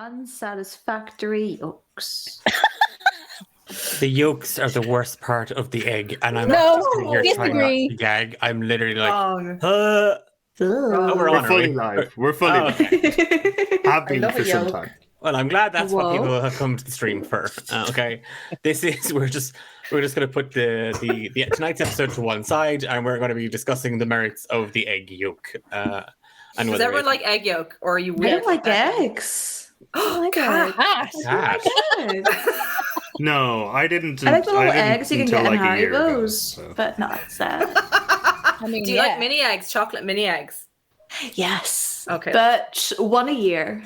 unsatisfactory yolks. The yolks are the worst part of the egg, and I'm No, here trying not disagree. to gag. I'm literally like, Wrong. oh, we're on, We're fully are we? live. We're fully Oh, live. okay. Have been love for a some yolk. time. Well, I'm glad that's what Whoa. people have come to the stream for. Okay, we're just going to put the tonight's episode to one side, and we're going to be discussing the merits of the egg yolk. And Does whether everyone it's like egg yolk, or are you I weird? don't like that? eggs. Oh, like cat. Cat. cat. No, I didn't. I like the little didn't eggs you can until get in like a year ago, Haribos, so. but not that. I mean, Do you like mini eggs? Chocolate mini eggs? Yes. Okay. But one a year.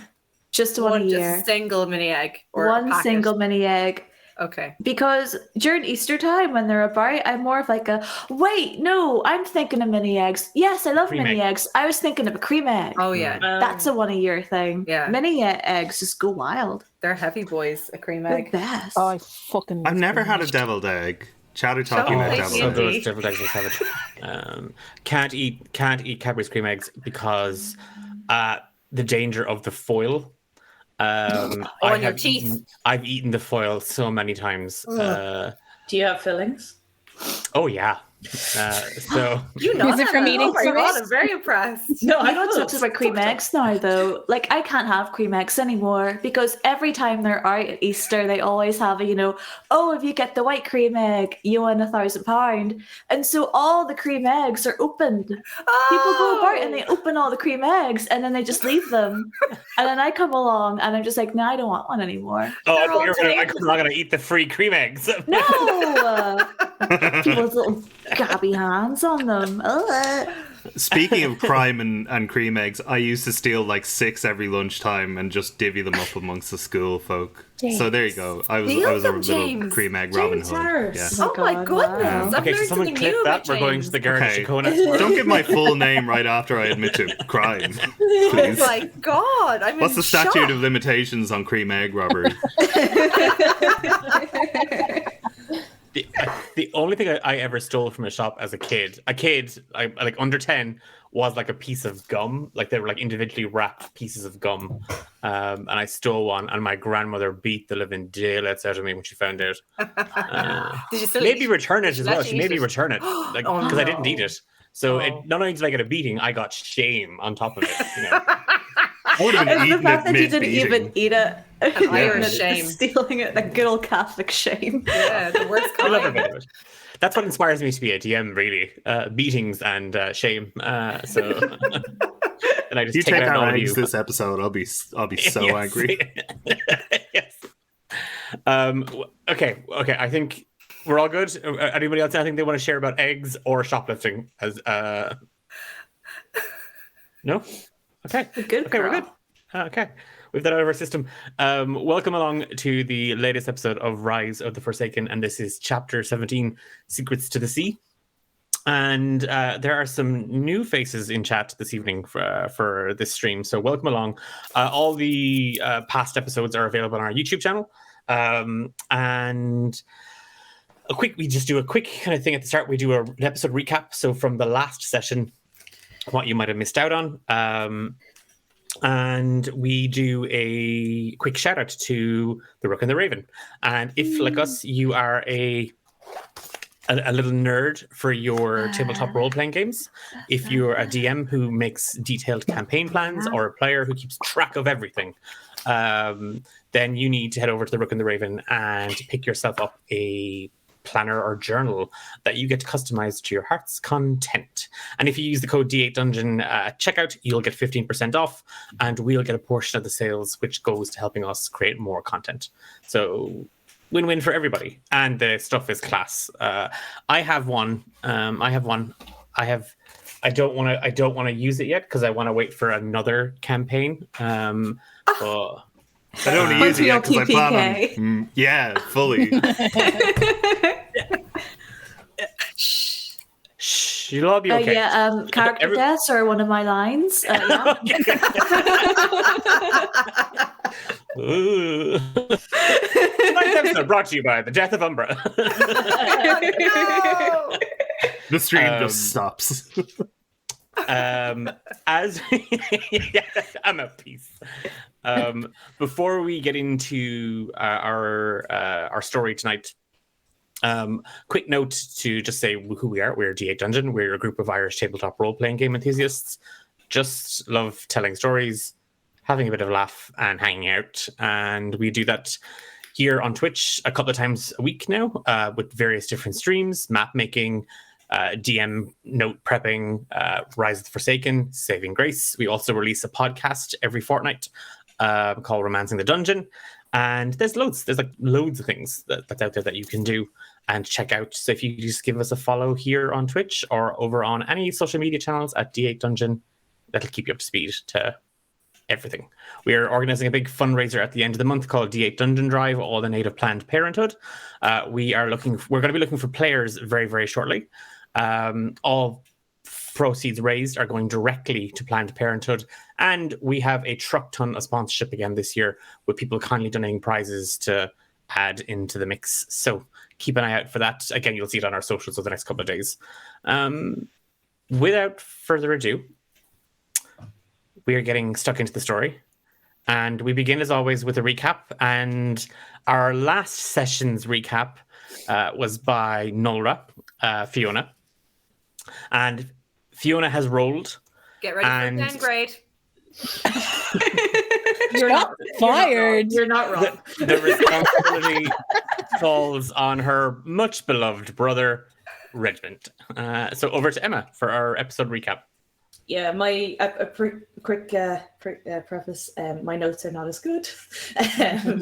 Just one a year. Just single mini egg. Or a One packet? single mini egg. Okay. Because during Easter time, when they're about, I'm more of like a, wait, no, I'm thinking of mini eggs. Yes, I love Cream mini egg. eggs. I was thinking of a cream egg. Oh yeah, That's a one a year thing. Yeah. Mini eggs just go wild. they're heavy boys. A cream They're egg. the best. Oh, I fucking. I've never had a deviled egg. Chatter talking about Oh, deviled So yeah. eggs. those deviled eggs are savage. Can't eat Cadbury's cream eggs because the danger of the foil. on your teeth. I've eaten the foil so many times. Do you have fillings? Oh yeah. So You know Is it that? from eating Oh my cream god, eggs? I'm very impressed. No, I know it's about cream eggs now, though. Like, I can't have cream eggs anymore because every time they're out at Easter, they always have a, oh, if you get the white cream egg, you win £1,000. And so all the cream eggs are opened. People go about and they open all the cream eggs and then they just leave them. And then I come along and I'm just like, no, I don't want one anymore. I They're all thought I'm not gonna eat the free cream eggs. No! People's little gabby hands on them. Ugh. Speaking of crime and cream eggs, I used to steal like 6 every lunchtime and just divvy them up amongst the school folk. So there you go. I was Steal a them, little James. cream egg Robin James Hood. Harris. Yeah. Oh my God, goodness! wow. I've Okay, learned so someone something clip new that. about We're going James. to the Garda Okay. Síochána. Don't give my full name right after I admit to crime. Oh Please. my god! I'm What's in the statute shock. of limitations on cream egg robbery? The only thing I ever stole from a shop as a kid, like under 10, was like a piece of gum. Like they were like individually wrapped pieces of gum. And I stole one, and my grandmother beat the living daylights out of me when she found out. Did you still Maybe eat? return it as well. Let She you made eat me it. return it. Like, Oh, because I didn't no. eat it. So Oh. not only did I get a beating, I got shame on top of it. I would have been It's the eating fact it that you didn't mid-beating. even eat it. An Irish And shame. Stealing it, that good old Catholic shame. Yeah, the worst I love kind. it. Of it. That's what inspires me to be a DM, really. Beatings and shame. So, and I just You take take it out on our all of eggs you. this episode, I'll be so Yes. angry. Yes. Okay. I think we're all good. Anybody else anything they want to share about eggs or shoplifting? As no. Okay. Good Okay, we're girl. good. Okay. We've that out of our system. Welcome along to the latest episode of Rise of the Forsaken, and this is Chapter 17, Secrets to the Sea. And there are some new faces in chat this evening for this stream, so welcome along. All the past episodes are available on our YouTube channel. And we just do a quick kind of thing at the start. We do an episode recap. So from the last session, what you might have missed out on. And we do a quick shout out to the Rook and the Raven. And if, like us, you are a little nerd for your tabletop role-playing games, if you're a DM who makes detailed campaign plans or a player who keeps track of everything, then you need to head over to the Rook and the Raven and pick yourself up a planner or journal that you get to customize to your heart's content. And if you use the code D8Dungeon at checkout, you'll get 15% off, and we'll get a portion of the sales, which goes to helping us create more content. So win-win for everybody, and the stuff is class. I have one. I don't want to use it yet because I want to wait for another campaign. But I don't want to use it yet because I plan on... TPK. yeah, fully. shh, you'll all be okay. Character Every- deaths are one of my lines. Yeah. Ooh. Tonight's episode brought to you by the Death of Umbra. No! The stream just stops. As I'm a piece. Before we get into our story tonight, quick note to just say who we are. We're D8 Dungeon. We're a group of Irish tabletop role-playing game enthusiasts. Just love telling stories, having a bit of a laugh, and hanging out. And we do that here on Twitch a couple of times a week now, with various different streams, map making, DM note prepping, Rise of the Forsaken, Saving Grace. We also release a podcast every fortnight called Romancing the Dungeon. And there's loads of things that's out there that you can do and check out. So if you just give us a follow here on Twitch or over on any social media channels at D8 Dungeon, that'll keep you up to speed to everything. We are organizing a big fundraiser at the end of the month called D8 Dungeon Drive, all in aid of Planned Parenthood. We're going to be looking for players very, very shortly. All proceeds raised are going directly to Planned Parenthood, and we have a truck ton of sponsorship again this year, with people kindly donating prizes to add into the mix. So keep an eye out for that. Again, you'll see it on our socials over the next couple of days. Without further ado, we are getting stuck into the story, and we begin as always with a recap. And our last session's recap was by Nolra, Fiona, and Fiona has rolled. Get ready And- for 10th grade. You're not Fired. You're not wrong. The responsibility falls on her much beloved brother, Regiment. So over to Emma for our episode recap. Yeah, my quick preface. My notes are not as good,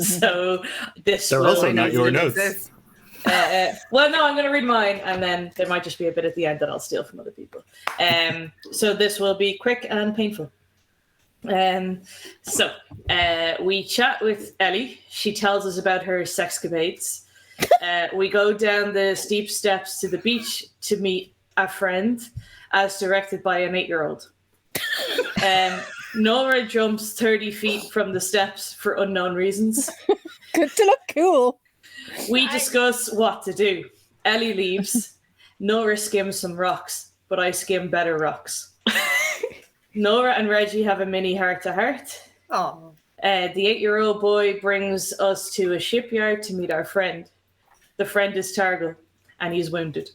so this. They're will- also not your notes. Well, no, I'm going to read mine, and then there might just be a bit at the end that I'll steal from other people. So this will be quick and painful. So we chat with Ellie. She tells us about her sexcapades. We go down the steep steps to the beach to meet a friend, as directed by an 8-year-old. Nora jumps 30 feet from the steps for unknown reasons. Good to look cool. We discuss what to do. Ellie leaves. Nora skims some rocks, but I skim better rocks. Nora and Reggie have a mini heart-to-heart. Oh, The 8-year-old boy brings us to a shipyard to meet our friend. The friend is Targle, and he's wounded.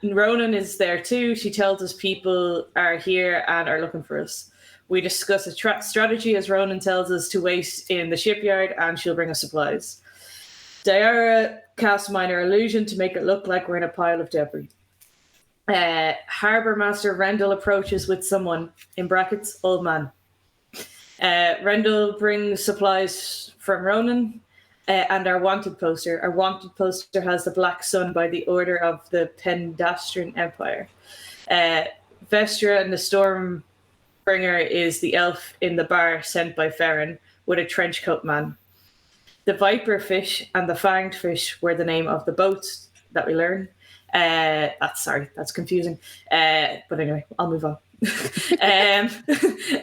Ronan is there too. She tells us people are here and are looking for us. We discuss a strategy as Ronan tells us to wait in the shipyard and she'll bring us supplies. Diara casts minor illusion to make it look like we're in a pile of debris. Harbour Master Rendell approaches with someone, in brackets, old man. Rendell brings supplies from Ronan and our wanted poster. Our wanted poster has the Black Sun by the order of the Pendastrian Empire. Vestra and the Stormbringer is the elf in the bar sent by Farron with a trenchcoat man. The Viper fish and the Fanged fish were the name of the boats that we learn. That's confusing. But anyway, I'll move on.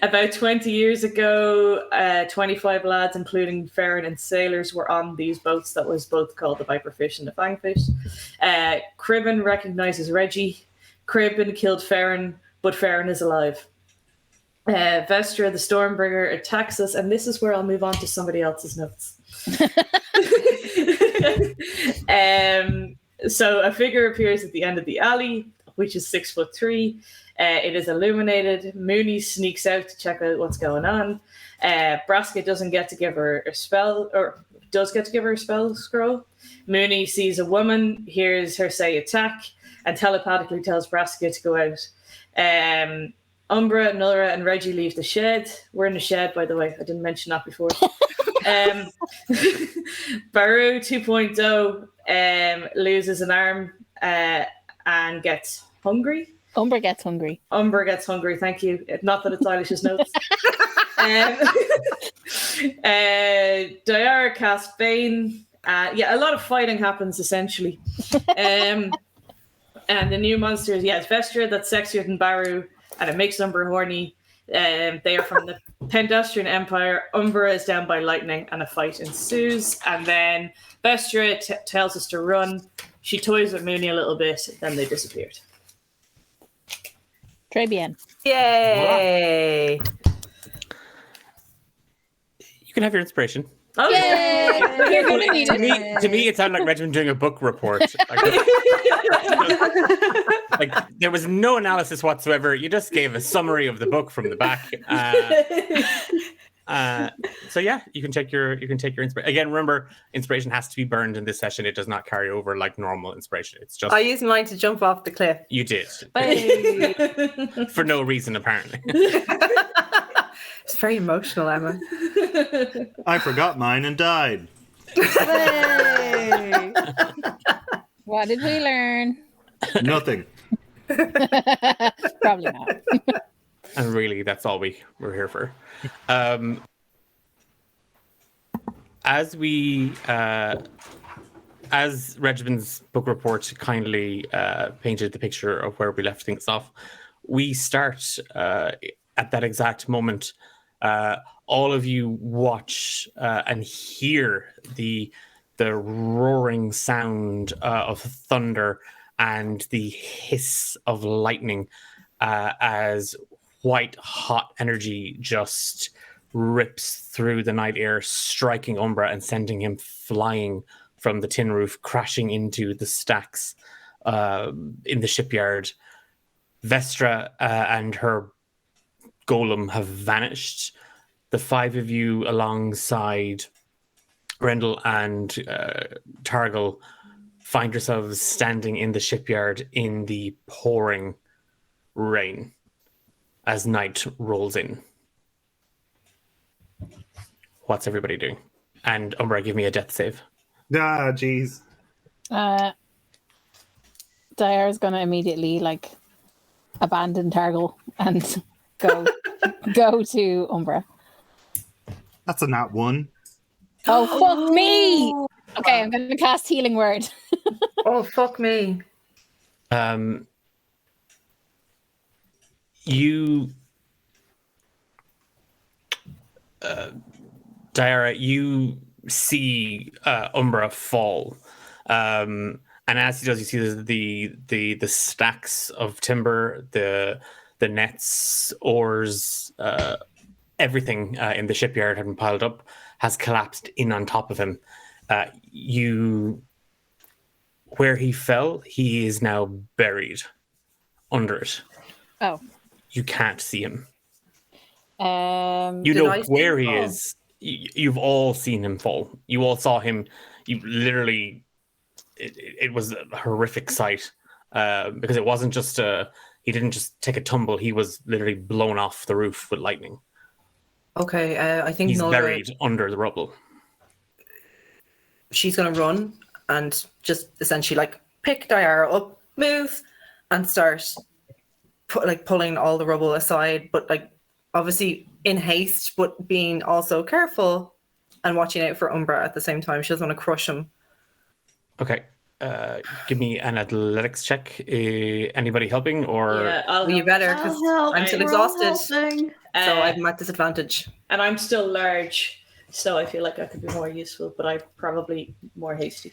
About 20 years ago, 25 lads, including Farron and sailors, were on these boats that was both called the Viper fish and the Fangfish. Cribben recognizes Reggie. Cribben killed Farron, but Farron is alive. Vestra, the Stormbringer, attacks us, and this is where I'll move on to somebody else's notes. So a figure appears at the end of the alley, which is 6'3". It is illuminated. Mooney sneaks out to check out what's going on. Braska doesn't get to give her a spell, or does get to give her a spell scroll. Mooney sees a woman, hears her say attack, and telepathically tells Braska to go out. Umbra, Nora, and Reggie leave the shed. We're in the shed, by the way. I didn't mention that before. Baru 2.0 loses an arm and gets hungry. Umber gets hungry. Umber gets hungry, thank you. Not that it's Eilish's notes. Diara casts Bane. A lot of fighting happens, essentially. And the new monsters, it's Vestra, that's sexier than Baru, and it makes Umber horny. They are from the Pendastrian Empire. Umbra is down by lightning, and a fight ensues. And then Vestra tells us to run. She toys with Mooney a little bit, then they disappeared. Très bien. yay! can have your inspiration. Oh, Yay! You're gonna need it. To me, it sounded like Regimen doing a book report. Like there was no analysis whatsoever. You just gave a summary of the book from the back. So yeah, you can take your inspiration. Again, remember, inspiration has to be burned in this session. It does not carry over like normal inspiration. It's just I used mine to jump off the cliff. you did But for no reason apparently. It's very emotional, Emma. I forgot mine and died. Hey. What did we learn? Nothing. Probably not. And really, that's all we're here for. As Regimen's book report kindly painted the picture of where we left things off, we start at that exact moment. All of you watch and hear the roaring sound of thunder and the hiss of lightning as white hot energy just rips through the night air, striking Umbra and sending him flying from the tin roof, crashing into the stacks in the shipyard. Vestra and her golem have vanished. The five of you alongside Grendel and Targal find yourselves standing in the shipyard in the pouring rain as night rolls in. What's everybody doing? And Umbra, give me a death save. Ah, jeez. Diara's gonna immediately like abandon Targal and go to Umbra. That's a nat 1. Oh fuck me! Okay, I'm gonna cast Healing Word. Oh, fuck me. You, Diara, you see Umbra fall, and as he does, you see the stacks of timber, the nets, oars, everything in the shipyard had been piled up, has collapsed in on top of him. Where he fell, he is now buried under it. Oh. You can't see him. Um, You Did know I see where him he fall? is. You've all seen him fall. You all saw him. You literally, it was a horrific sight because it wasn't just he didn't just take a tumble. He was literally blown off the roof with lightning. Okay, I think He's Nola, buried under the rubble. she's going to run and just essentially like pick Diara up, move, and start pulling all the rubble aside, but like obviously in haste, but being also careful and watching out for Umbra at the same time. She doesn't want to crush him. Okay. Give me an athletics check. Anybody helping or Yeah, I'll Well, you help. better, I'll because help. I'm still We're exhausted, helping. so Uh, I'm at disadvantage. and I'm still large, so I feel like I could be more useful, but I'm probably more hasty.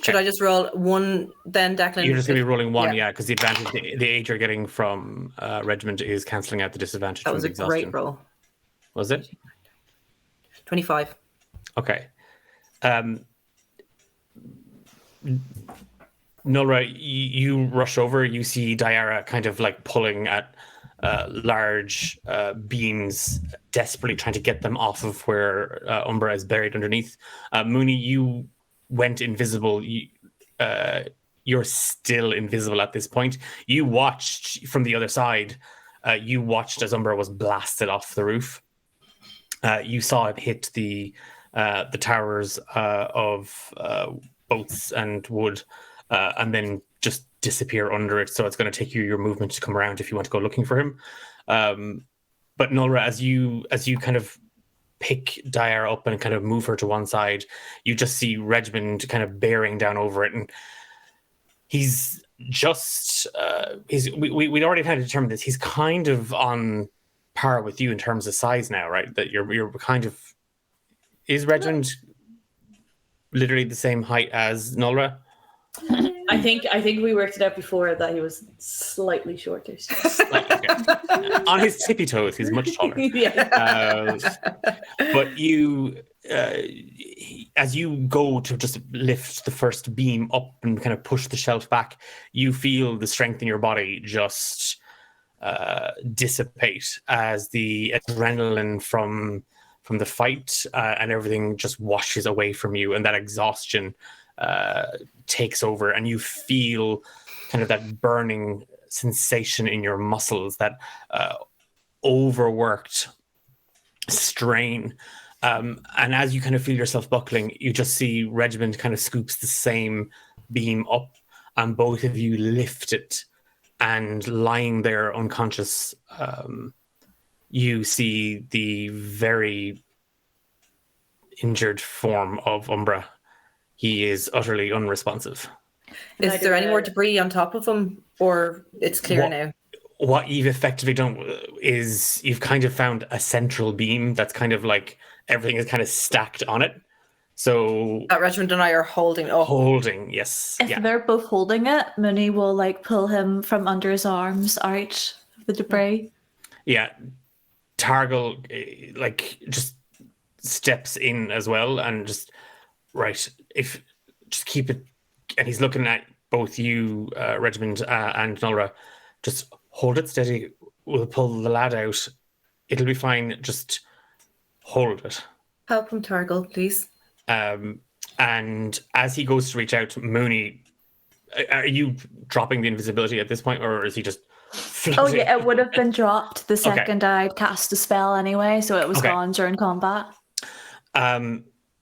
Should I just roll one then, Declan? you're just going to be rolling one? Yeah. Yeah, because the advantage, the age you're getting from regiment is cancelling out the disadvantage That from was the a exhaustion. great roll. Was it? 25. Okay. Nora, you rush over. You see Diara kind of like pulling at large beams, desperately trying to get them off of where Umbra is buried underneath. Mooney, you went invisible. You're still invisible at this point. You watched from the other side. You watched as Umbra was blasted off the roof. You saw it hit the towers of boats and wood, and then just disappear under it. So it's going to take you your movement to come around if you want to go looking for him. But Nolra, as you kind of pick Diara up and kind of move her to one side, you just see Regiment kind of bearing down over it, and he's just we'd already kind of determined this. He's kind of on par with you in terms of size now, right? That you're kind of, is Regiment literally the same height as Nolra? I think we worked it out before that he was slightly shorter. Like, okay. On his tippy toes, he's much taller. Yeah. But you, as you go to just lift the first beam up and kind of push the shelf back, you feel the strength in your body just dissipate as the adrenaline from the fight and everything just washes away from you, and that exhaustion takes over, and you feel kind of that burning sensation in your muscles, that overworked strain. And as you kind of feel yourself buckling, you just see Regiment kind of scoops the same beam up, and both of you lift it, and lying there unconscious, you see the very injured form of Umbra. He is utterly unresponsive. Is there any more debris on top of him, or it's clear now? What you've effectively done is you've kind of found a central beam that's kind of like everything is kind of stacked on it. So That Regiment and I are holding up. holding, yes. If they're both holding it, Mooney will like pull him from under his arms out of the debris. Yeah. Targal like just steps in as well and just just keep it, and he's looking at both you, Regiment, and Nulra. Just hold it steady. We'll pull the lad out. It'll be fine. Just hold it. Help him, Targal, please. And as he goes to reach out, Mooney, are you dropping the invisibility at this point, or is he just floating? Oh yeah, it would have been dropped the second I'd cast a spell anyway, so it was gone during combat.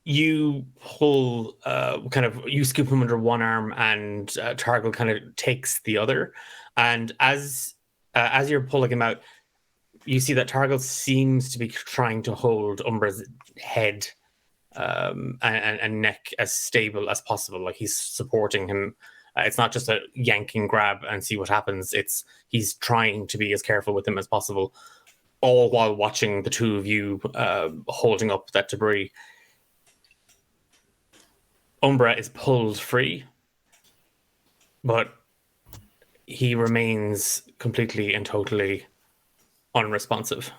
You pull, you scoop him under one arm, and Targal kind of takes the other. And as you're pulling him out, you see that Targal seems to be trying to hold Umbra's head and neck as stable as possible. Like he's supporting him. It's not just a yanking grab and see what happens. He's trying to be as careful with him as possible, all while watching the two of you holding up that debris. Umbra is pulled free, but he remains completely and totally unresponsive.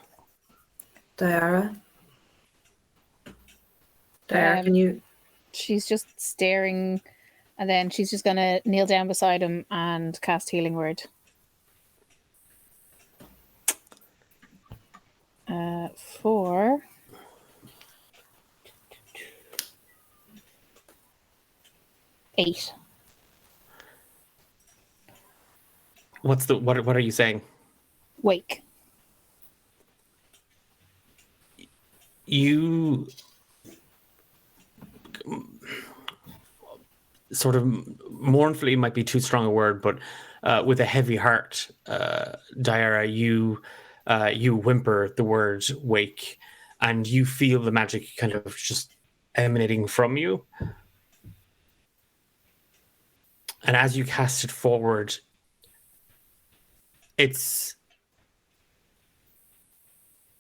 Diara, can you? She's just staring, and then she's just gonna kneel down beside him and cast Healing Word. 4. Eight. What are you saying? Wake. You sort of mournfully might be too strong a word, but with a heavy heart, Diara, you whimper the word wake, and you feel the magic kind of just emanating from you. And as you cast it forward,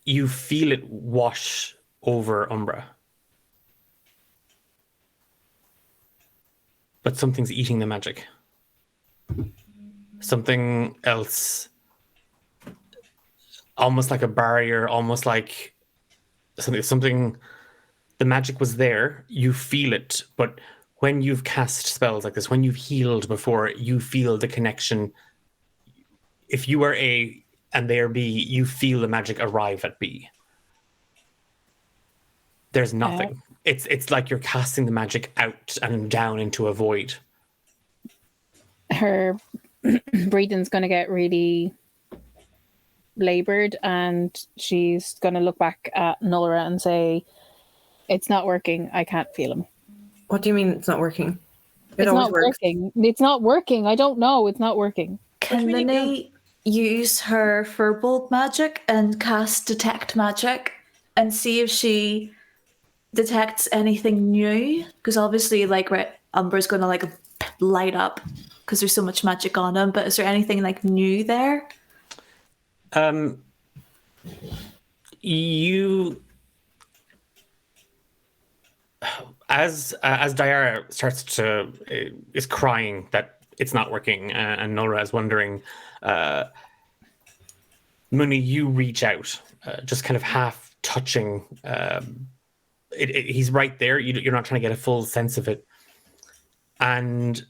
you feel it wash over Umbra. But something's eating the magic. Something else, almost like a barrier, almost like something. The magic was there, you feel it, but when you've cast spells like this, when you've healed before, you feel the connection. If you are A and they are B, you feel the magic arrive at B. There's nothing. It's like you're casting the magic out and down into a void. Her breathing's going to get really labored, and she's going to look back at Nulra and say, "It's not working. I can't feel him." What do you mean it's not working? It's not working. It's not working. I don't know. It's not working. Can Minnie use her Firbolg magic and cast Detect Magic and see if she detects anything new? Because obviously, like, Umbra's going to like light up because there's so much magic on him. But is there anything like new there? You, as Diara starts to is crying that it's not working, and Nora is wondering. Mooney, you reach out, just kind of half touching. He's right there. You're not trying to get a full sense of it, and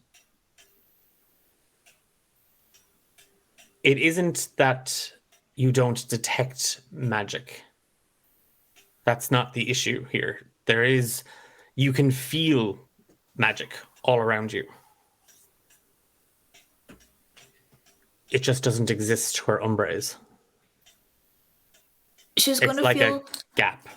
it isn't that you don't detect magic. That's not the issue here. You can feel magic all around you. It just doesn't exist where Umbra is. She's It's going to like feel a gap.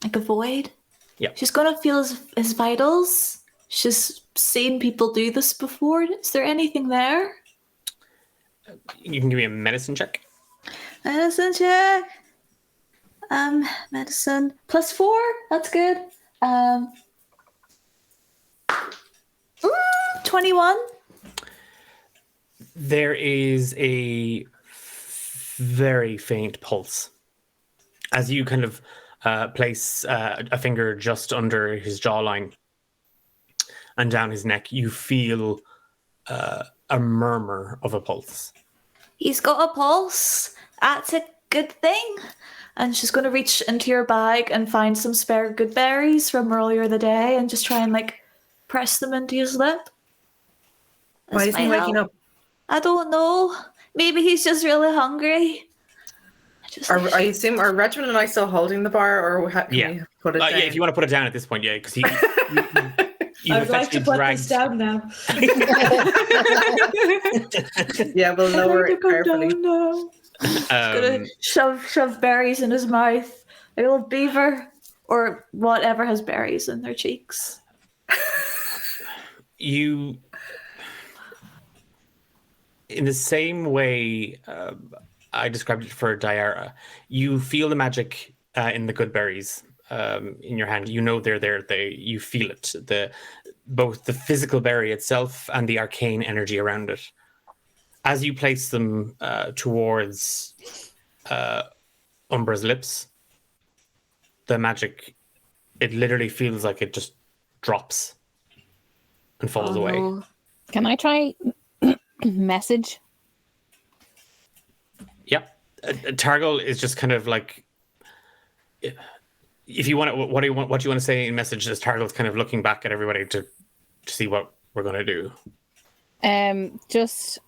like a void. Yeah. She's going to feel his vitals. She's seen people do this before. Is there anything there? You can give me a medicine check. Medicine check. Medicine +4. That's good. 21. There is a very faint pulse as you kind of place a finger just under his jawline and down his neck. You feel a murmur of a pulse. He's got a pulse. That's a good thing. And she's going to reach into your bag and find some spare good berries from earlier the day and just try and like press them into his lip. Why This isn't he might waking help. up? I don't know. Maybe he's just really hungry. I assume are Reginald and I still holding the bar, or can Yeah. we put it down? Yeah, if you want to put it down at this point, yeah, because you I would like to put this down now. Yeah, we'll lower it carefully. No. Gonna shove berries in his mouth. A little beaver or whatever has berries in their cheeks. You, in the same way I described it for Diara, you feel the magic in the good berries in your hand. You know they're there. You feel it. Both the physical berry itself and the arcane energy around it. As you place them towards Umbra's lips, the magic, it literally feels like it just drops and falls away. No. Can I try message? Yep. Targol is just kind of like, if you want, what do you want to say in message? As Targol's kind of looking back at everybody to see what we're going to do. Just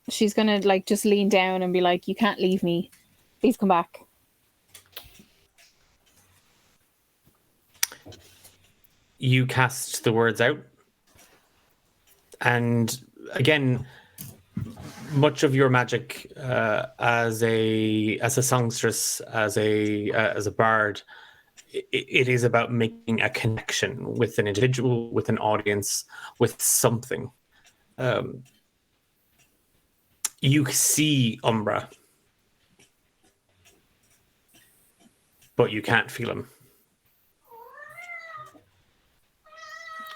she's gonna like just lean down and be like, "You can't leave me. Please come back." You cast the words out, and again, much of your magic as a songstress, as a bard, it is about making a connection with an individual, with an audience, with something. You see Umbra, but you can't feel him.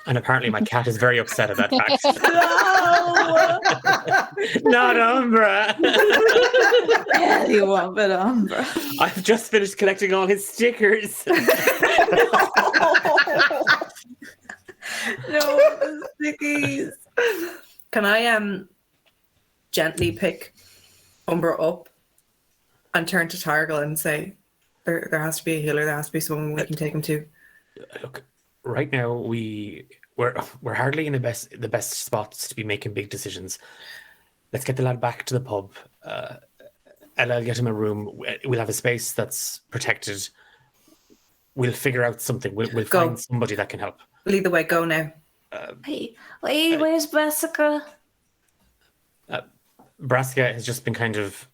And apparently my cat is very upset at that fact. No! Not Umbra! Yeah, you want but Umbra. I've just finished collecting all his stickers. No, the stickies. Can I gently pick Umbra up and turn to Targol and say, there has to be a healer, there has to be someone we can take him to. Look, right now we're hardly in the best spots to be making big decisions. Let's get the lad back to the pub. And I'll get him a room. We'll have a space that's protected. We'll figure out something. We'll Go. find somebody that can help. Lead the way, go now. Wait, where's Jessica? Brassica has just been kind of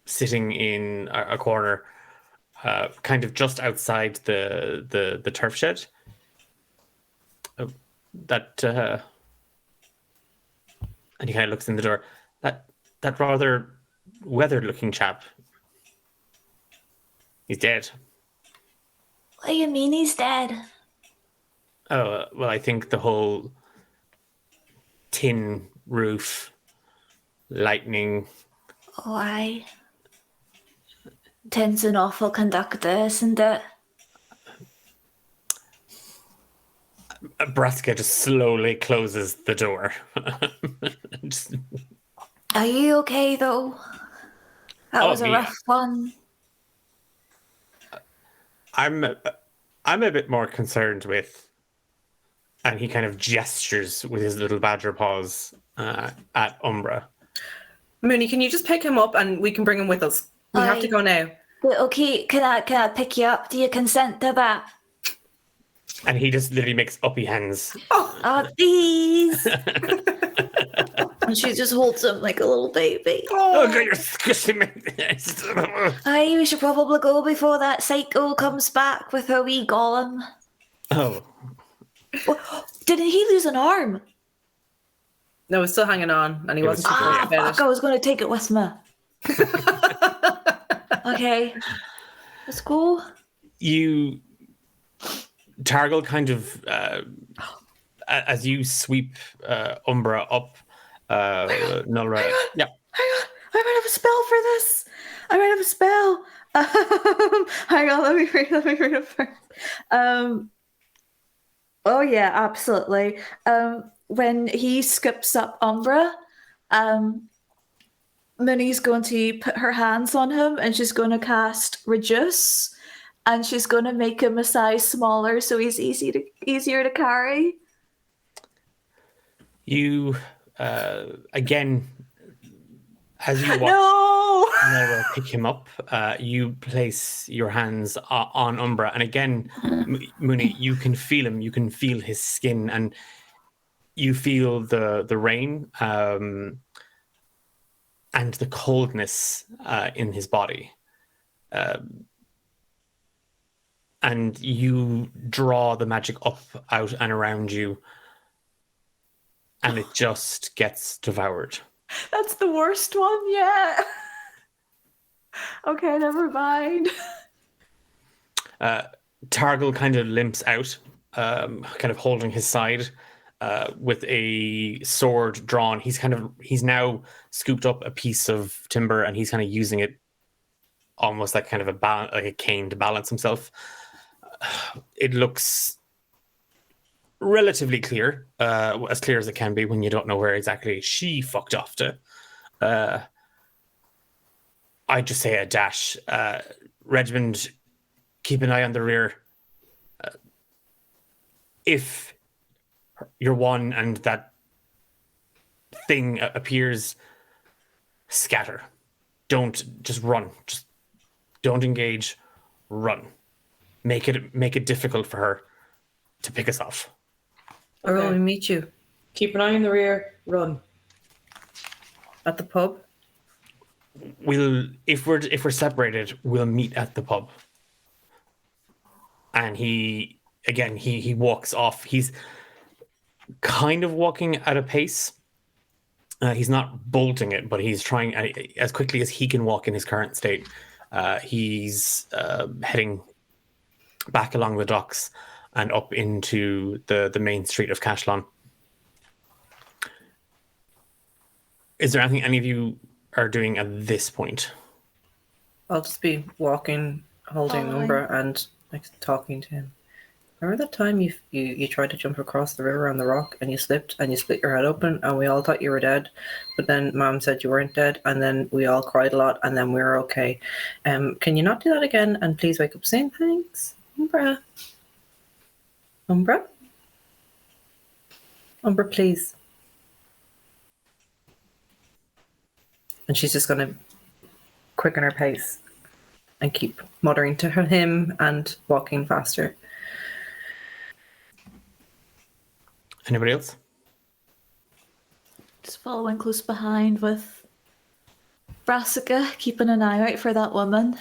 sitting in a corner, kind of just outside the turf shed. And he kind of looks in the door. That rather weathered-looking chap. He's dead. What do you mean he's dead? Oh, well, I think the whole tin roof, lightning. Oh, aye. Tin's an awful conductor, isn't it? Brassica just slowly closes the door. Just- Are you okay though? That Oh, was a me? rough one. I'm a bit more concerned with, and he kind of gestures with his little badger paws at Umbra. Mooney, can you just pick him up and we can bring him with us? We have to Aye. go now. Okay, can I pick you up? Do you consent to that? And he just literally makes uppy hands. Oh, please. And she just holds him like a little baby. Oh, God, you're squishing me. Aye, we should probably go before that psycho comes back with her wee golem. Oh, Didn't he lose an arm? No, it's still hanging on, and he It wasn't was- too Ah, worried about fuck, I was going to take it with me. Okay. Let's go. you, Targle, kind of as you sweep Umbra up, Nulra. Yeah. Hang on, I might have a spell for this. I might have a spell. Hang on, let me read it first. Oh yeah, absolutely. When he scoops up Umbra, Minnie's going to put her hands on him and she's going to cast Reduce, and she's going to make him a size smaller so he's easier to carry. You again, as you watch No. Nora pick him up, you place your hands on Umbra, and again, Mooney, you can feel him. You can feel his skin, and you feel the rain and the coldness in his body. And you draw the magic up, out, and around you, and it just gets devoured. That's the worst one yet. Okay, never mind. Targle kind of limps out, kind of holding his side with a sword drawn. He's now scooped up a piece of timber and he's kind of using it almost like kind of like a cane to balance himself. It looks relatively clear, as clear as it can be when you don't know where exactly she fucked off to. I'd just say a dash. Redmond, keep an eye on the rear. If you're one and that thing appears, scatter. Don't just run. Just don't engage. Run. Make it difficult for her to pick us off. Where will Okay. we meet you? Keep an eye in the rear. Run. At the pub? We'll if we're separated, we'll meet at the pub. And he walks off. He's kind of walking at a pace. He's not bolting it, but he's trying as quickly as he can walk in his current state. He's heading back along the docks and up into the main street of Cashlon. Is there anything any of you are doing at this point? I'll just be walking, holding Following. Umbra and like talking to him. Remember that time you tried to jump across the river on the rock and you slipped and you split your head open and we all thought you were dead, but then Mom said you weren't dead and then we all cried a lot and then we were okay. Can you not do that again and please wake up soon? Thanks, Umbra. Umbra, please. And she's just gonna quicken her pace and keep muttering to him and walking faster. Anybody else? Just following close behind with Brassica, keeping an eye out for that woman.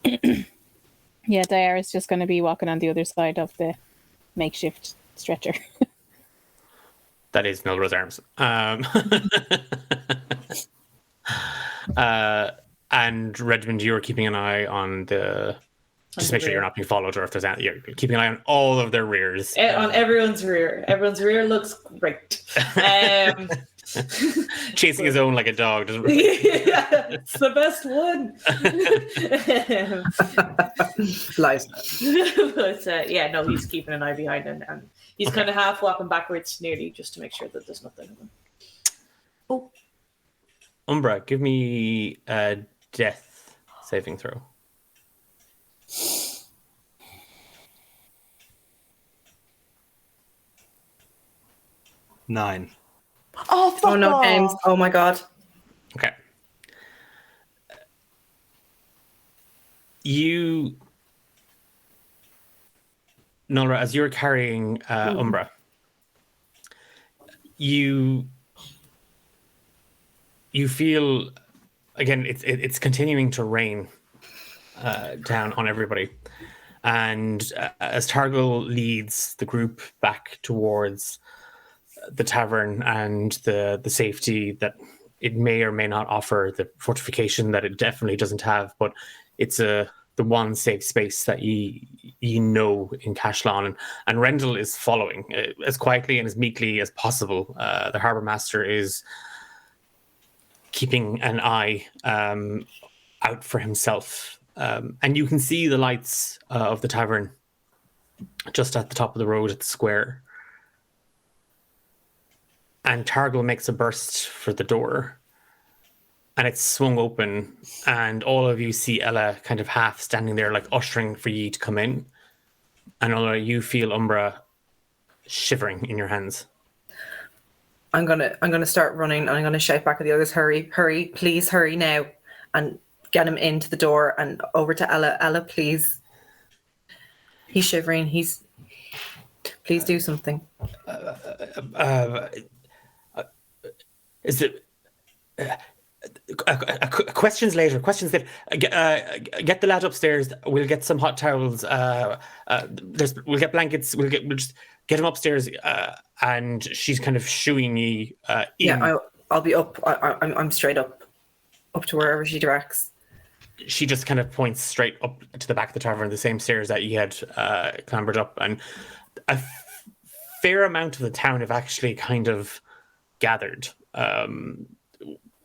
Yeah, Diara's just going to be walking on the other side of the makeshift stretcher. That is Nulra's arms. And Redmond, you're keeping an eye on the. Just make sure you're not being followed, or if there's any, you're keeping an eye on all of their rears. On everyone's rear. Everyone's rear looks great. Chasing his own like a dog. Doesn't really... Yeah, it's the best one. Lies. But yeah, no, he's keeping an eye behind him, and he's kind of half walking backwards nearly just to make sure that there's nothing. Umbra, give me a death saving throw. Nine. Oh, fuck Oh no, off. James. Oh my god. Okay. You, Nolra, as you're carrying Umbra, you feel again it's continuing to rain down on everybody, and as Targul leads the group back towards the tavern and the safety that it may or may not offer, the fortification that it definitely doesn't have, but it's the one safe space that you know in Cashlon, and Rendell is following as quietly and as meekly as possible. The harbour master is keeping an eye out for himself, and you can see the lights of the tavern just at the top of the road at the square. And Targul makes a burst for the door, and it's swung open, and all of you see Ella kind of half standing there, like ushering for you to come in. And Ella, you feel Umbra shivering in your hands. I'm gonna start running, and I'm gonna shout back at the others, hurry, hurry, please hurry now, and get him into the door and over to Ella. Ella, please. He's shivering. Please do something. Is it questions later? Questions later. Get the lad upstairs. We'll get some hot towels. We'll get blankets. We'll just get him upstairs. And she's kind of shooing me. Yeah, I'll be up. I'm straight up to wherever she directs. She just kind of points straight up to the back of the tavern, the same stairs that you had clambered up, and a fair amount of the town have actually kind of gathered.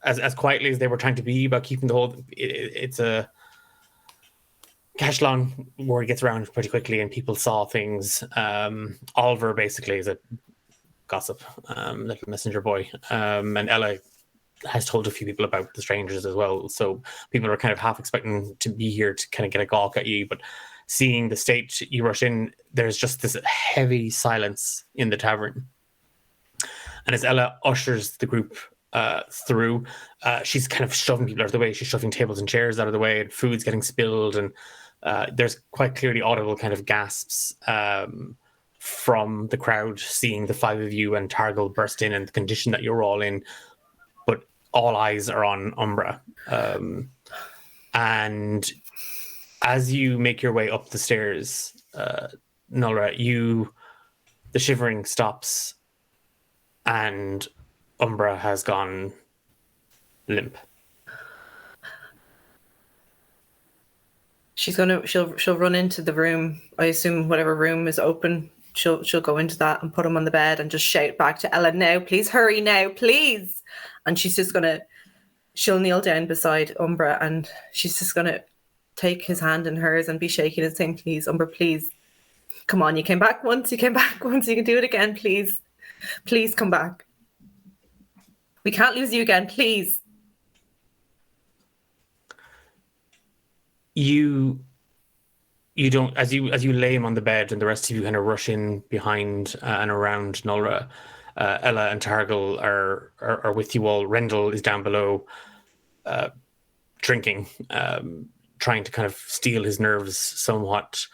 As quietly as they were trying to be about keeping the whole, it's a Cashlon word gets around pretty quickly, and people saw things. Oliver basically is a gossip, little messenger boy, and Ella has told a few people about the strangers as well. So people are kind of half expecting to be here to kind of get a gawk at you, but seeing the state you rush in, there's just this heavy silence in the tavern. And as Ella ushers the group through, she's kind of shoving people out of the way. She's shoving tables and chairs out of the way, and food's getting spilled. And there's quite clearly audible kind of gasps from the crowd, seeing the five of you and Targul burst in and the condition that you're all in. But all eyes are on Umbra. And as you make your way up the stairs, Nolra, the shivering stops, and Umbra has gone limp. She'll run into the room. I assume whatever room is open, she'll go into that and put him on the bed and just shout back to Ella, now, please hurry now, please. And she's just she'll kneel down beside Umbra, and she's just gonna take his hand in hers and be shaking and saying, please, Umbra, please. Come on, you came back once, you can do it again, please. Please come back. We can't lose you again, please. You don't, as you lay him on the bed, and the rest of you kind of rush in behind and around Nolra. Ella and Targul are with you all. Rendell is down below, drinking, trying to kind of steel his nerves somewhat.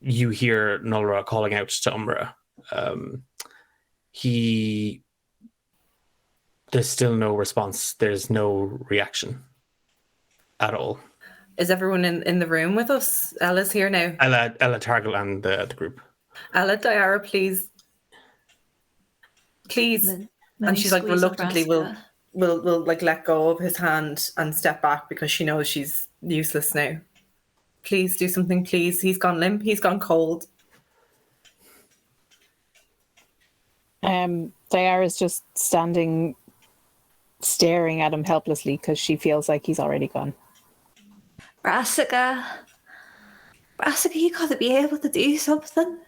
You hear Nolra calling out to Umbra. There's still no response. There's no reaction at all. Is everyone in the room with us? Ella's here now. Ella, Targul, and the group. Ella, Diara, please. Please. And she's like reluctantly will like let go of his hand and step back because she knows she's useless now. Please do something, please. He's gone limp. He's gone cold. Diara's just standing, staring at him helplessly because she feels like he's already gone. Brassica, you gotta be able to do something.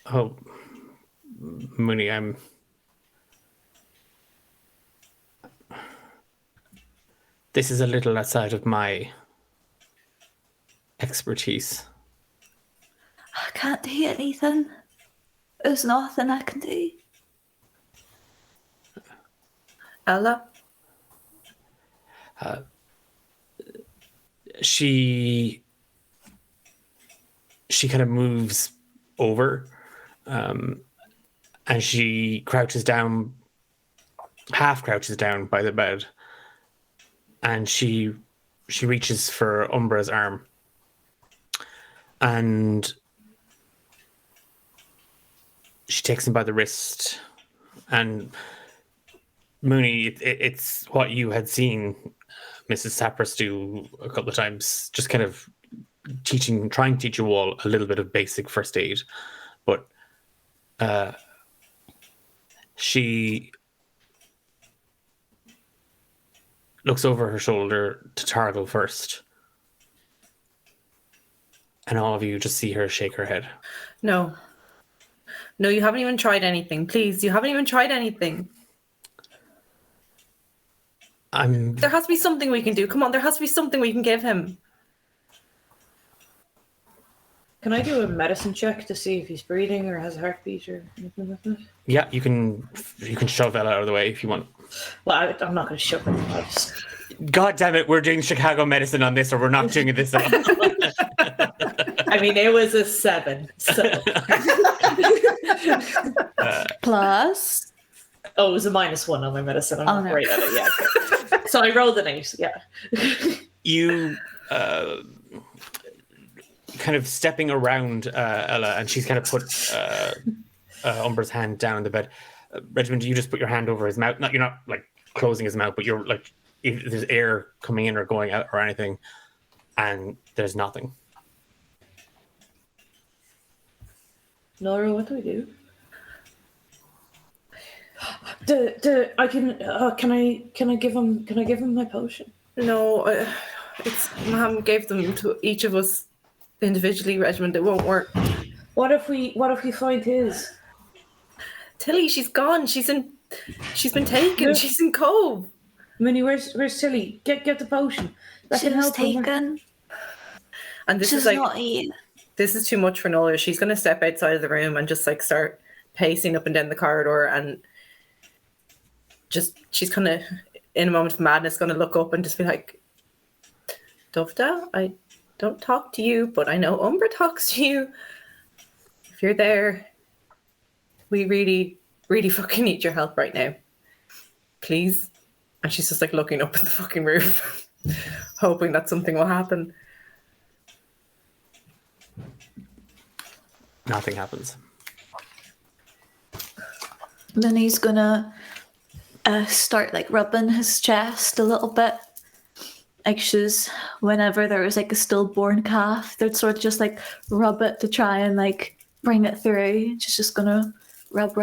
Oh, Mooney, this is a little outside of my expertise. I can't do anything. There's nothing I can do. Ella? She kind of moves over, and she half crouches down by the bed, and she reaches for Umbra's arm, and she takes him by the wrist. And Mooney, it's what you had seen Mrs. Sapras do a couple of times, just kind of trying to teach you all a little bit of basic first aid. But she looks over her shoulder to Targle first. And all of you just see her shake her head. No. No, you haven't even tried anything. Please, you haven't even tried anything. There has to be something we can do. Come on, there has to be something we can give him. Can I do a medicine check to see if he's breathing or has a heartbeat or anything like that? Yeah, you can shove Ella out of the way if you want. Well, I'm not going to shove him. I'll just... God damn it, we're doing Chicago medicine on this, or we're not doing it this time. I mean, it was a 7. So. Plus. Oh, it was a -1 on my medicine. I'm not no. great at it yet. So I rolled an 8, yeah. You kind of stepping around Ella, and she's kind of put Umbra's hand down the bed. Regimen, do you just put your hand over his mouth? You're not like closing his mouth, but you're like, if there's air coming in or going out or anything, and there's nothing. Nora, what do we do? Can I give him my potion? No, it's Mom gave them to each of us individually, Regiment. It won't work. What if we find his? Tilly, she's gone. She's been taken. She's in Cove. Minnie, where's Tilly? Get the potion. That She can was help him. taken. And this She's is like not eating. this is too much for Nola. She's gonna step outside of the room and just like start pacing up and down the corridor, and just she's kind of in a moment of madness gonna look up and just be like, Dovda, I don't talk to you, but I know Umbra talks to you. If you're there, we really, really fucking need your help right now. Please. And she's just like looking up at the fucking roof, hoping that something will happen. Nothing happens. Then he's gonna start like rubbing his chest a little bit. Like she's, whenever there was like a stillborn calf, they'd sort of just like rub it to try and like bring it through. She's just gonna rub.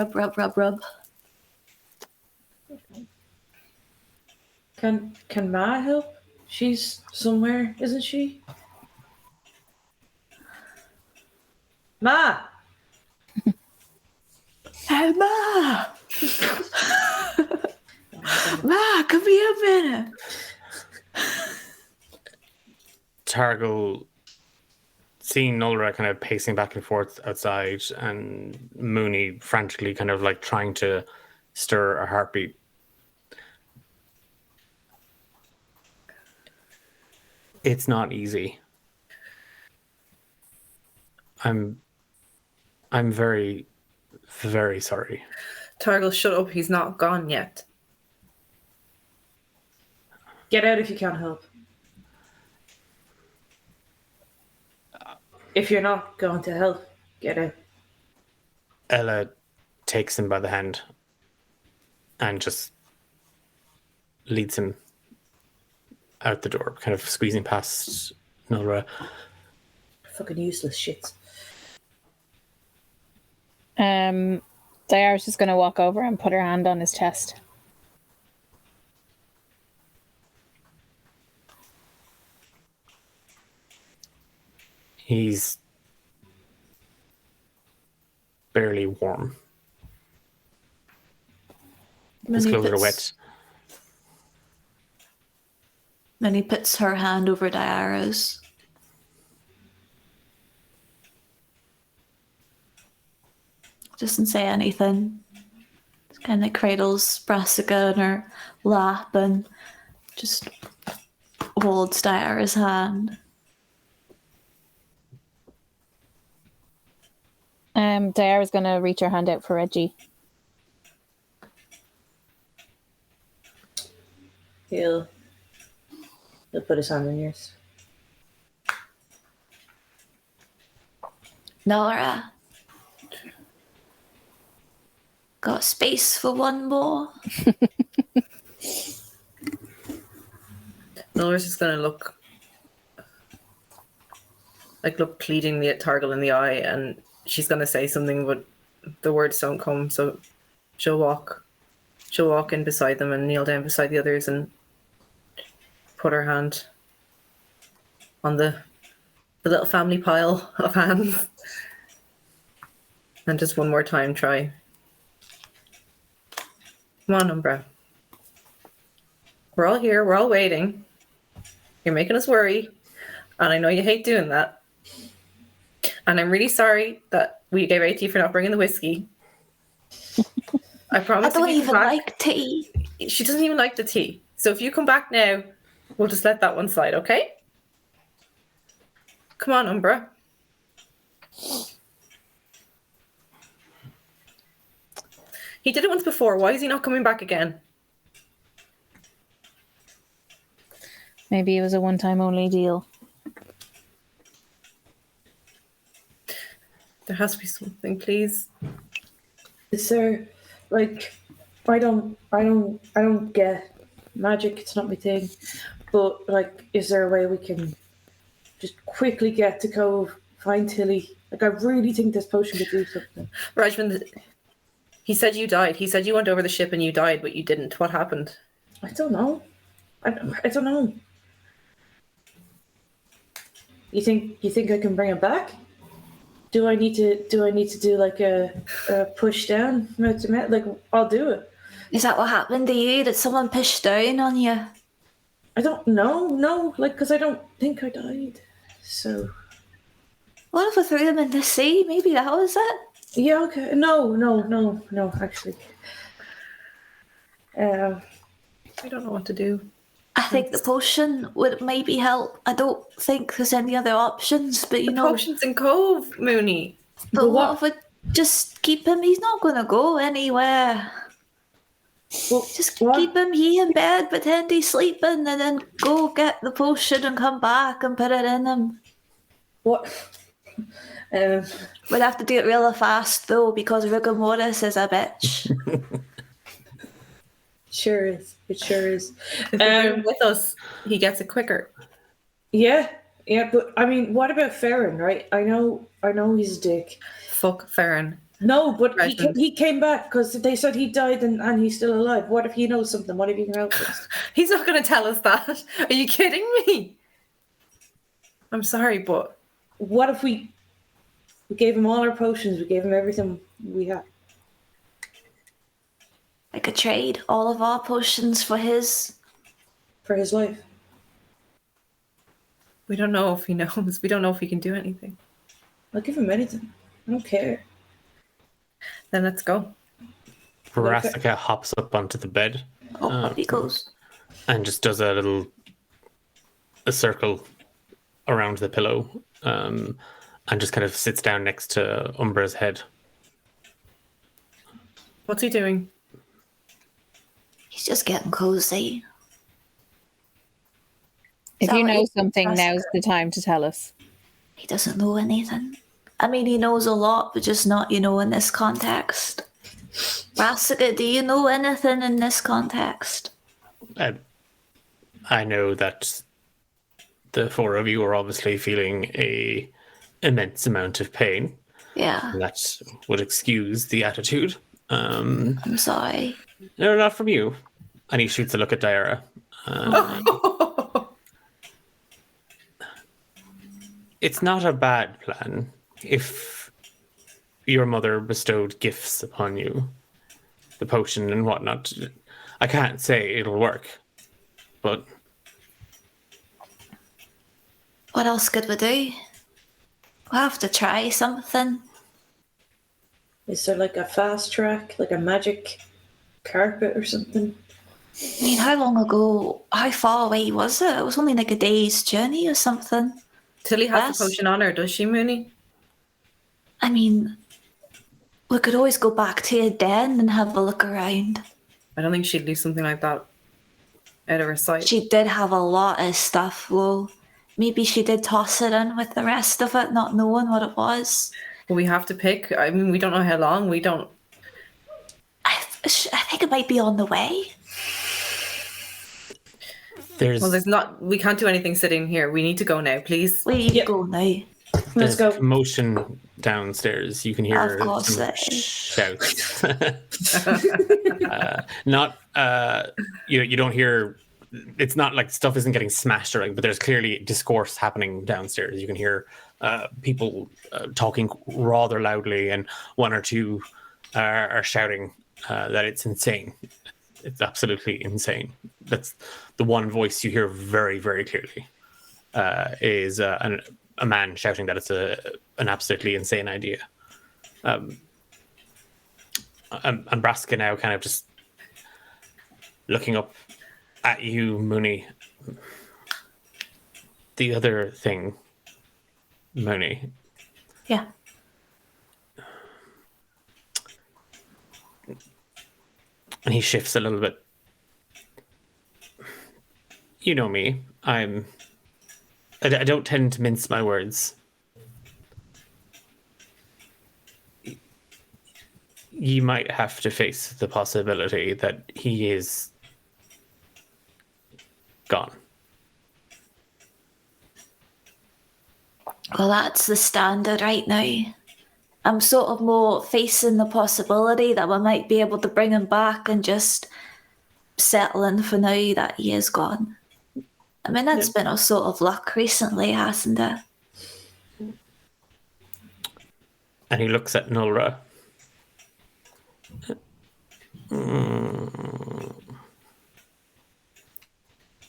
Can Ma help? She's somewhere, isn't she? Ma! Hey, Ma! Ma, come here a minute. Targle, seeing Nolra kind of pacing back and forth outside, and Mooney frantically kind of like trying to stir a heartbeat. It's not easy. I'm very, very sorry. Targle, shut up. He's not gone yet. Get out if you can't help. If you're not going to help, get out. Ella takes him by the hand and just leads him out the door, kind of squeezing past Nolra. Fucking useless shit. Diara's just going to walk over and put her hand on his chest. He's barely warm. His clothes are wet. Minnie puts her hand over Diara's. Doesn't say anything. Just kind of cradles Brassica in her lap and just holds Diara's hand. Diara's going to reach her hand out for Reggie. He'll put his hand in yours. Nora. Got space for one more? Nora's just gonna look pleadingly at Targle in the eye, and she's gonna say something, but the words don't come. So she'll walk in beside them and kneel down beside the others and put her hand on the little family pile of hands, and just one more time try. Come on, Umbra. We're all here. We're all waiting. You're making us worry. And I know you hate doing that. And I'm really sorry that we gave out to you for not bringing the whiskey. I promise. I don't if you even come back, like tea. She doesn't even like the tea. So if you come back now, we'll just let that one slide, okay? Come on, Umbra. He did it once before. Why is he not coming back again? Maybe it was a one-time only deal. There has to be something, please. Is there, like, I don't get magic. It's not my thing. But like, is there a way we can just quickly get to Cove, find Tilly? Like, I really think this potion could do something. Rajman, he said you died. He said you went over the ship and you died, but you didn't. What happened? I don't know. I don't know. You think I can bring it back? Do I need to do like a push down? Like, I'll do it. Is that what happened to you? Did someone push down on you? I don't know. No, like, because I don't think I died. So. What if I threw them in the sea? Maybe that was it. Yeah, okay. No, actually. I don't know what to do. I think the potion would maybe help. I don't think there's any other options, but The potion's in Cove, Mooney. But what if we just keep him? He's not going to go anywhere. Well, Just what? keep him here in bed, pretend he's sleeping, and then go get the potion and come back and put it in him. What? We'd have to do it really fast, though, because rigor mortis is a bitch. Sure is. It sure is. If you're with us, he gets it quicker. Yeah, but I mean, what about Farron, right? I know he's a dick. Fuck Farron. No, but Rajman. he came back because they said he died and he's still alive. What if he knows something? What if he can help us? He's not going to tell us that. Are you kidding me? I'm sorry, but What if we gave him all our potions? We gave him everything we had. I could trade all of our potions for his. For his life. we don't know if he knows. We don't know if he can do anything. I'll give him anything. I don't care. Then let's go. Verastica hops up onto the bed Oh, up he goes. and just does a circle around the pillow, and just kind of sits down next to Umbra's head. What's he doing? He's just getting cozy. If you know Sorry. something, now's the time to tell us. He doesn't know anything. I mean, he knows a lot, but just not, in this context. Brassica, do you know anything in this context? I know that the four of you are obviously feeling a immense amount of pain. Yeah, And that would excuse the attitude. I'm sorry. No, not from you. And he shoots a look at Diara. It's not a bad plan if your mother bestowed gifts upon you, the potion and whatnot. I can't say it'll work, but What else could we do? We'll have to try something. Is there like a fast track, like a magic carpet or something? I mean, how long ago, how far away was it? It was only like a day's journey or something. Tilly has Yes. the potion on her, does she, Mooney? I mean, we could always go back to your den and have a look around. I don't think she'd leave something like that out of her sight. She did have a lot of stuff, though. Maybe she did toss it in with the rest of it, not knowing what it was. But we have to pick. I mean, we don't know how long. We don't. I think it might be on the way. there's Well, there's not. We can't do anything sitting here. We need to go now, please. We need to Yep. go now. Let's go. commotion downstairs. You can hear Of course some there is. shouts. Not you don't hear. It's not like stuff isn't getting smashed or anything, but there's clearly discourse happening downstairs. You can hear people talking rather loudly, and one or two are shouting that it's insane. It's absolutely insane. That's the one voice you hear very, very clearly is a man shouting that it's an absolutely insane idea. And Braska now kind of just looking up at you, Mooney. The other thing, Mooney, Yeah. and he shifts a little bit. You know me. I don't tend to mince my words. You might have to face the possibility that he is gone. Well, that's the standard right now. I'm sort of more facing the possibility that we might be able to bring him back and just settle in for now that he is gone. I mean, that's been our sort of luck recently, hasn't it? And he looks at Nulra.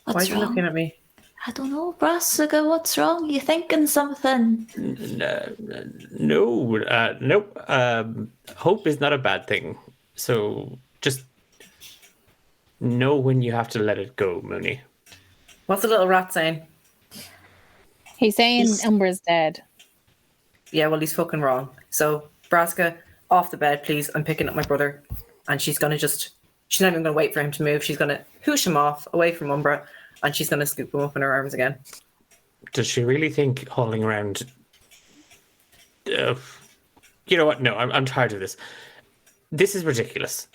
Why What's are you wrong? looking at me? I don't know, Brassica, what's wrong? You thinking something? Nope. Hope is not a bad thing. So just know when you have to let it go, Mooney. What's the little rat saying? He's saying Umbra's dead. Yeah, well, he's fucking wrong. So, Braska, off the bed, please. I'm picking up my brother. And she's not even going to wait for him to move. She's going to hoosh him off away from Umbra. And she's going to scoop him up in her arms again. Does she really think hauling around? You know what? No, I'm tired of this. This is ridiculous.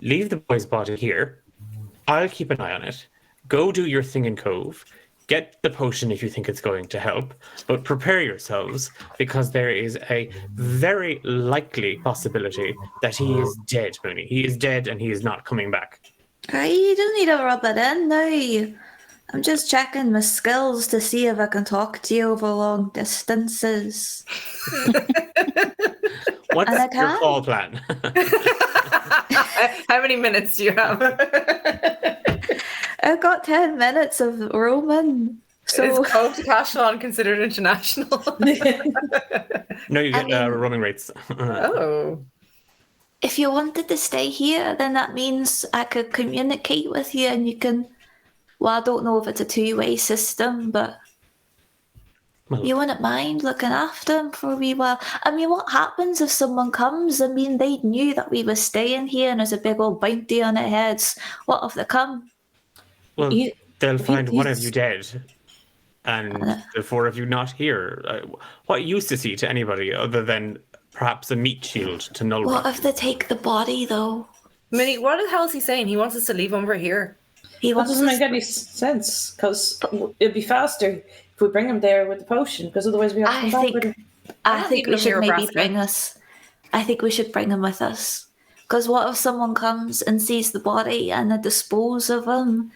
Leave the boy's body here. I'll keep an eye on it. Go do your thing in Cove. Get the potion if you think it's going to help, but prepare yourselves because there is a very likely possibility that he is dead, Mooney. He is dead and he is not coming back. Right, you don't need to rub it in now. I'm just checking my skills to see if I can talk to you over long distances. What's And I your can. fall plan? How many minutes do you have? I've got 10 minutes of roaming. So Is Cove to Cashlon considered international? No, you get I mean- roaming rates. Oh. if you wanted to stay here, then that means I could communicate with you and you can. Well, I don't know if it's a two-way system, but Well- you wouldn't mind looking after him for a wee while. I mean, what happens if someone comes? I mean, they knew that we were staying here and there's a big old bounty on their heads. What if they come? Well, You- they'll find one of he's- you dead, and the four of you not here. What use is he to anybody other than perhaps a meat shield to Nulra? What if they take the body, though? Minnie, what the hell is he saying? He wants us to leave Umbra here. He That wants doesn't us make any sense because it'd be faster if we bring him there with the potion, because otherwise we have to I come back think- with it. I don't think need we him should near maybe Brassica. bring us. I think we should bring him with us. Because what if someone comes and sees the body and they dispose of him?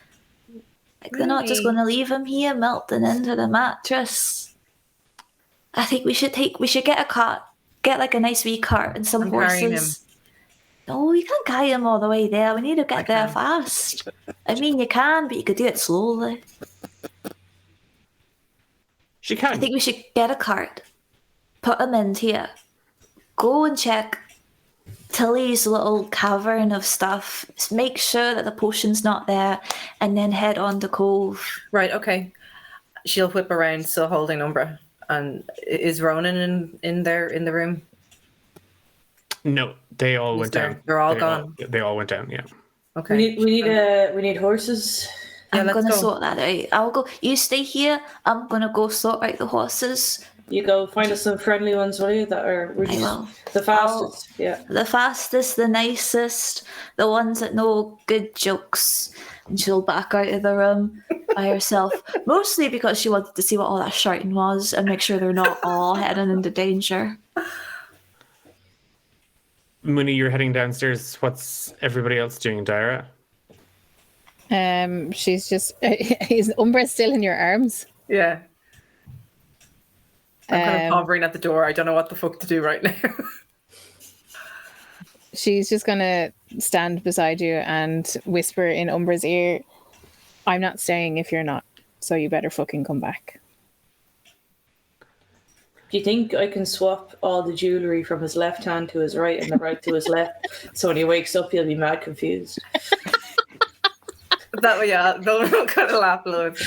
Like, they're not just Maybe. going to leave him here melting into the mattress. I think we should get a cart, get like a nice wee cart and some I'm carrying horses. No, you can't carry him all the way there. We need to get there can. fast. I mean, you can, but you could do it slowly. She can. I think we should get a cart, put him in here, go and check Tilly's little cavern of stuff, make sure that the potion's not there, and then head on to Cove. Right, okay. She'll whip around, still holding Umbra. And is Ronan in there in the room? No, they all went there. down. They're all They gone. They all went down. Yeah. Okay. We need horses. Yeah, I'm let's gonna go. sort that out. I'll go. You stay here. I'm gonna go sort out the horses. You go find us some friendly ones, will you? That are I will. the fastest. Yeah. The fastest, the nicest, the ones that know good jokes. And she'll back out of the room by herself, mostly because she wanted to see what all that shouting was and make sure they're not all heading into danger. Mooney, you're heading downstairs. What's everybody else doing, Daira? She's just is Umbra still in your arms? Yeah. I'm kind of Um, hovering at the door. I don't know what the fuck to do right now. She's just gonna stand beside you and whisper in Umbra's ear, "I'm not staying if you're not, so you better fucking come back." Do you think I can swap all the jewellery from his left hand to his right and the right to his left? So when he wakes up, he'll be mad confused. That way, yeah, they'll kind of laugh loads.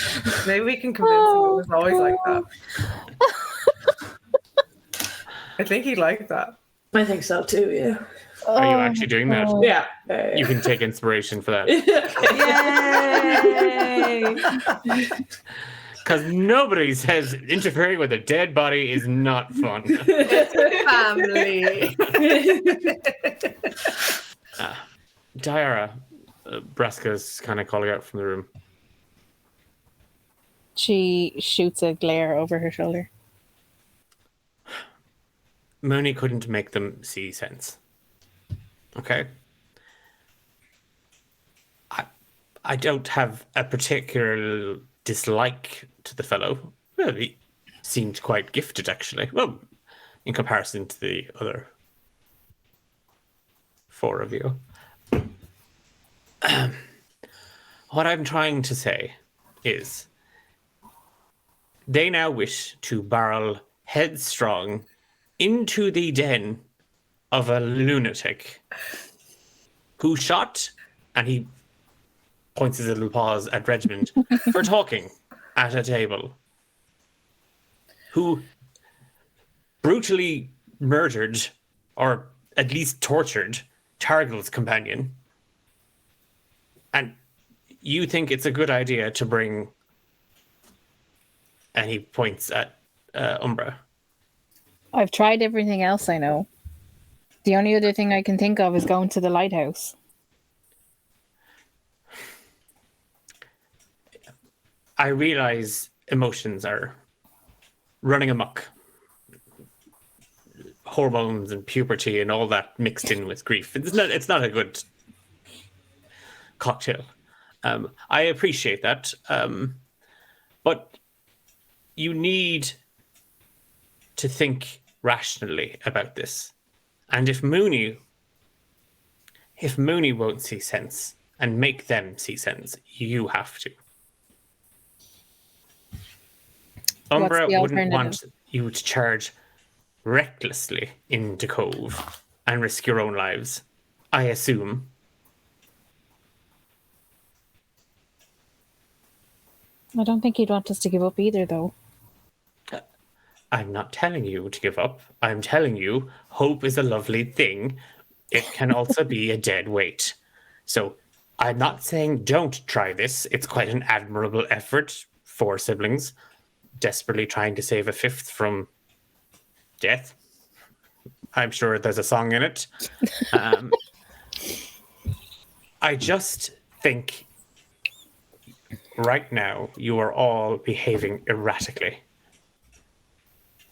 Maybe we can convince him it was always like that. I think he'd like that. I think so too, yeah. Are you actually doing that? Yeah. You can take inspiration for that. Yay! Because nobody says interfering with a dead body is not fun. Family. Daira, Brassica's kind of calling out from the room. She shoots a glare over her shoulder. Mooney couldn't make them see sense. Okay? I don't have a particular dislike to the fellow. Well, he seemed quite gifted, actually. Well, in comparison to the other 4 of you. What I'm trying to say is they now wish to barrel headstrong into the den of a lunatic who shot, and he points his little paws at Regiment, for talking at a table, who brutally murdered, or at least tortured, Targil's companion. And you think it's a good idea to bring, and he points at Umbra. I've tried everything else I know. The only other thing I can think of is going to the lighthouse. I realize emotions are running amok. Hormones and puberty and all that mixed in with grief. It's not a good cocktail. I appreciate that. But you need to think rationally about this. And if Mooney won't see sense and make them see sense, you have to. Umbra the wouldn't want alternative? you to charge recklessly into Cove and risk your own lives, I assume. I don't think he'd want us to give up either, though. I'm not telling you to give up. I'm telling you hope is a lovely thing. It can also be a dead weight. So I'm not saying don't try this. It's quite an admirable effort. 4 siblings desperately trying to save a 5th from death. I'm sure there's a song in it. I just think right now you are all behaving erratically.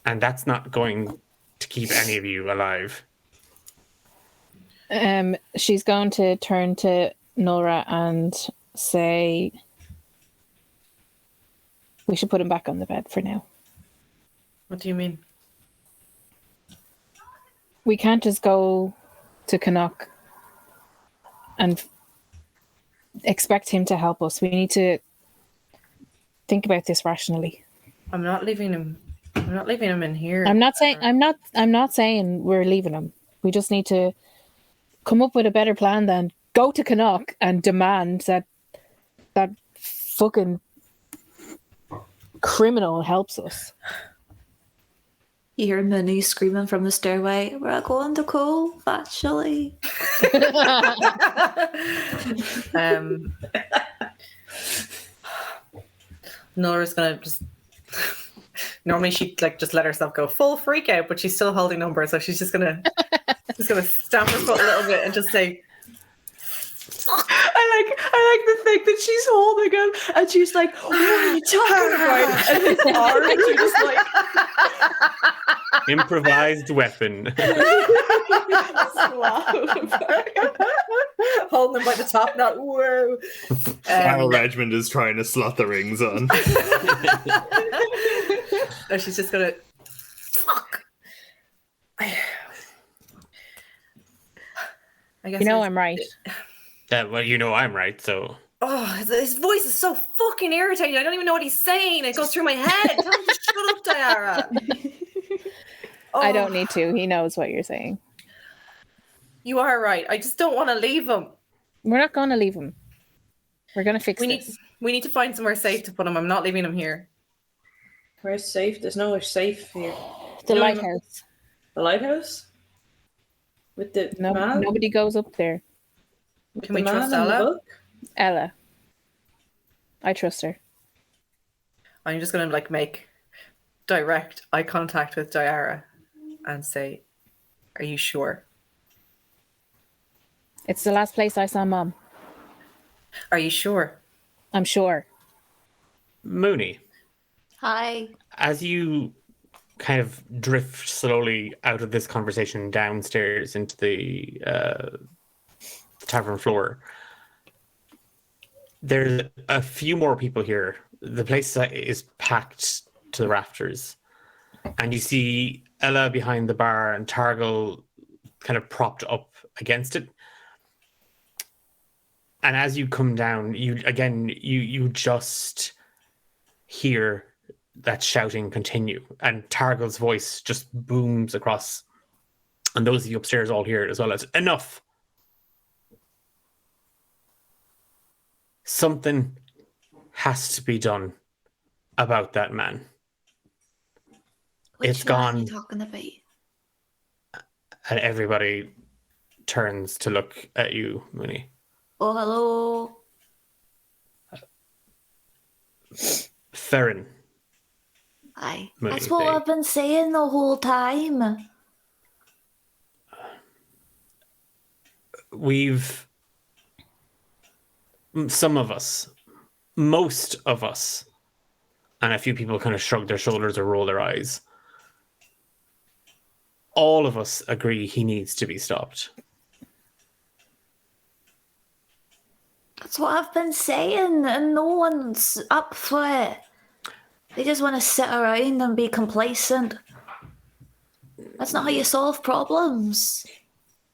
And that's not going to keep any of you alive. She's going to turn to Nora and say, we should put him back on the bed for now. What do you mean? We can't just go to Canuck and expect him to help us. We need to think about this rationally. I'm not leaving him. I'm not leaving him in here. I'm not saying we're leaving him. We just need to come up with a better plan than go to Canuck and demand that fucking criminal helps us. You hear Mooney screaming from the stairway, "We're going to Cove, actually." Nora's gonna just. Normally she'd like just let herself go full freak out, but she's still holding number, so she's just gonna stamp her foot a little bit and just say, I like the thing that she's holding him, and she's like, "What are you talking about?" And his arm, and she just like Improvised weapon. holding him by the top knot. Whoa. Carol Redmond is trying to slot the rings on. No, she's just gonna. Fuck. I guess I'm right. Well, you know I'm right, so... Oh, his voice is so fucking irritating. I don't even know what he's saying. It goes through my head. Tell him to shut up, Diara. I don't need to. He knows what you're saying. You are right. I just don't want to leave him. We're not going to leave him. We're going to fix this. We need to find somewhere safe to put him. I'm not leaving him here. Where's safe? There's nowhere safe here. The No, lighthouse. The lighthouse? With the man? Nobody goes up there. With Can the we man trust and the Ella? book? Ella. I trust her. I'm just going to like make direct eye contact with Diara and say, "Are you sure? It's the last place I saw Mom. Are you sure?" I'm sure. Mooney, Hi. as you kind of drift slowly out of this conversation downstairs into the tavern floor, there's a few more people here. The place is packed to the rafters, and you see Ella behind the bar and Targal kind of propped up against it. And as you come down, you just hear that shouting continue, and Targal's voice just booms across, and those of you upstairs all hear it as well. As enough. Something has to be done about that man. Which It's man are gone. you talking about? And everybody turns to look at you, Mooney. Oh, hello. Ferrin. Aye. Mooney, That's what they- I've been saying the whole time. Some of us, most of us, and a few people kind of shrug their shoulders or roll their eyes. All of us agree he needs to be stopped. That's what I've been saying, and no one's up for it. They just want to sit around and be complacent. That's not how you solve problems.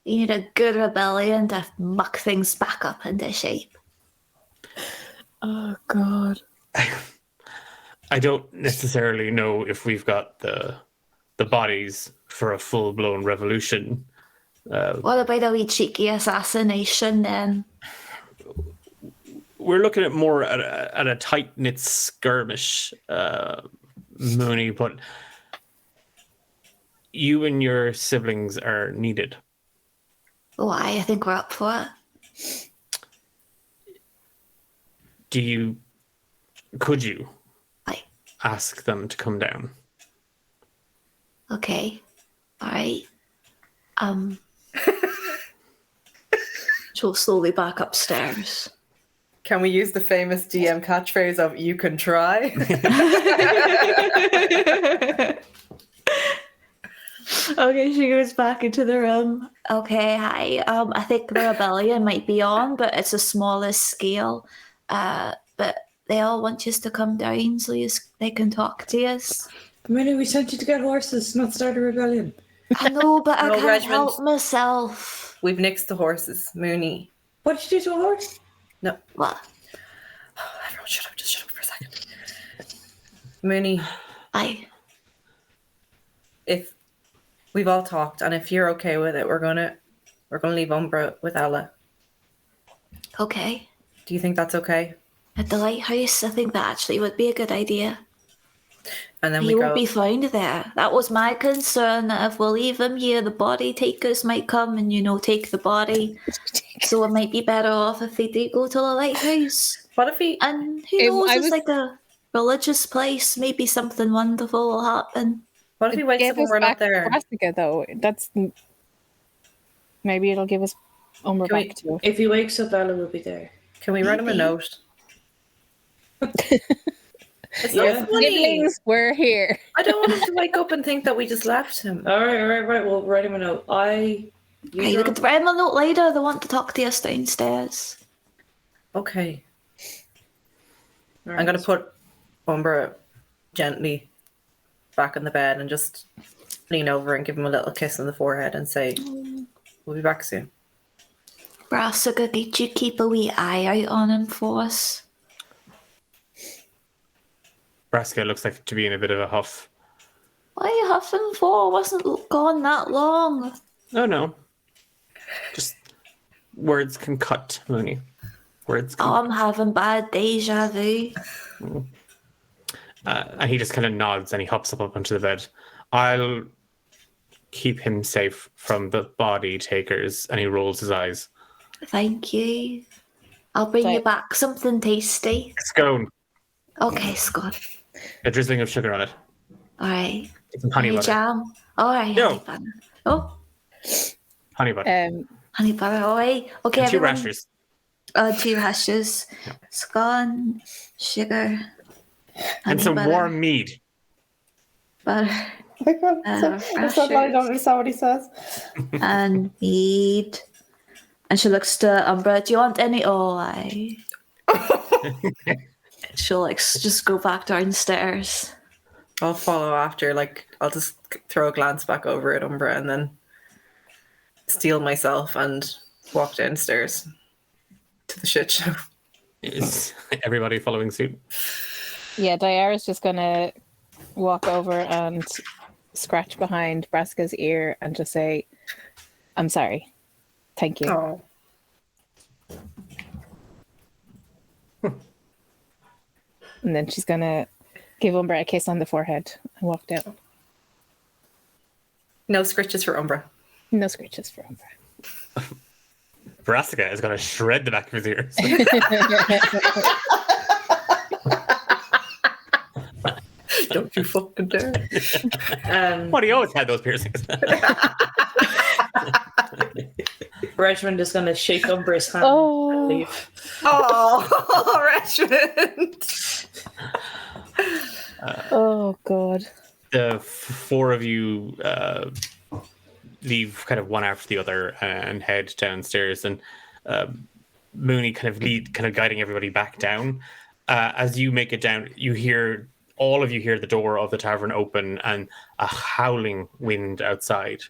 You need a good rebellion to muck things back up into shape. Oh, God. I don't necessarily know if we've got the bodies for a full-blown revolution. What about a wee cheeky assassination then? We're looking at more at a tight-knit skirmish, Mooney, but you and your siblings are needed. Why? I think we're up for it. Could you Aye. ask them to come down? Okay. All right. She'll slowly back upstairs. Can we use the famous DM catchphrase of "You can try"? Okay, she goes back into the room. Okay, hi. I think the rebellion might be on, but it's a smaller scale. But they all want us to come down so they can talk to us. Minnie, we sent you to get horses, not start a rebellion. I know, but I No, can't Regiment. help myself. We've nixed the horses, Mooney. What did you do to a horse? No, What? everyone, shut up! Just shut up for a second. Mooney, if we've all talked, and if you're okay with it, we're gonna leave Umbra with Ella. Okay. Do you think that's okay? At the lighthouse, I think that actually would be a good idea. And then He we won't go. be found there. That was my concern, that if we leave him here, the body takers might come and, take the body. So it might be better off if they do go to the lighthouse. What if he? And who If knows, I it's was- like a religious place. Maybe something wonderful will happen. What if he wakes up and we're not there? Brassica, though. That's maybe it'll give us Umbra Can we- back to. If he wakes up, Ella will be there. Can we write him a Maybe. note? It's Yeah. not funny. Siblings, we're here. I don't want him to wake up and think that we just left him. All right. We'll write him a note. Hey, we could write him a note later. They want to talk to us downstairs. Okay. I'm gonna put Umbra gently back in the bed and just lean over and give him a little kiss on the forehead and say, "We'll be back soon." Brassica, did you keep a wee eye out on him for us? Brassica looks like to be in a bit of a huff. What are you huffing for? Wasn't gone that long. Oh no. Just words can cut, Mooney. Words can Oh, I'm having bad deja vu. and he just kind of nods and he hops up onto the bed. I'll keep him safe from the body takers, and he rolls his eyes. Thank you. I'll bring you Right. back something tasty. Scone. Okay, Scott. A drizzling of sugar on it. All right. Some honey Honey butter. jam. All right. No. Honey butter. Oh, Honey butter. honey butter. All right. Okay, And two everyone. rashers. 2 hashes. Scone, sugar, And honey some butter, warm mead. butter, Oh my God, I'm so glad I don't understand what he says. and mead. And she looks to Umbra. Do you want any? Oh, I. She'll just go back downstairs. I'll follow after. I'll just throw a glance back over at Umbra and then steel myself and walk downstairs to the shit show. Is everybody following suit? Yeah, Diara's just gonna walk over and scratch behind Brassica's ear and just say, "I'm sorry. Thank you." Oh. And then she's gonna give Umbra a kiss on the forehead and walk out. No scritches for Umbra. No scratches for Umbra. Brassica is going to shred the back of his ears. Don't you fucking dare. What, he always had those piercings. Regiment is going to shake Umbra's hand. Oh. And leave. Oh, Regiment. Oh God. The four of you leave kind of one after the other and head downstairs, and Mooney kind of guiding everybody back down. As you make it down, all of you hear the door of the tavern open and a howling wind outside,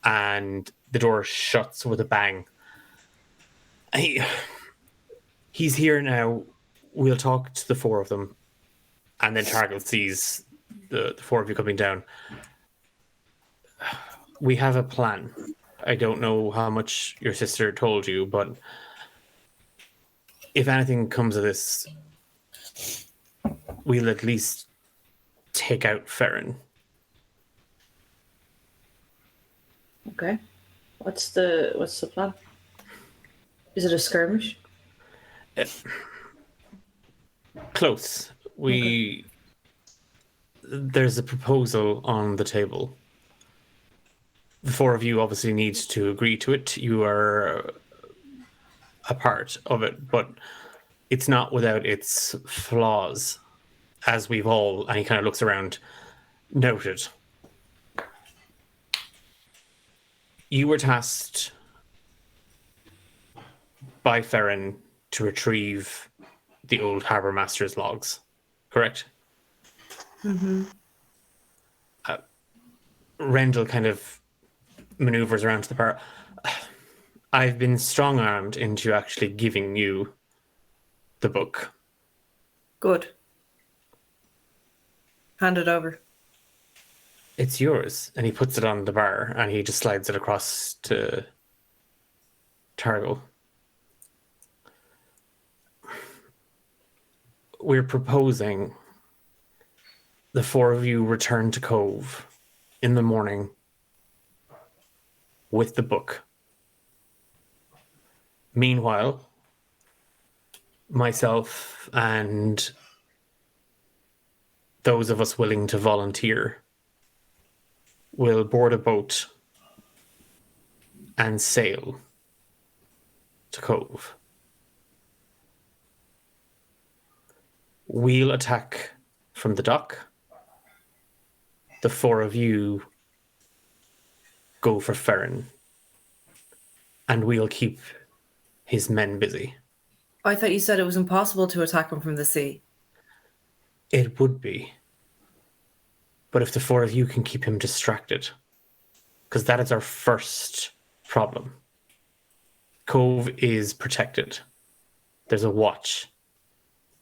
and the door shuts with a bang. He's here now. We'll talk to the four of them. And then Targil sees the four of you coming down. We have a plan. I don't know how much your sister told you, but if anything comes of this, we'll at least take out Farron. Okay. What's the plan? Is it a skirmish? Close. There's a proposal on the table. The four of you obviously need to agree to it. You are a part of it, but it's not without its flaws, as we've all, and he kind of looks around, noted. You were tasked by Ferrin to retrieve the old Harbour Master's logs, correct? Mm-hmm. Rendell kind of maneuvers around to the bar. I've been strong-armed into actually giving you the book. Good. Hand it over. It's yours. And he puts it on the bar and he just slides it across to Targo. We're proposing the four of you return to Cove in the morning with the book. Meanwhile, myself and those of us willing to volunteer will board a boat and sail to Cove. We'll attack from the dock. The four of you go for Ferrin, and we'll keep his men busy. I thought you said it was impossible to attack him from the sea. It would be. But if the four of you can keep him distracted, because that is our first problem. Cove is protected. There's a watch.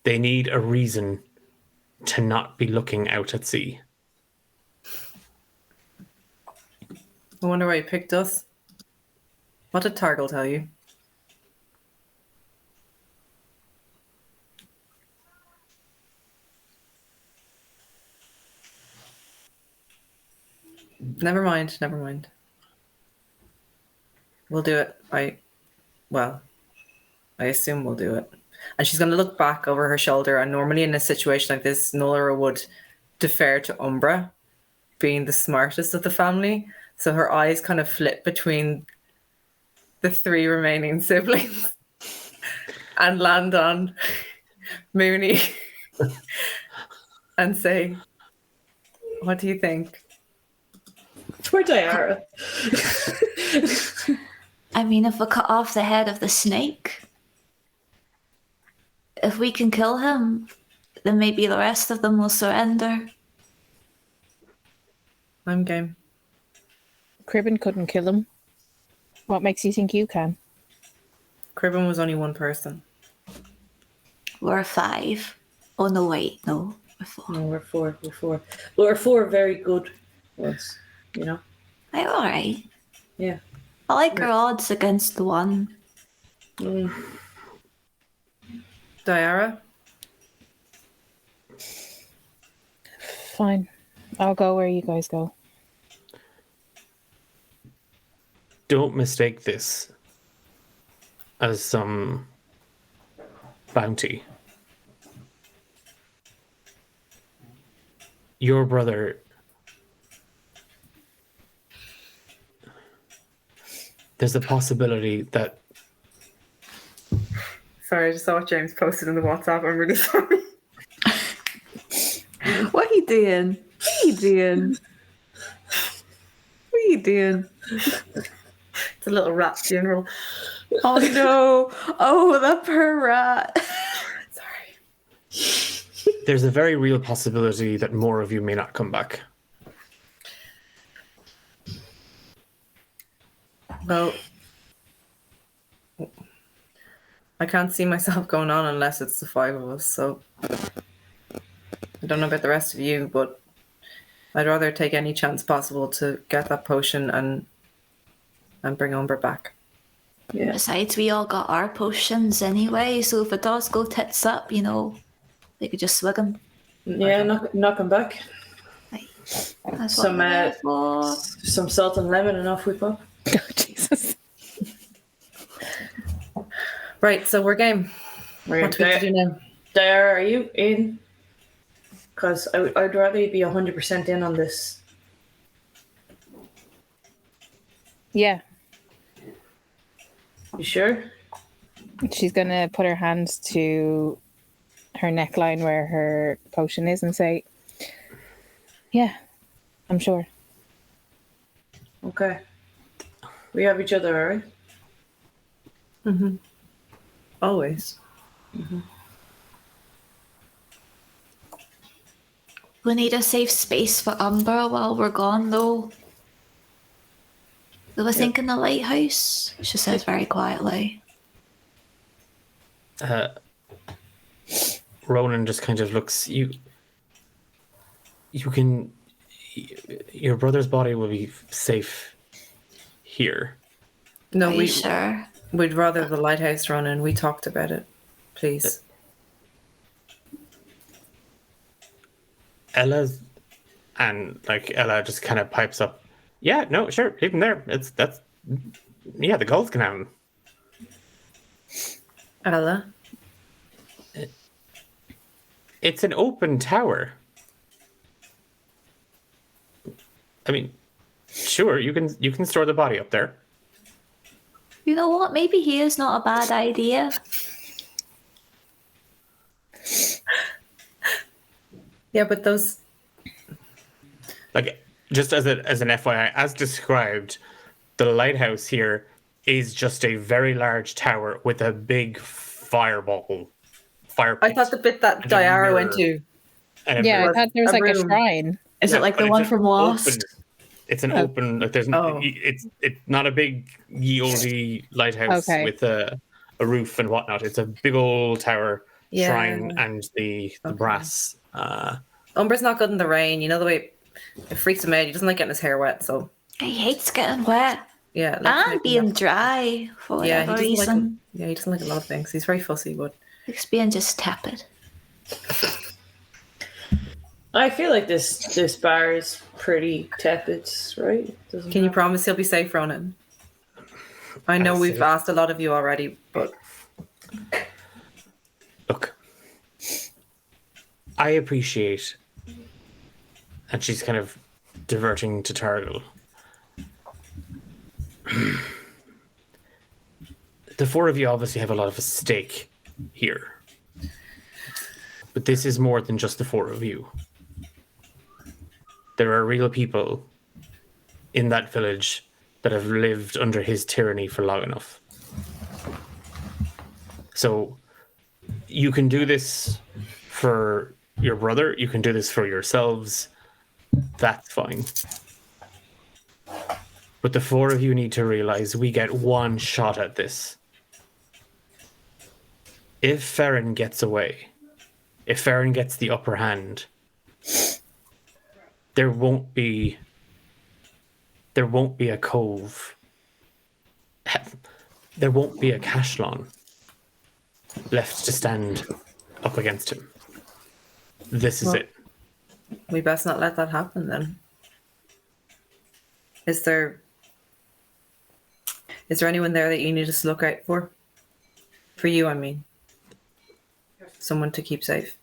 They need a reason to not be looking out at sea. I wonder why he picked us. What did Targle tell you? Never mind. We'll do it. I assume we'll do it. And she's going to look back over her shoulder. And normally in a situation like this, Nolara would defer to Umbra, being the smartest of the family. So her eyes kind of flip between the three remaining siblings and land on Mooney and say, what do you think? Poor Diara. I mean, if we cut off the head of the snake, if we can kill him, then maybe the rest of them will surrender. I'm game. Cribben couldn't kill him. What makes you think you can? Cribben was only one person. We're 5. Oh, no, wait, no. We're 4. No, we're 4. Well, we're 4 very good ones, you know? I'm alright. Yeah. I like our odds against the 1. Mm. Diara? Fine. I'll go where you guys go. Don't mistake this as some bounty. Your brother... There's a possibility that... Sorry, I just saw what James posted in the WhatsApp. I'm really sorry. What are you doing? What are you doing? What are you doing? It's a little rat funeral. Oh no! Oh, the poor rat. Sorry. There's a very real possibility that more of you may not come back. Well, I can't see myself going on unless it's the 5 of us, so I don't know about the rest of you, but I'd rather take any chance possible to get that potion and bring Umber back. Yeah. Besides, we all got our potions anyway, so if it does go tits up, you know, they could just swig them. Yeah, knock him back. That's Some, what we're there for. Some salt and lemon and off we pop. Oh, Jesus. Right, so we're game. What do we have to do now? Diara, are you in? Because I'd rather you be 100% in on this. Yeah. You sure? she's gonna put her hands to her neckline where her potion is and say, "Yeah, I'm sure." Okay. We have each other, all right? Always. We need a safe space for Umber while we're gone, though. We were thinking the lighthouse, she says very quietly. Ronan just kind of looks. You can. Your brother's body will be safe here. No, Are you sure? we'd rather the lighthouse run, and we talked about it. Please. Ella just kind of pipes up. Yeah, no, sure, leave him there. The gulls can have him. Ella. It's an open tower. I mean, sure, you can store the body up there. You know what? Maybe he is not a bad idea. Yeah, but those. Like, just as an FYI, as described, the lighthouse here is just a very large tower with a big fire I thought the bit that and a Diara went mirror. to. And Yeah, I mirror. thought there was a like a room. shrine. Is it like but the it's one an from Lost? open- It's an open. Like there's. Oh. It's not a big ye olde lighthouse Okay. with a roof and whatnot. It's a big old tower Yeah. shrine and the Okay. brass. Umber's not good in the rain. You know the way it freaks him out. He doesn't like getting his hair wet. So He hates getting wet yeah, let's and make him being not- dry for Yeah, whatever he doesn't like. reason. He doesn't like a lot of things. He's very fussy, but He's being just tepid. I feel like this bar is pretty tepid, right? Doesn't can you it? promise he'll be safe, Ronan? I know I'll we've say- asked a lot of you already, but Look, I appreciate, and she's kind of diverting to Targle. The four of you obviously have a lot of a stake here. But this is more than just the four of you. There are real people in that village that have lived under his tyranny for long enough. So you can do this for your brother, you can do this for yourselves. That's fine. But the four of you need to realize we get one shot at this. If Farron gets away, if Farron gets the upper hand, there won't be a cove. There won't be a Cashlon left to stand up against him. This is Well- it. we best not let that happen then. Is there anyone there that you need us to look out for? For you, I mean. Someone to keep safe.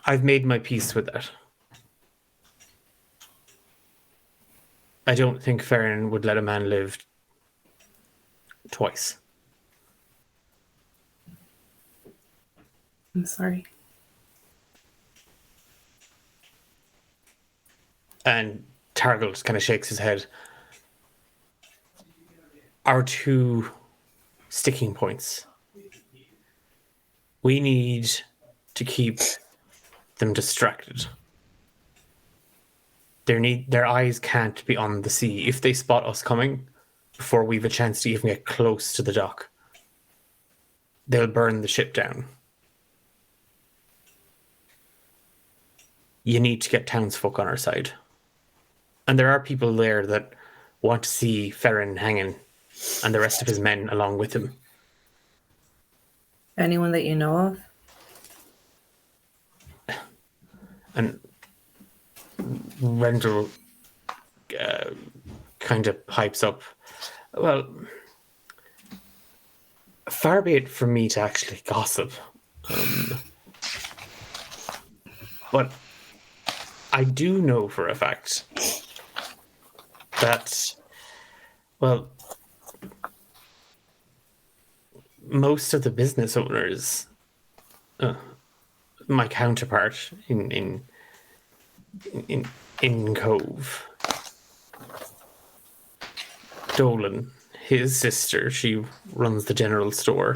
I've made my peace with that. I don't think Farron would let a man live twice. I'm sorry. And Targle just kind of shakes his head. Our two sticking points. We need to keep them distracted. Their eyes can't be on the sea. If they spot us coming before we've a chance to even get close to the dock, they'll burn the ship down. You need to get townsfolk on our side. And there are people there that want to see Farron hanging and the rest of his men along with him. Anyone that you know of? And Rendell kind of pipes up. Well, far be it from me to actually gossip. But I do know for a fact that Well, most of the business owners, my counterpart in Cove, Dolan, his sister, she runs the general store.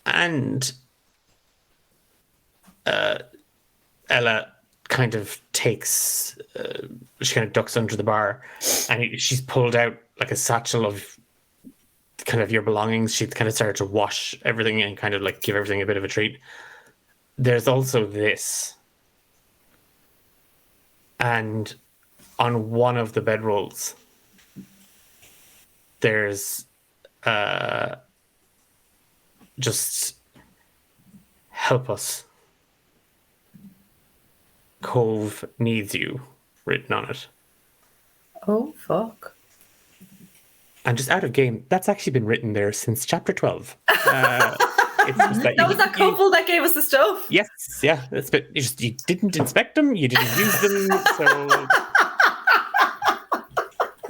And Ella kind of takes, she kind of ducks under the bar, and she's pulled out like a satchel of kind of your belongings. She kind of started to wash everything and kind of like give everything a bit of a treat. There's also this. And on one of the bedrolls, there's just help us. Cove needs you written on it. Oh, fuck. And just out of game, that's actually been written there since chapter 12. It's just That was that couple that gave us the stuff. Yes, yeah. That's but you didn't inspect them, you didn't use them, so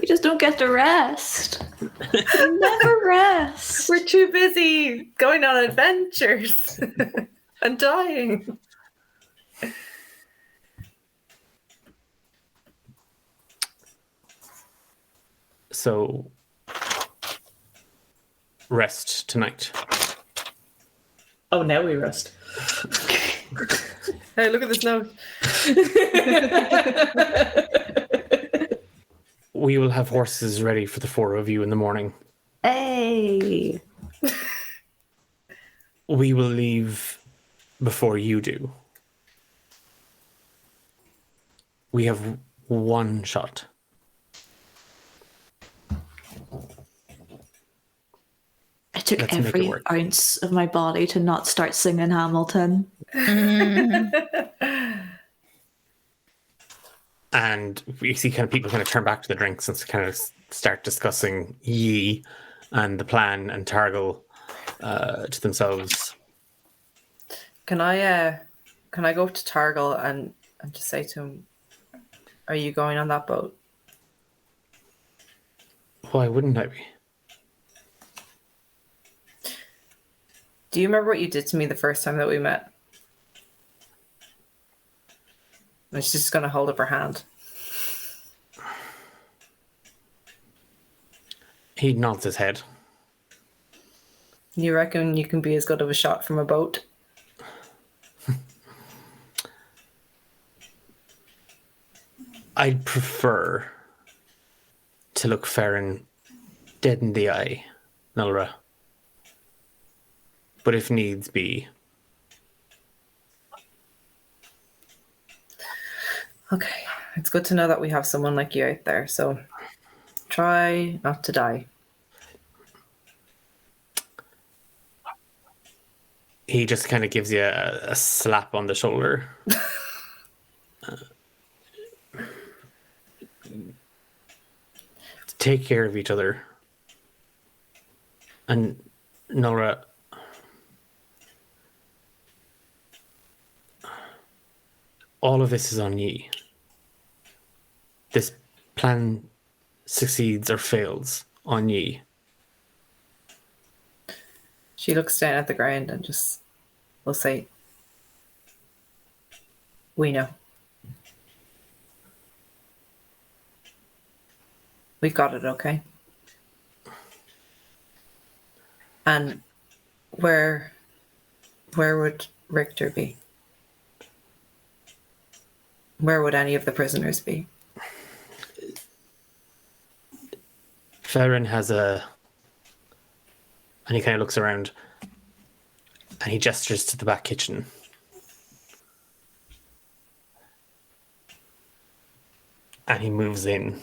We just don't get to rest. We never rest. We're too busy going on adventures and dying. So rest tonight. Oh, now we rest. Hey, look at this note. We will have horses ready for the four of you in the morning. Hey. We will leave before you do. We have one shot. It took Let's make it every work. ounce of my body to not start singing Hamilton. And we see kind of people kind of turn back to the drinks and kind of start discussing Yi and the plan and Targal to themselves. Can I go up to Targal and just say to him, are you going on that boat? Why wouldn't I be? Do you remember what you did to me the first time that we met? And she's just going to hold up her hand. He nods his head. You reckon you can be as good of a shot from a boat? I'd prefer to look Farron dead in the eye, Nulra. But if needs be, Okay, it's good to know that we have someone like you out there, so try not to die. he just kind of gives you a slap on the shoulder. Take care of each other. And Nora, all of this is on Yi. This plan succeeds or fails on Yi. She looks down at the ground and just will say, we know. We've got it, okay? And where would Richter be? Where would any of the prisoners be? Farron has a... And he kind of looks around and he gestures to the back kitchen. And he moves in.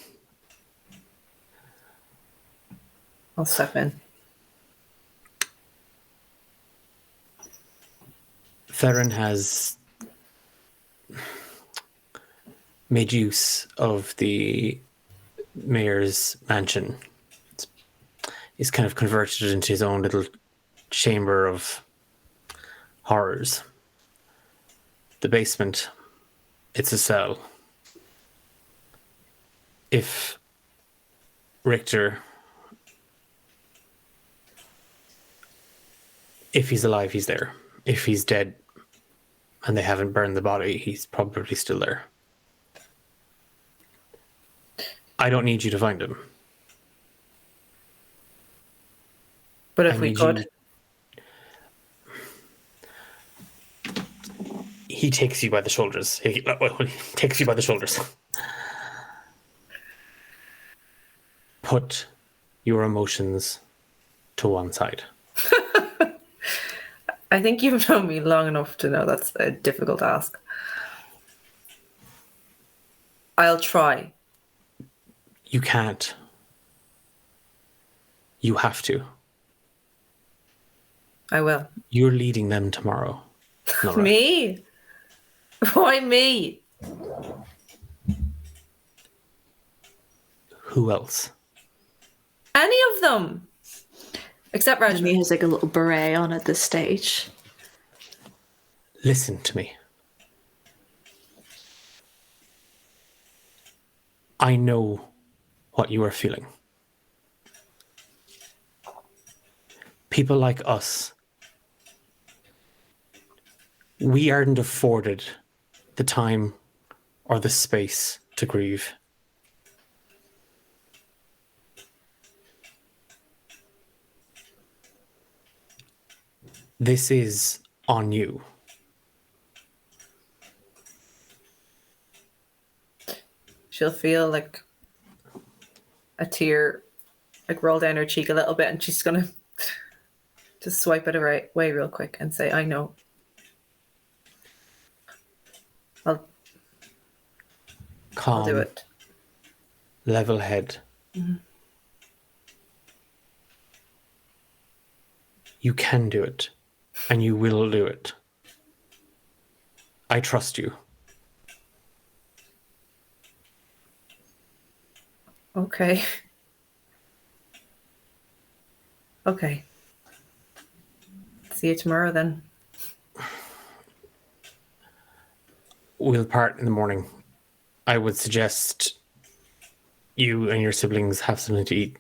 I'll step in. Farron has made use of the mayor's mansion. He's kind of converted it into his own little chamber of horrors. The basement, it's a cell. if Richter, if he's alive, he's there. If he's dead and they haven't burned the body, he's probably still there. I don't need you to find him. But I if we need could, he takes you by the shoulders. He takes you by the shoulders. Put your emotions to one side. I think you've known me long enough to know that's a difficult task. I'll try. You can't. You have to. I will. You're leading them tomorrow. Nora. Me? Why me? Who else? Any of them. Except And he Reggie. has like a little beret on at this stage. Listen to me. I know what you are feeling. People like us, we aren't afforded the time or the space to grieve. This is on you. She'll feel like a tear like roll down her cheek a little bit, and she's gonna just swipe it away real quick and say, I know. I'll Calm, do it. level head. You can do it, and you will do it. I trust you. Okay. Okay. See you tomorrow then. We'll part in the morning. I would suggest you and your siblings have something to eat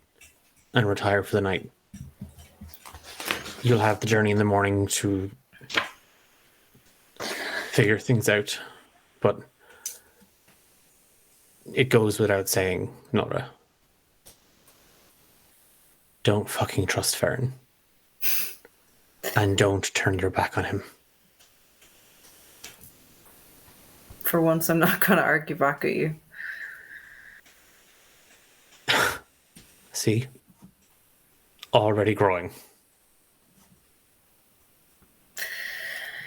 and retire for the night. You'll have the journey in the morning to figure things out, but it goes without saying, Nora. Don't fucking trust Farron. And don't turn your back on him. For once, I'm not going to argue back at you. See? Already growing.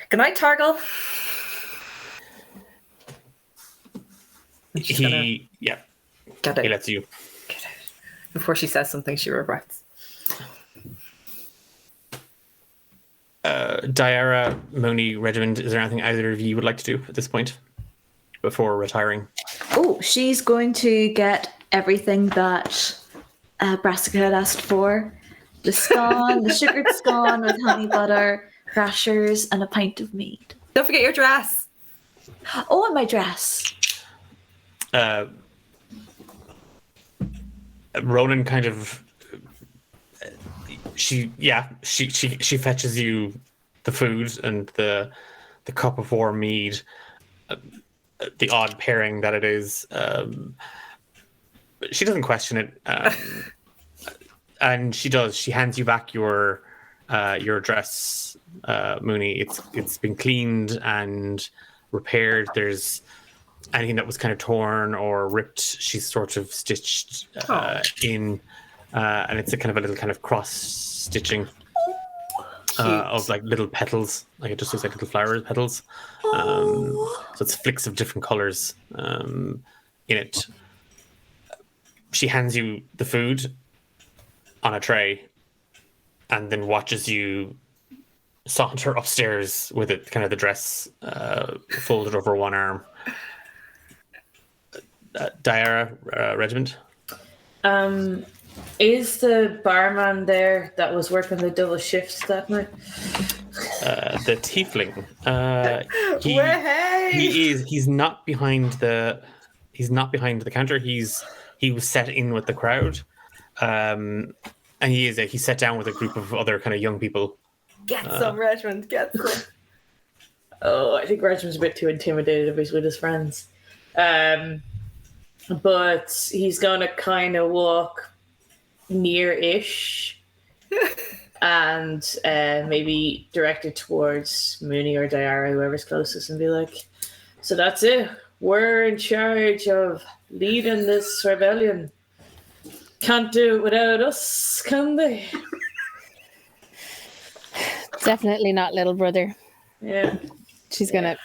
Good night, Targle. She's gonna He get he out. lets you. Get out. Before she says something she regrets. Diara, Moni, Regiment, is there anything either of you would like to do at this point before retiring? Oh, she's going to get everything that Brassica had asked for. The scone, the sugared scone with honey butter, rashers, and a pint of mead. Don't forget your dress. Oh, and my dress. Ronan kind of she fetches you the food and the cup of warm mead, the odd pairing that it is. She doesn't question it, and she does. She hands you back your dress, Mooney. It's been cleaned and repaired. There's anything that was kind of torn or ripped, she's sort of stitched in, and it's a kind of a little kind of cross stitching of like little petals, like it just looks like little flower petals. So it's flicks of different colors in it. She hands you the food on a tray, and then watches you saunter upstairs with it, kind of the dress folded over one arm. Diara, Regiment. Is the barman there that was working the double shifts that night? The tiefling. He's not behind the counter. He's he was set in with the crowd, and he's sat down with a group of other kind of young people. Get some, Regiment. Get some. Oh, I think Regiment's a bit too intimidated if he's with his friends. But he's gonna kind of walk near-ish and maybe direct it towards Mooney or Diara, whoever's closest, and be like, so that's it. We're in charge of leading this rebellion. Can't do it without us, can they? Definitely not little brother. Yeah. She's gonna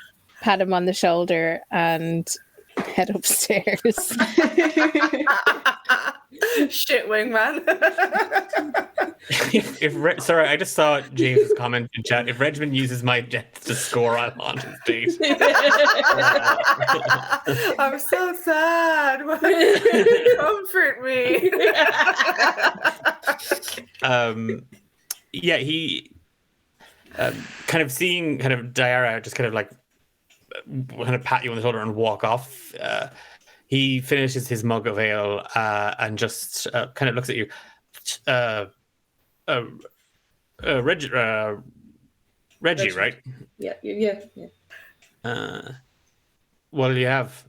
pat him on the shoulder and head upstairs. Shit, wingman. Sorry, I just saw James' comment in chat. If Regiment uses my jets to score, I'm on his date. I'm so sad. Comfort me. Yeah, he kind of seeing kind of Diara just kind of pat you on the shoulder and walk off. He finishes his mug of ale and just kind of looks at you. Reggie, right? Yeah. What do you have?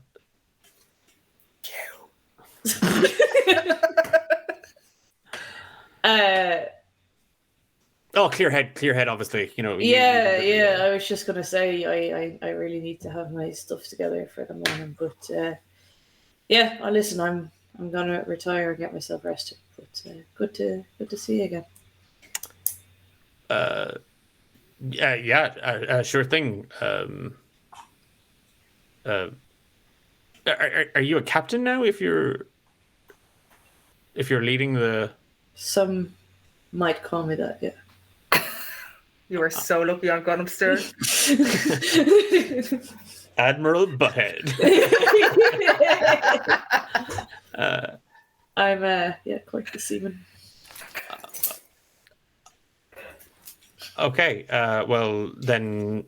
Oh, clear head, obviously. You know. Yeah. I was just gonna say I really need to have my stuff together for the morning, but yeah. Listen, I'm gonna retire and get myself rested. But good to see you again. Sure thing. Are you a captain now? If you're leading the, some might call me that. Yeah. You are so lucky I've gone upstairs. Admiral Butthead. I'm quite the seaman. Okay. Well, then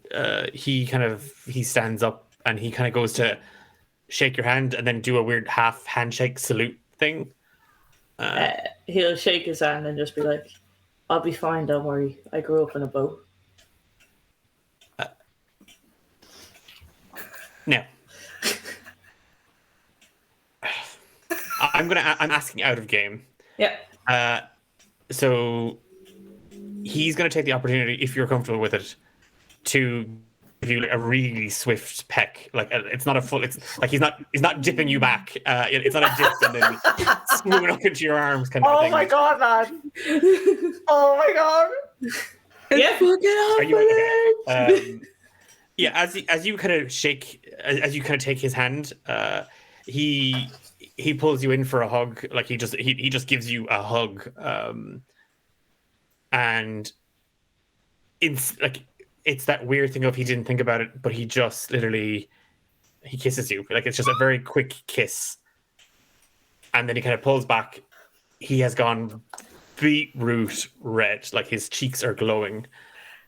he stands up and he kind of goes to shake your hand and then do a weird half handshake salute thing. He'll shake his hand and just be like, I'll be fine, don't worry. I grew up in a boat. Now, I'm asking out of game. Yeah. So he's going to take the opportunity, if you're comfortable with it, to give you a really swift peck. Like it's not a full. It's like he's not dipping you back. It's not a dip and then screwing up into your arms kind of thing. Oh my god, man! Oh my god! Yeah. Are you okay? Yeah. As you kind of take his hand, he pulls you in for a hug. Like he just gives you a hug, and it's that weird thing of he didn't think about it, but he just literally he kisses you. Like it's just a very quick kiss, and then he kind of pulls back. He has gone beetroot red, like his cheeks are glowing.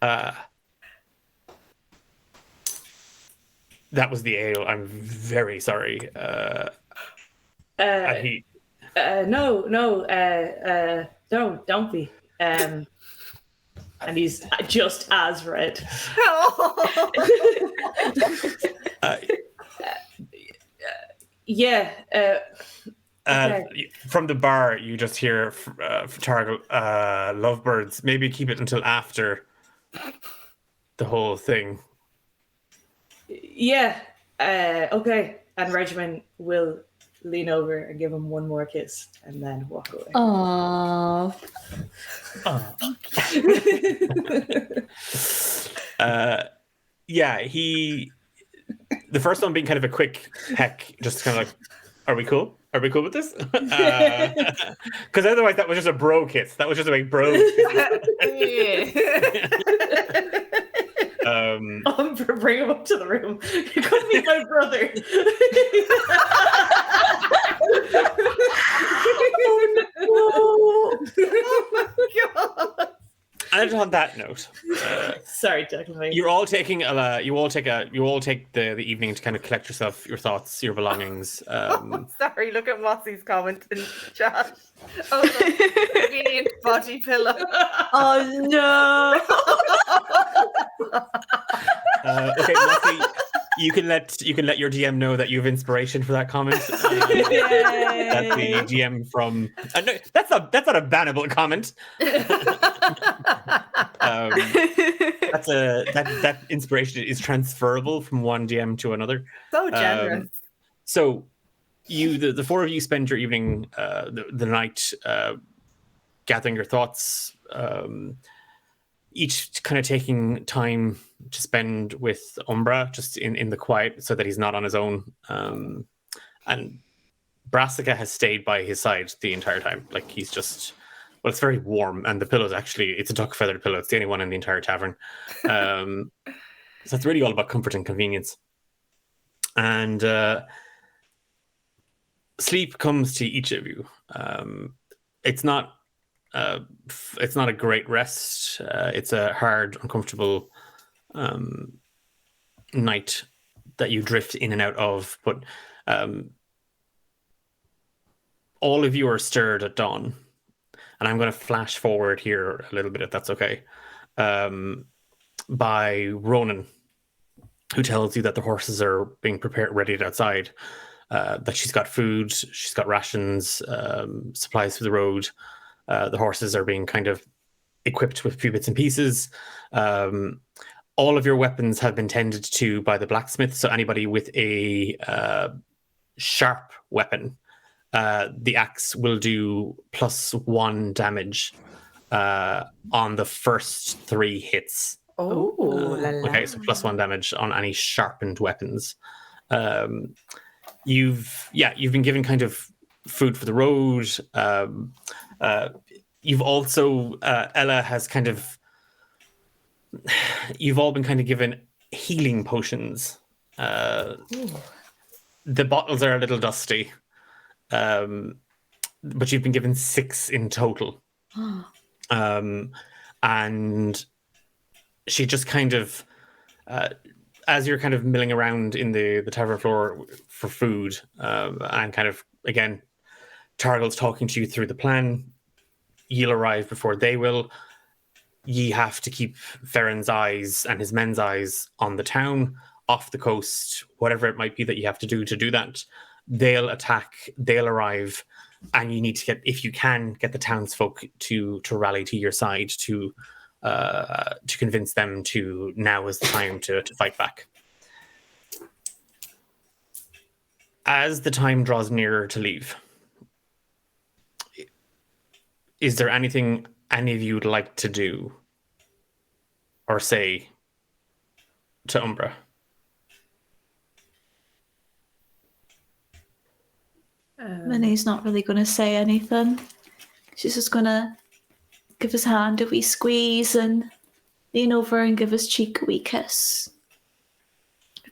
That was the ale. I'm very sorry. No, don't be. And he's just as red. Yeah. Okay. From the bar, you just hear Target lovebirds. Maybe keep it until after the whole thing. Yeah. Okay. And Regiment will lean over and give him one more kiss and then walk away. Aww. Yeah, the first one being kind of a quick peck, just kind of like, are we cool? Are we cool with this? Because otherwise that was just a bro kiss. That was just a big bro Bring him up to the room. You couldn't be my brother. Oh my god. And on that note, Sorry, Declan. you're all taking you all take the evening to kind of collect your thoughts, your belongings. Sorry, look at Mossy's comment in chat. Oh, look, convenient body pillow. Oh no! Okay, Mossy, you can let your DM know that you have inspiration for that comment. That's the GM from. No, that's not a bannable comment. That inspiration is transferable from one GM to another. So generous. So the four of you spend your evening, the night, gathering your thoughts, each kind of taking time to spend with Umbra, just in the quiet, so that he's not on his own. And Brassica has stayed by his side the entire time. Like, he's just... Well, it's very warm, and the pillow's it's a duck feathered pillow. It's the only one in the entire tavern. So it's really all about comfort and convenience. And sleep comes to each of you. It's not a great rest. It's a hard, uncomfortable night that you drift in and out of. But all of you are stirred at dawn. And I'm going to flash forward here a little bit, if that's okay, by Ronan, who tells you that the horses are being prepared, readied outside, that she's got food, she's got rations, supplies for the road. The horses are being kind of equipped with a few bits and pieces. All of your weapons have been tended to by the blacksmith, so anybody with a sharp weapon, the axe will do +1 damage on the first 3 hits. Oh, okay, so +1 damage on any sharpened weapons. You've been given kind of food for the road. You've also Ella has kind of. You've all been kind of given healing potions. The bottles are a little dusty. But you've been given 6 in total. And she just kind of, as you're kind of milling around in the tavern floor for food, and kind of, again, Targle's talking to you through the plan. You'll arrive before they will. Ye have to keep Farron's eyes and his men's eyes on the town, off the coast, whatever it might be that you have to do that. They'll attack, they'll arrive, and you need to get, if you can, get the townsfolk to rally to your side to convince them to now is the time to fight back. As the time draws nearer to leave, is there anything any of you would like to do or say to Umbra? Minnie's not really going to say anything. She's just going to give his hand a wee squeeze and lean over and give his cheek a wee kiss.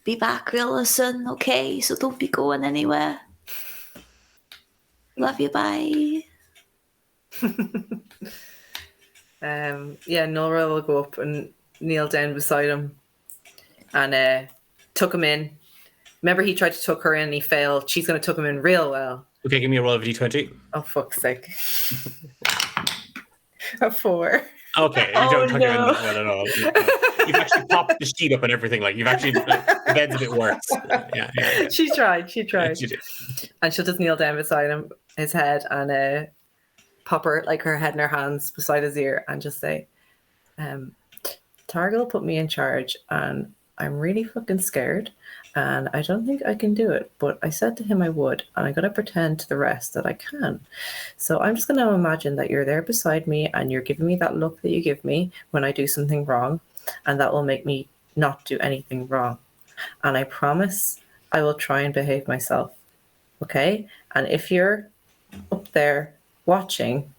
Be back real soon, okay? So don't be going anywhere. Love you, bye. Nora will go up and kneel down beside him and tuck him in. Remember, he tried to tuck her in and he failed. She's going to tuck him in real well. Okay, give me a roll of a d20. Oh, fuck's sake. A 4. Okay, you don't tuck him in well at all. You've actually popped the sheet up and everything. Like, you've actually, the bed's a bit worse. Yeah. She tried. Yeah, she did. And she'll just kneel down beside him, his head, and pop her, like, her head in her hands beside his ear and just say, Targle put me in charge and I'm really fucking scared and I don't think I can do it, but I said to him I would, and I'm going to pretend to the rest that I can. So I'm just going to imagine that you're there beside me and you're giving me that look that you give me when I do something wrong, and that will make me not do anything wrong. And I promise I will try and behave myself. Okay? And if you're up there watching,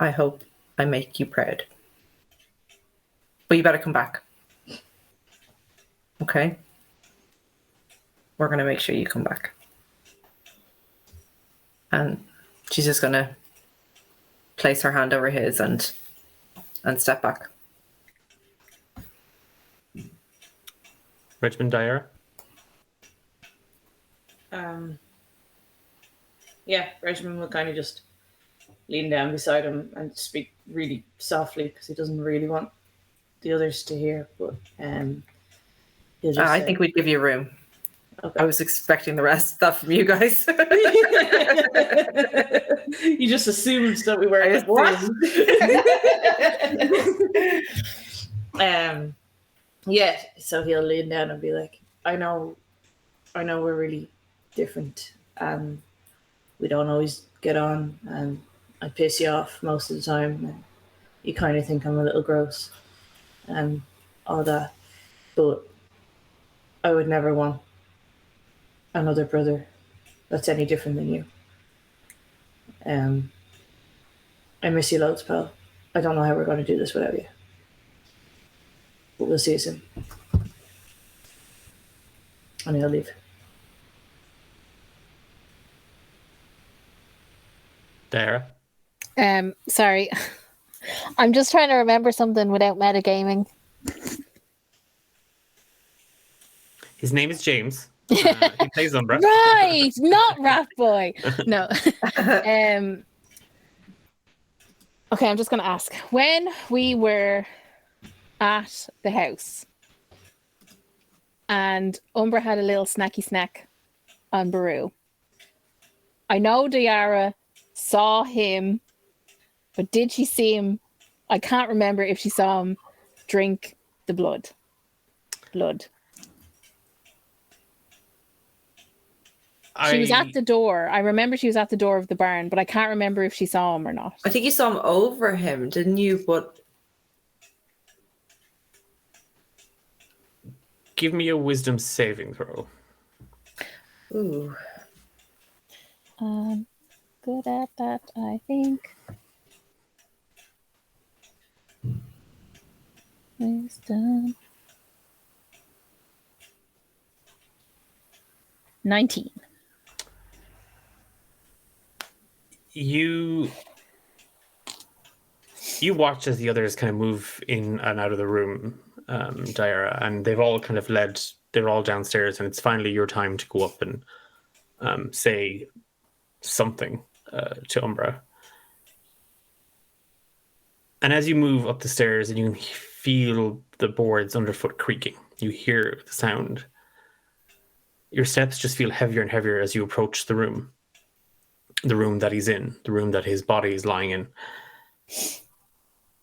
I hope I make you proud. But you better come back. Okay? We're going to make sure you come back. And she's just going to place her hand over his and and step back. Richmond Dyer. Yeah, Regimen will kind of just lean down beside him and speak really softly because he doesn't really want the others to hear. But he'll just I say, think we'd give you room. okay. I was expecting the rest of that from you guys. You just assumed that we were I like, what? Yeah, so he'll lean down and be like, I know we're really different. We don't always get on, and I piss you off most of the time, and you kind of think I'm a little gross and all that. But I would never want another brother that's any different than you. I miss you loads, pal. I don't know how we're going to do this without you. But we'll see you soon. And he'll leave. Dara. Sorry. I'm just trying to remember something without metagaming. His name is James. He plays Umbra. Right, not Rat Boy. No. Okay, I'm just going to ask. When we were at the house and Umbra had a little snacky snack on Baru, I know Diara saw him, but did she see him? I can't remember if she saw him drink the blood. She was at the door. I remember she was at the door of the barn, but I can't remember if she saw him or not. I think you saw him over him, didn't you? But Give me a wisdom saving throw. ooh, Good at that, I think. Wisdom. 19. You watch as the others kind of move in and out of the room, Diara, and they've all kind of they're all downstairs, and it's finally your time to go up and say something to Umbra. And as you move up the stairs and you can feel the boards underfoot creaking, you hear the sound. Your steps just feel heavier and heavier as you approach the room that he's in, the room that his body is lying in.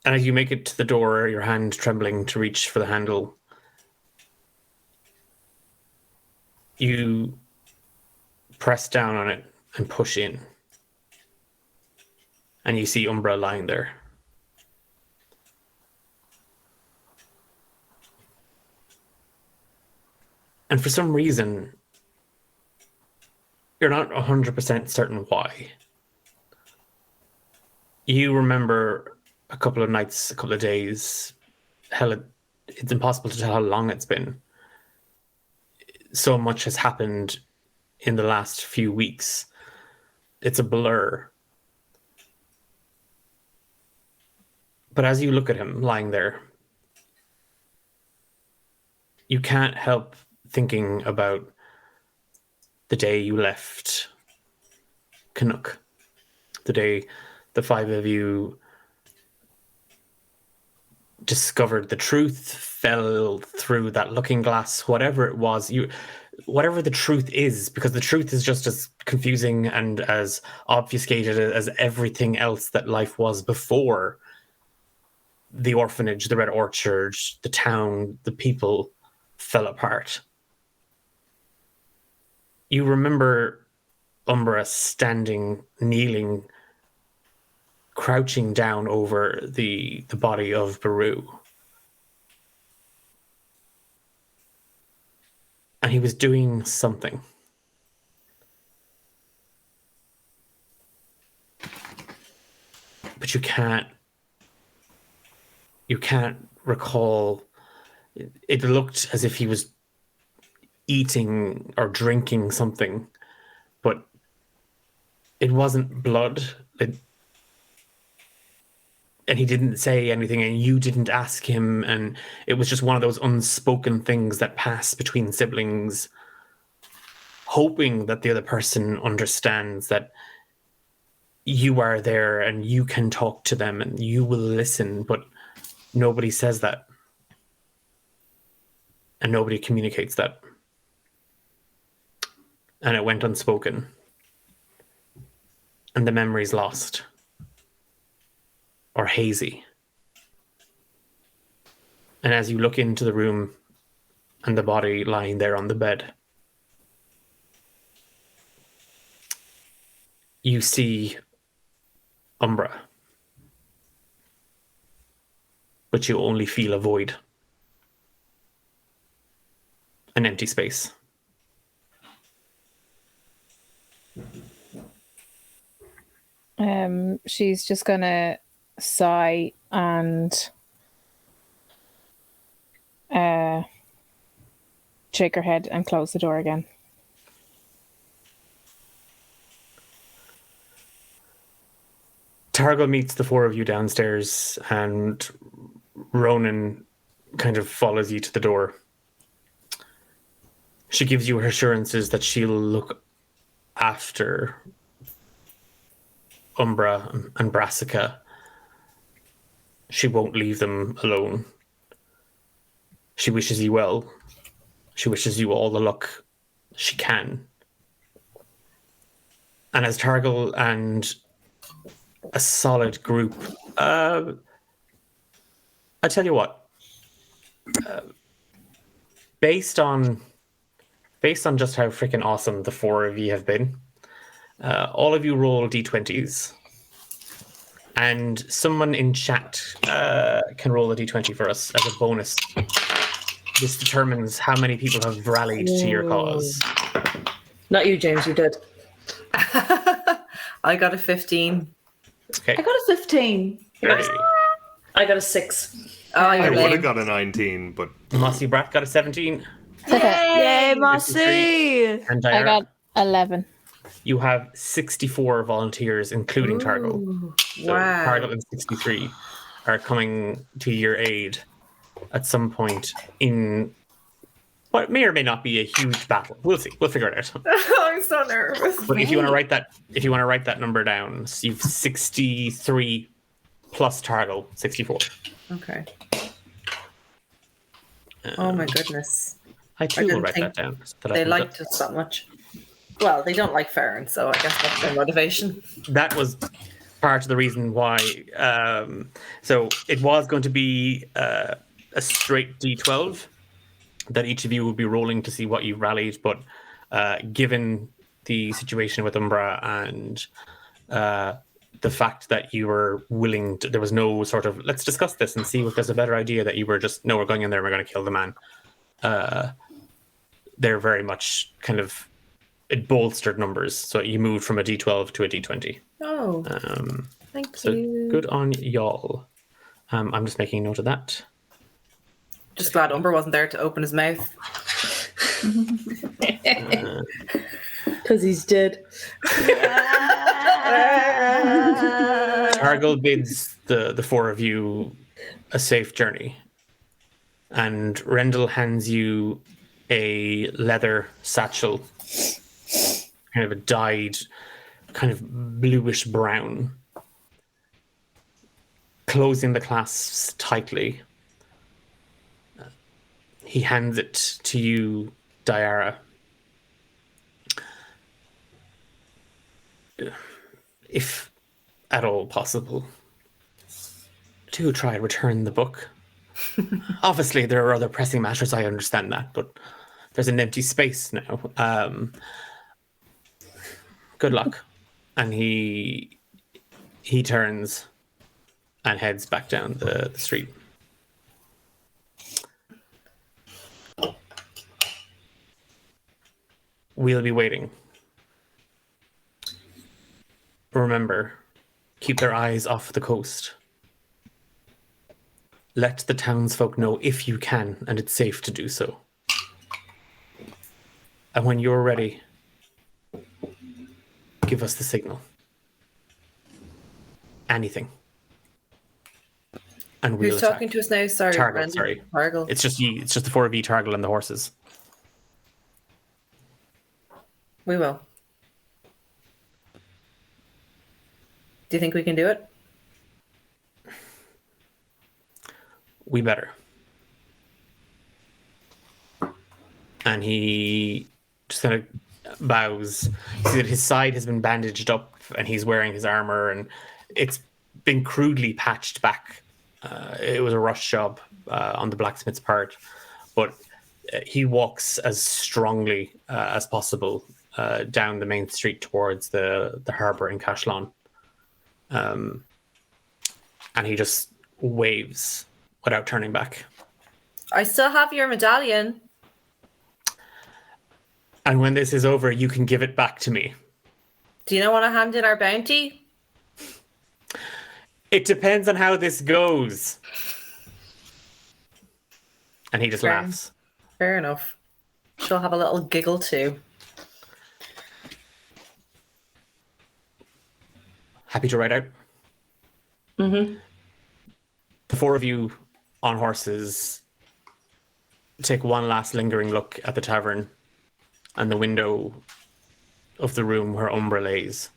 And as you make it to the door, your hand trembling to reach for the handle, you press down on it and push in. And you see Umbra lying there. And for some reason, you're not 100% certain why. You remember a couple of nights, a couple of days. Hell, it's impossible to tell how long it's been. So much has happened in the last few weeks. It's a blur. But as you look at him lying there, you can't help thinking about the day you left Canuck, the day the five of you discovered the truth, fell through that looking glass, whatever it was, whatever the truth is, because the truth is just as confusing and as obfuscated as everything else that life was before the orphanage, the Red Orchard, the town, the people fell apart. You remember Umbra standing, kneeling, crouching down over the body of Baru. And he was doing something. But you can't recall. It looked as if he was eating or drinking something, but it wasn't blood. and he didn't say anything, and you didn't ask him, and it was just one of those unspoken things that pass between siblings, hoping that the other person understands that you are there and you can talk to them and you will listen, but nobody says that. And nobody communicates that. And it went unspoken. And the memory's lost. Or hazy. And as you look into the room and the body lying there on the bed, you see Umbra. But you only feel a void. An empty space. She's just gonna sigh and shake her head and close the door again. Targo meets the four of you downstairs, and Ronan kind of follows you to the door. She gives you assurances that she'll look after Umbra and Brassica. She won't leave them alone. She wishes you well. She wishes you all the luck she can. And as Targal and a solid group, I tell you what, based on just how freaking awesome the four of you have been, all of you roll d20s, and someone in chat can roll a d20 for us as a bonus. This determines how many people have rallied to your cause. Not you, James. You did. I got a 15. Okay. I got a 15. I got a 6. Oh, I you're would have lame. got a 19, but Mossy Brat got a 17, Yay, Mossy! and I Diana, got 11. you have 64 volunteers, including Targal. Ooh, So wow. Targal and 63 are coming to your aid at some point in what may or may not be a huge battle. We'll see. We'll figure it out. I'm so nervous. But if you want to write that number down, so you've 63 plus Targal, 64. Okay. Oh my goodness. I too will didn't write think that down. So that I They can- liked us that much. Well, they don't like Farron, so I guess that's their motivation. that was part of the reason why. So it was going to be a straight D12 that each of you would be rolling to see what you rallied, but given the situation with Umbra and the fact that you were willing to, there was no sort of let's discuss this and see if there's a better idea, that you were just, no, we're going in there and we're going to kill the man. They're very much kind of, it bolstered numbers, so you moved from a D12 to a D20. Oh, thank So you. good on y'all. I'm just making a note of that. Just glad Umber wasn't there to open his mouth. Because he's dead. Targal bids the four of you a safe journey, and Rendell hands you a leather satchel, kind of a dyed, kind of bluish brown, closing the clasps tightly. He hands it to you, Diara. If at all possible, do try and return the book. Obviously, there are other pressing matters, I understand that, but there's an empty space now. Good luck. And he turns and heads back down the street. We'll be waiting. Remember, keep their eyes off the coast. Let the townsfolk know if you can, and it's safe to do so. And when you're ready, give us the signal. Anything. and we'll Who's attack. talking to us now? Sorry, Targle, Brendan. sorry. Targle. It's just you. It's just the 4 of you, Targle, and the horses. We will. Do you think we can do it? We better. And he just kind of bows. You see that his side has been bandaged up and he's wearing his armor and it's been crudely patched back. It was a rush job on the blacksmith's part, but he walks as strongly as possible down the main street towards the harbour in Cashlon. And he just waves without turning back. I still have your medallion. And when this is over, you can give it back to me. Do you not want to hand in our bounty? It depends on how this goes. And he just Fair. laughs. Fair enough. She'll have a little giggle too. Happy to ride out? Mm-hmm. The 4 of you on horses take one last lingering look at the tavern and the window of the room where Umbra lays.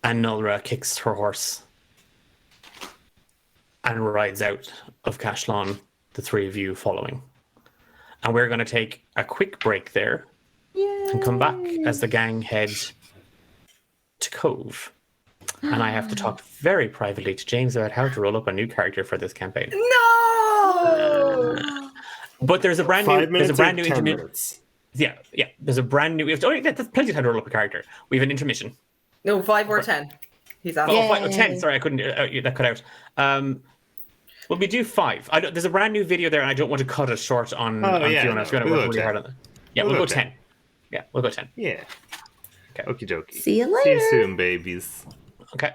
And Nulra kicks her horse and rides out of Cashlon, the 3 of you following. And we're going to take a quick break there and come back as the gang head to Cove. And I have to talk very privately to James about how to roll up a new character for this campaign. No! But there's a brand 5 new, there's minutes a brand or new 10 intermission. minutes? Yeah. There's a brand new. We have to, that's plenty of time to roll up a character. We have an intermission. No, 5 or 10. He's asking. Oh, 5 or 10. Sorry, I couldn't. That cut out. Well, we do 5. There's a brand new video there, and I don't want to cut it short on yeah, Fiona. It's going to we'll work go really 10. hard on that. Yeah, we'll go 10. Yeah, we'll go 10. Yeah. Okay. Okie dokie. See you See later. you soon, babies. Okay.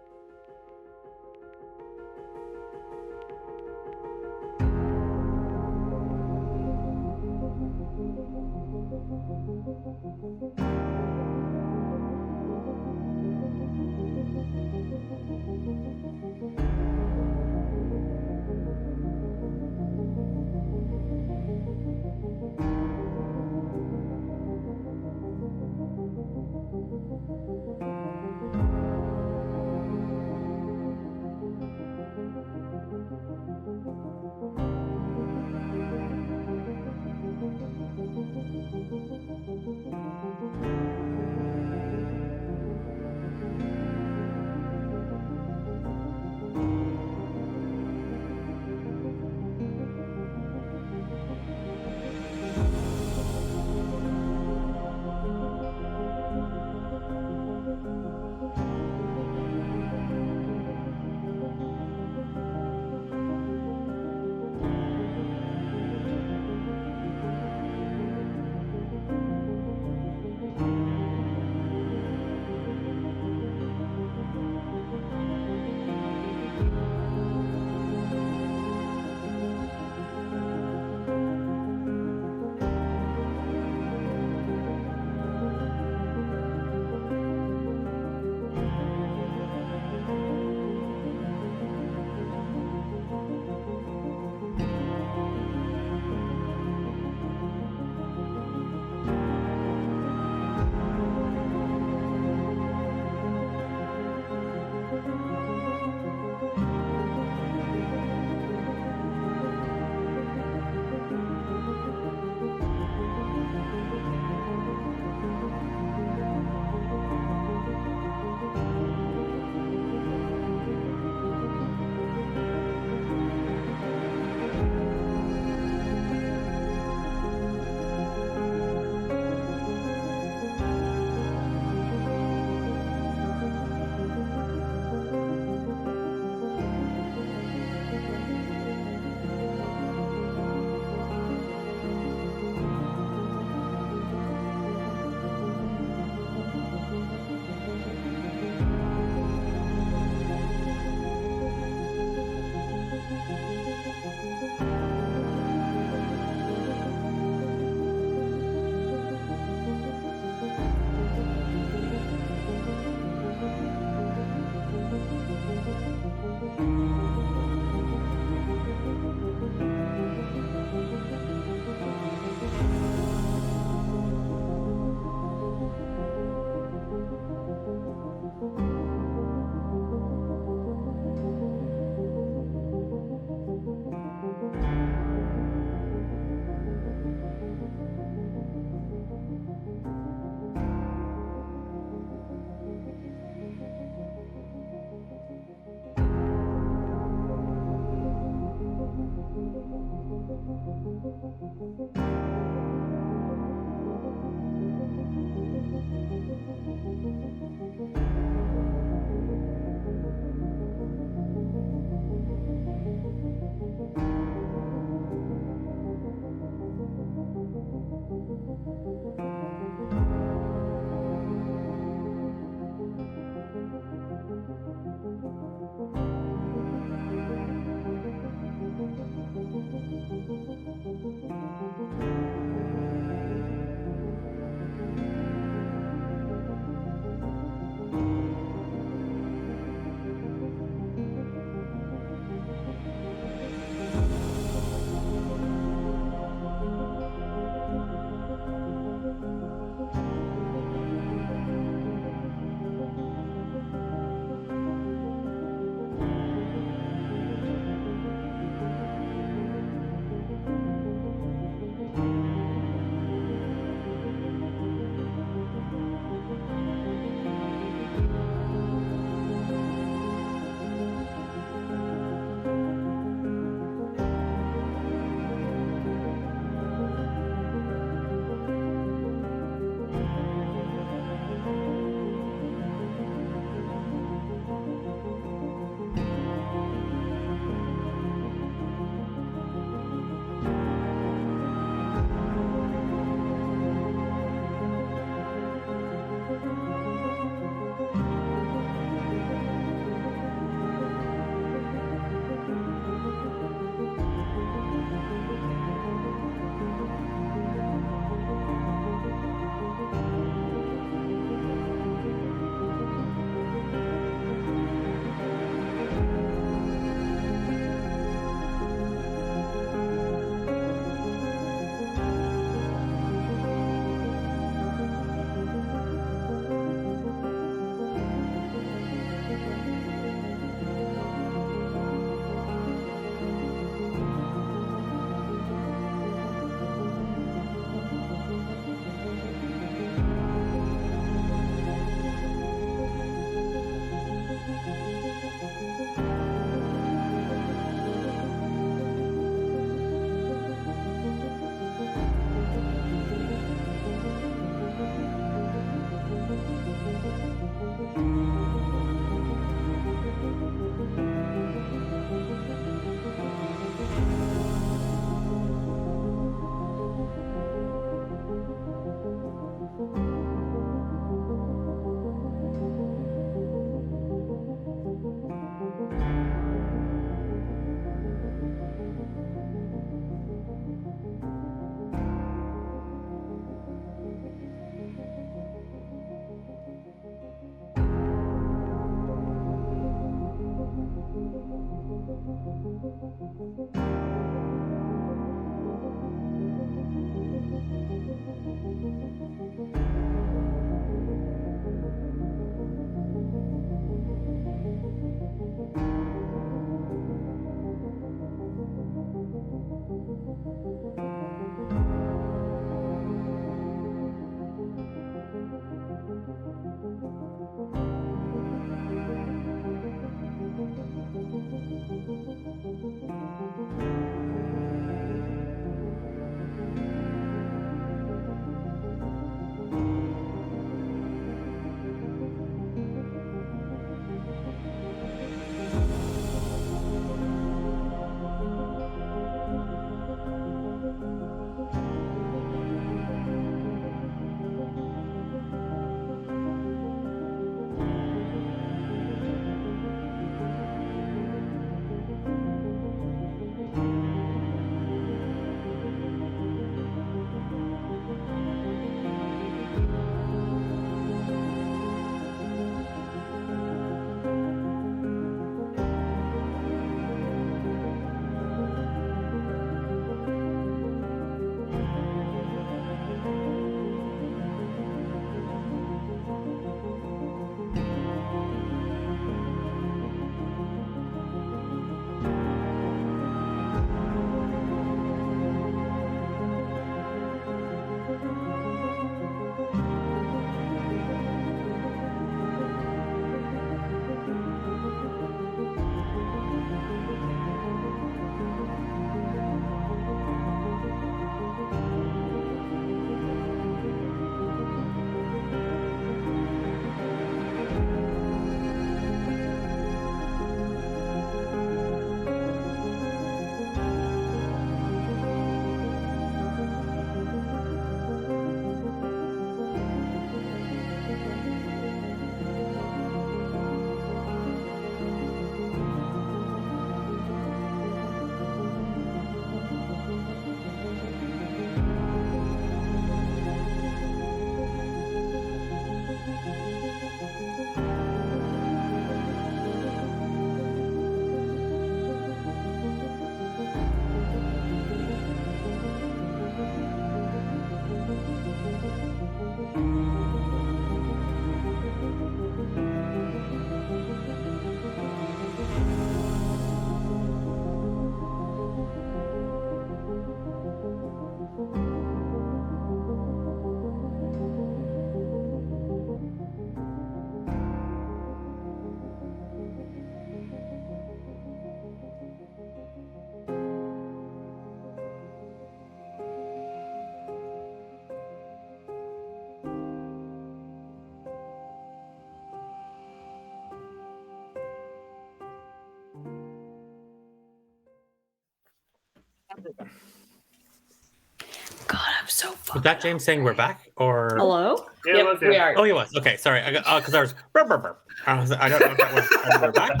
God, I'm so fucking. Was that James saying we're back, or Hello? Yeah, Yep, it was, we yeah. are. Oh, he was. Okay, sorry. Because I was. Burp, burp, burp. I don't know if that was we're back,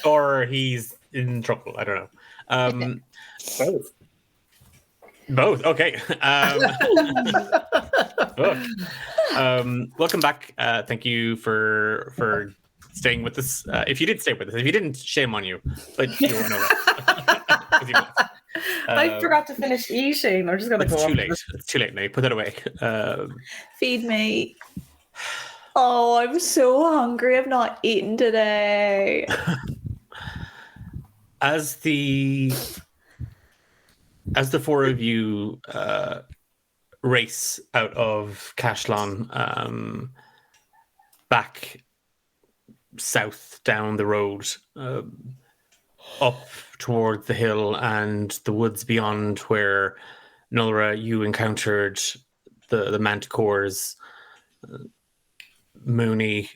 or he's in trouble. I don't know. Both. Both. Okay. Look. Welcome back. Thank you for staying with us. If you did stay with us, if you didn't, shame on you. But you won't know that. 'Cause you won't. I forgot to finish eating. I'm just gonna It's go too off late. this. It's too late now. Put that away. Feed me. Oh, I'm so hungry. I've not eaten today. As the four of you race out of Cashlon, back south down the road, up toward the hill and the woods beyond, where Nulra, you encountered the manticores. Mooney,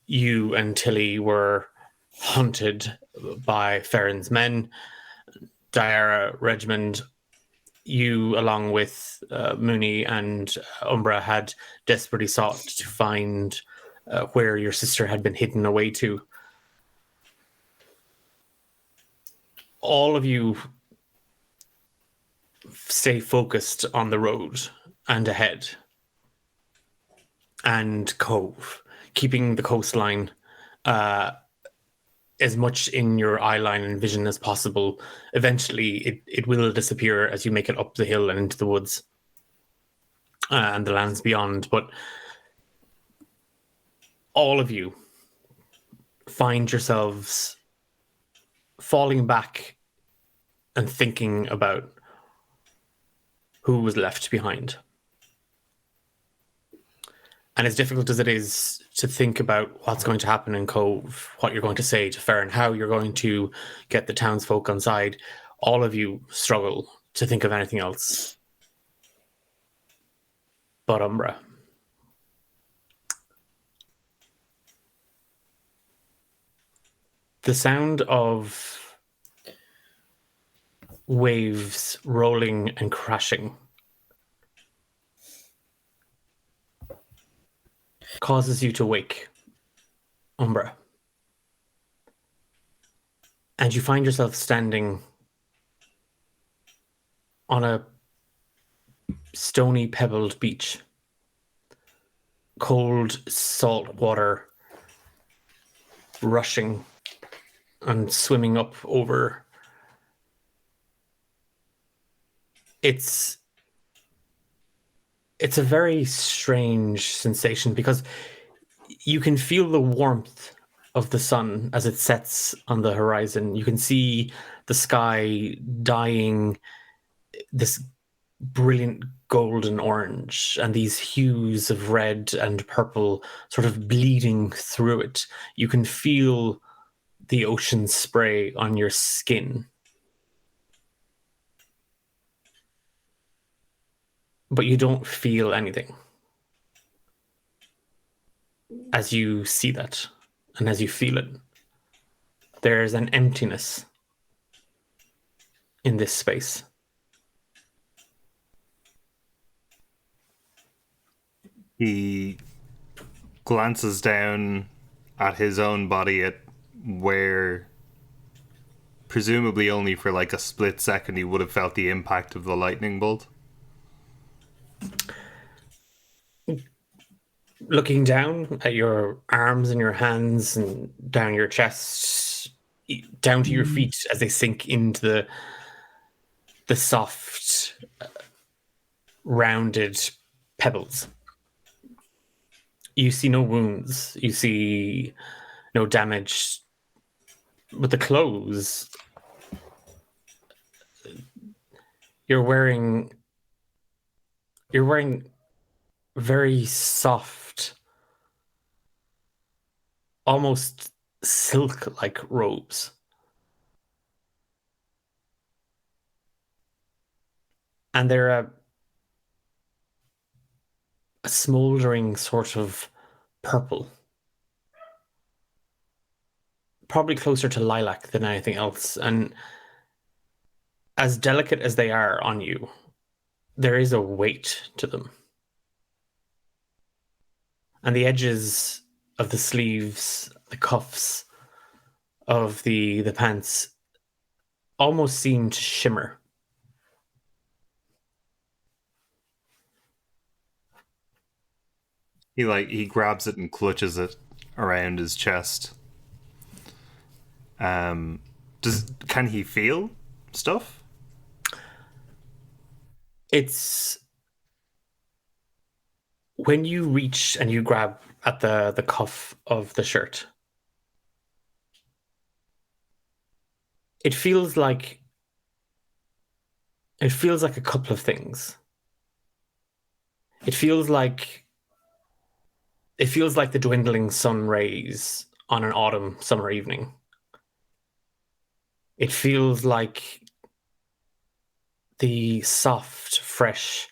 you and Tilly were hunted by Farron's men. Diara, Regimond, you, along with Mooney and Umbra, had desperately sought to find where your sister had been hidden away to. All of you stay focused on the road and ahead and Cove, keeping the coastline as much in your eye line and vision as possible. Eventually, it will disappear as you make it up the hill and into the woods and the lands beyond. But all of you find yourselves falling back and thinking about who was left behind. And as difficult as it is to think about what's going to happen in Cove, what you're going to say to Farron, how you're going to get the townsfolk on side, all of you struggle to think of anything else but Umbra. The sound of waves rolling and crashing causes you to wake, Umbra. And you find yourself standing on a stony, pebbled beach. Cold, salt water rushing and swimming up over. It's a very strange sensation because you can feel the warmth of the sun as it sets on the horizon. You can see the sky dyeing this brilliant golden orange and these hues of red and purple sort of bleeding through it. You can feel the ocean spray on your skin. But you don't feel anything as you see that and as you feel it. There's an emptiness in this space. He glances down at his own body at where, presumably only for like a split second, he would have felt the impact of the lightning bolt. Looking down at your arms and your hands and down your chest, down to your feet as they sink into the soft, rounded pebbles. You see no wounds. You see no damage. With the clothes, you're wearing very soft, almost silk-like robes. And they're a smoldering sort of purple. Probably closer to lilac than anything else. And as delicate as they are on you, there is a weight to them. And the edges of the sleeves, the cuffs of the pants almost seem to shimmer. He grabs it and clutches it around his chest. Can he feel stuff? It's when you reach and you grab at the cuff of the shirt, it feels like a couple of things. It feels like the dwindling sun rays on an autumn summer evening. It feels like the soft, fresh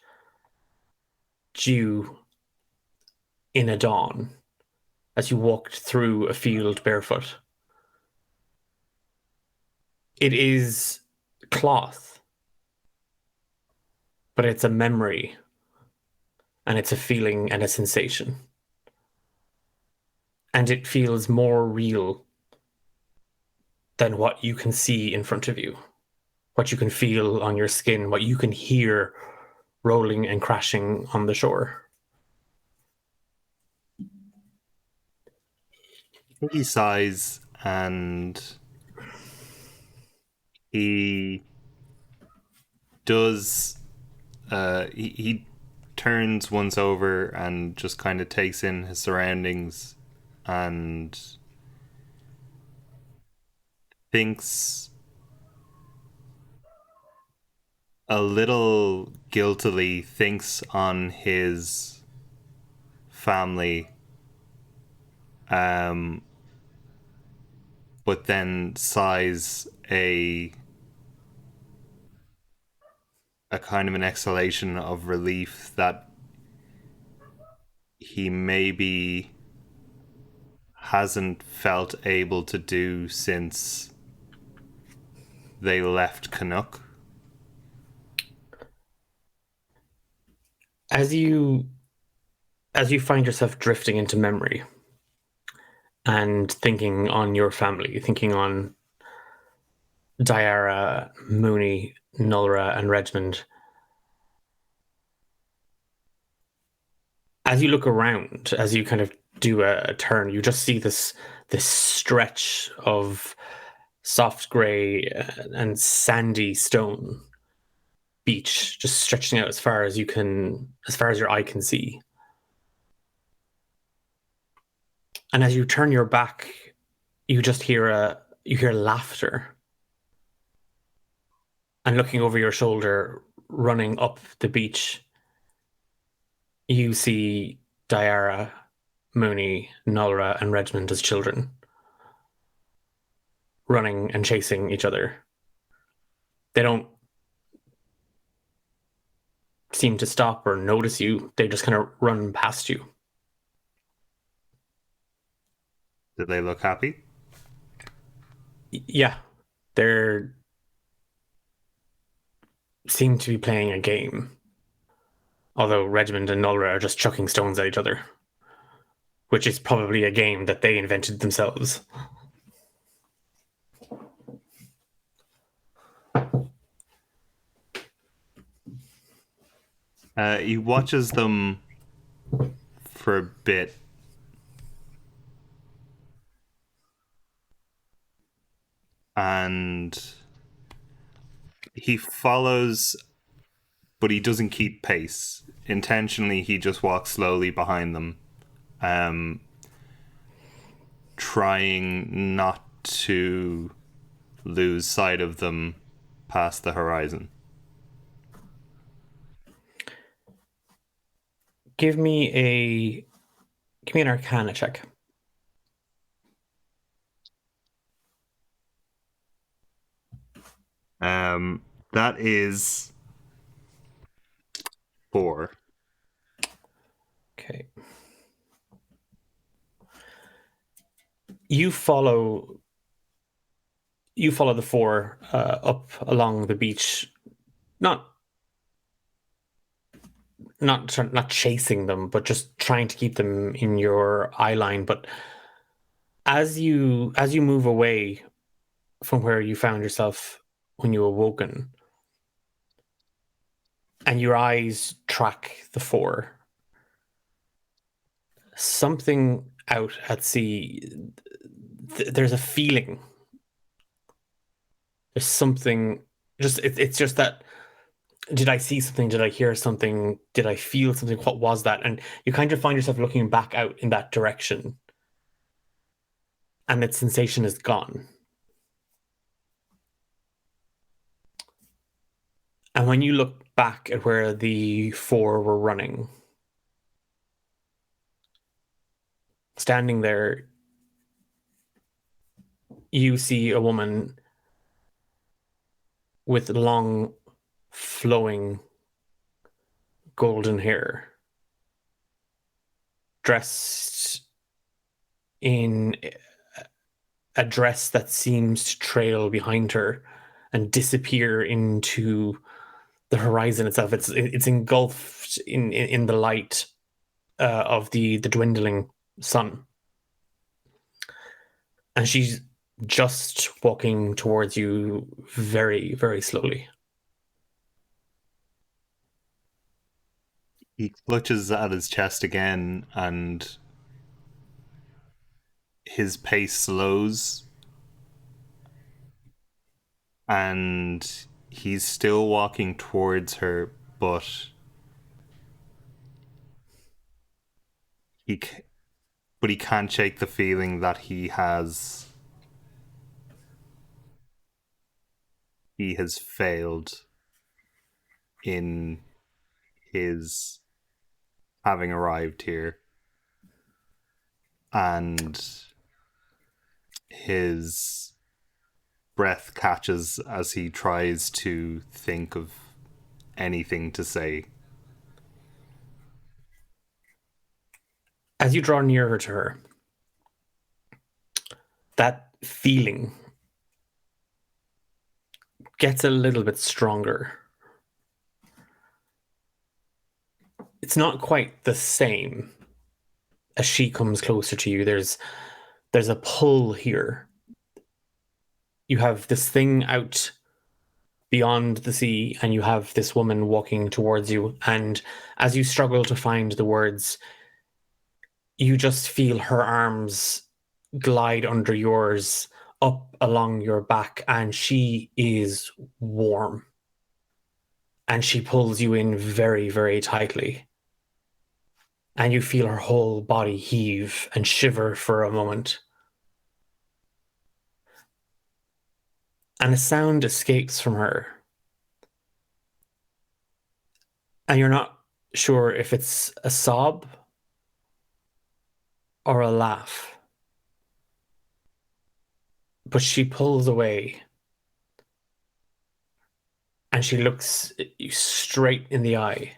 dew in a dawn as you walked through a field barefoot. It is cloth, but it's a memory, and it's a feeling and a sensation. And it feels more real than what you can see in front of you, what you can feel on your skin, what you can hear rolling and crashing on the shore. He sighs and he does. He turns once over and just kind of takes in his surroundings and thinks a little guiltily, thinks on his family, but then sighs a kind of an exhalation of relief that he maybe hasn't felt able to do since they left Canuck. As you find yourself drifting into memory and thinking on your family, thinking on Diarra, Mooney, Nulra, and Redmond, as you look around, as you kind of do a turn, you just see this stretch of soft grey and sandy stone beach just stretching out as far as your eye can see. And as you turn your back, you just hear laughter. And looking over your shoulder, running up the beach, you see Diarra, Mooney, Nulra, and Redmond as children, running and chasing each other. They don't seem to stop or notice you. They just kind of run past you. Did they look happy? Yeah, they're seem to be playing a game. Although Redmond and Nulra are just chucking stones at each other, which is probably a game that they invented themselves. He watches them for a bit. And he follows, but he doesn't keep pace. Intentionally, he just walks slowly behind them, trying not to lose sight of them past the horizon. Give me an Arcana check. That is 4. Okay. You follow you follow the four up along the beach, not chasing them, but just trying to keep them in your eye line. But as you move away from where you found yourself when you awoken, and your eyes track the four, something out at sea, there's a feeling. There's something. It's just that. Did I see something? Did I hear something? Did I feel something? What was that? And you kind of find yourself looking back out in that direction, and that sensation is gone. And when you look back at where the four were running, standing there, you see a woman with long, flowing golden hair, dressed in a dress that seems to trail behind her and disappear into the horizon itself. It's engulfed in the light of the dwindling sun, and she's just walking towards you very, very slowly. He clutches at his chest again, and his pace slows, and he's still walking towards her, but he can't shake the feeling that he has failed in his having arrived here, and his breath catches as he tries to think of anything to say. As you draw nearer to her, that feeling gets a little bit stronger. It's not quite the same as she comes closer to you. There's a pull here. You have this thing out beyond the sea, and you have this woman walking towards you. And as you struggle to find the words, you just feel her arms glide under yours, up along your back, and she is warm. And she pulls you in very, very tightly. And you feel her whole body heave and shiver for a moment. And a sound escapes from her. And you're not sure if it's a sob or a laugh. But she pulls away. And she looks you straight in the eye.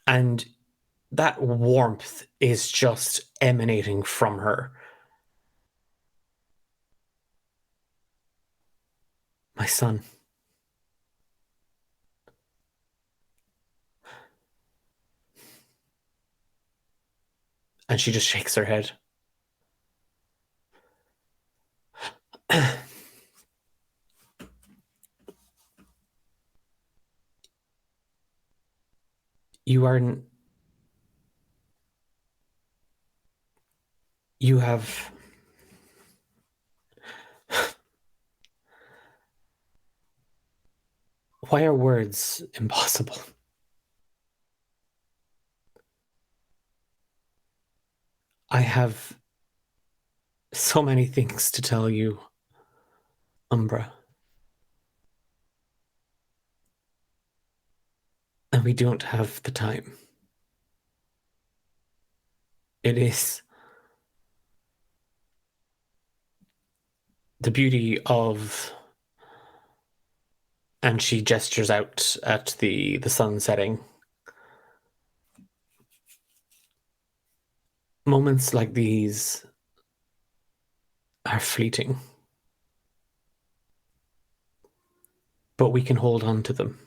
And that warmth is just emanating from her. My son. And she just shakes her head. You have why are words impossible? I have so many things to tell you, Umbra. And we don't have the time. It is the beauty of, and she gestures out at the sun setting. Moments like these are fleeting. but we can hold on to them.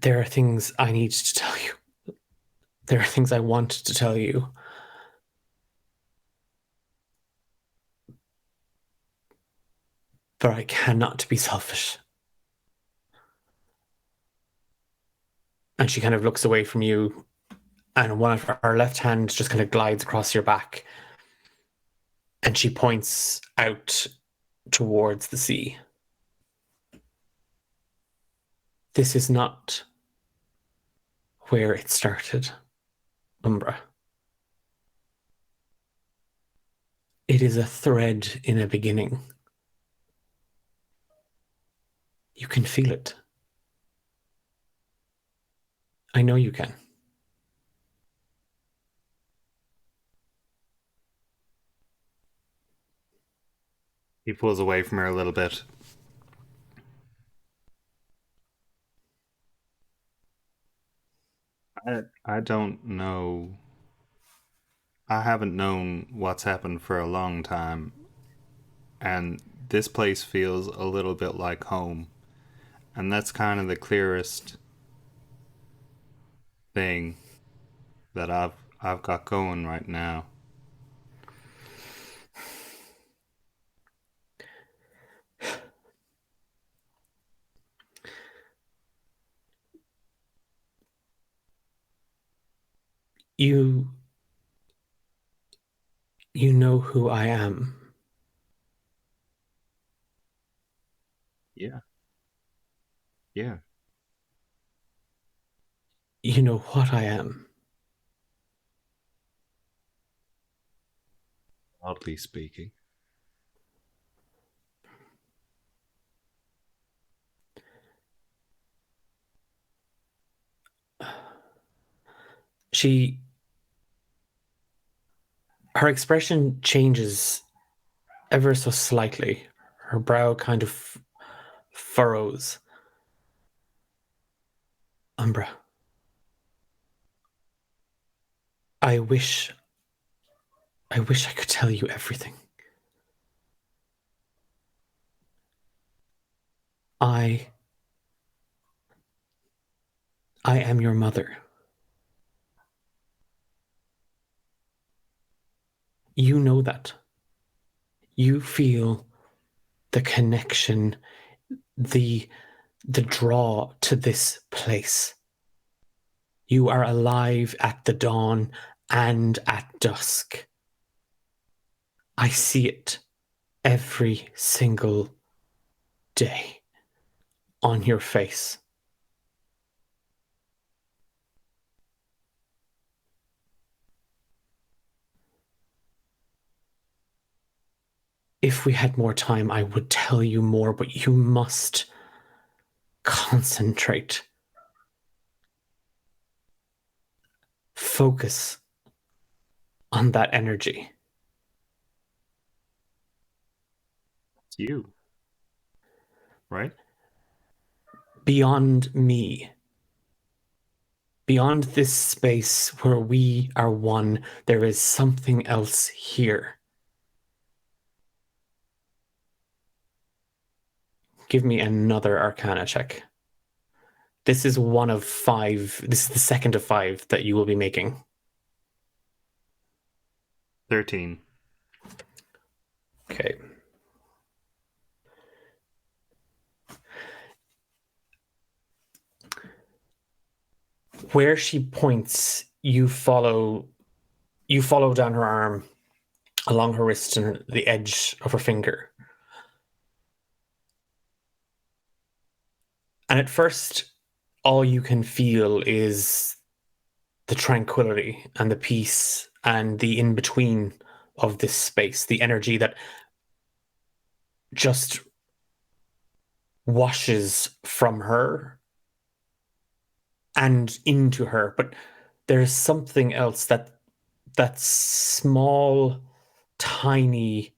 There are things I need to tell you. There are things I want to tell you. But I cannot be selfish. And she kind of looks away from you, and one of her left hand just kind of glides across your back. And she points out towards the sea. This is not where it started, Umbra. It is a thread in a beginning. You can feel it. I know you can. He pulls away from her a little bit. I don't know. I haven't known what's happened for a long time. And this place feels a little bit like home. And that's kind of the clearest thing that I've got going right now. You know who I am. Yeah. Yeah. You know what I am. Oddly speaking. Her expression changes ever so slightly. Her brow kind of furrows. Umbra, I wish I could tell you everything. I am your mother. You know that. You feel the connection, the draw to this place. You are alive at the dawn and at dusk. I see it every single day on your face. If we had more time, I would tell you more, but you must concentrate. Focus on that energy. It's you. Right? Beyond me. Beyond this space where we are one, there is something else here. Give me another Arcana check. This is one of 5. This is the second of 5 that you will be making. 13. Okay. Where she points, you follow down her arm, along her wrist and the edge of her finger. And at first, all you can feel is the tranquility and the peace and the in-between of this space, the energy that just washes from her and into her. But there's something else, that small, tiny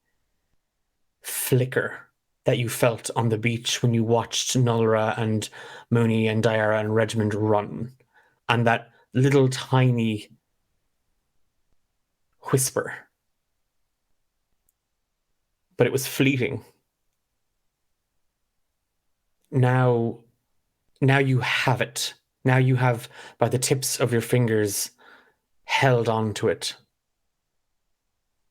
flicker that you felt on the beach when you watched Nulra and Mooney and Diara and Regiment run. And that little tiny whisper. But it was fleeting. Now you have it. Now you have, by the tips of your fingers, held on to it.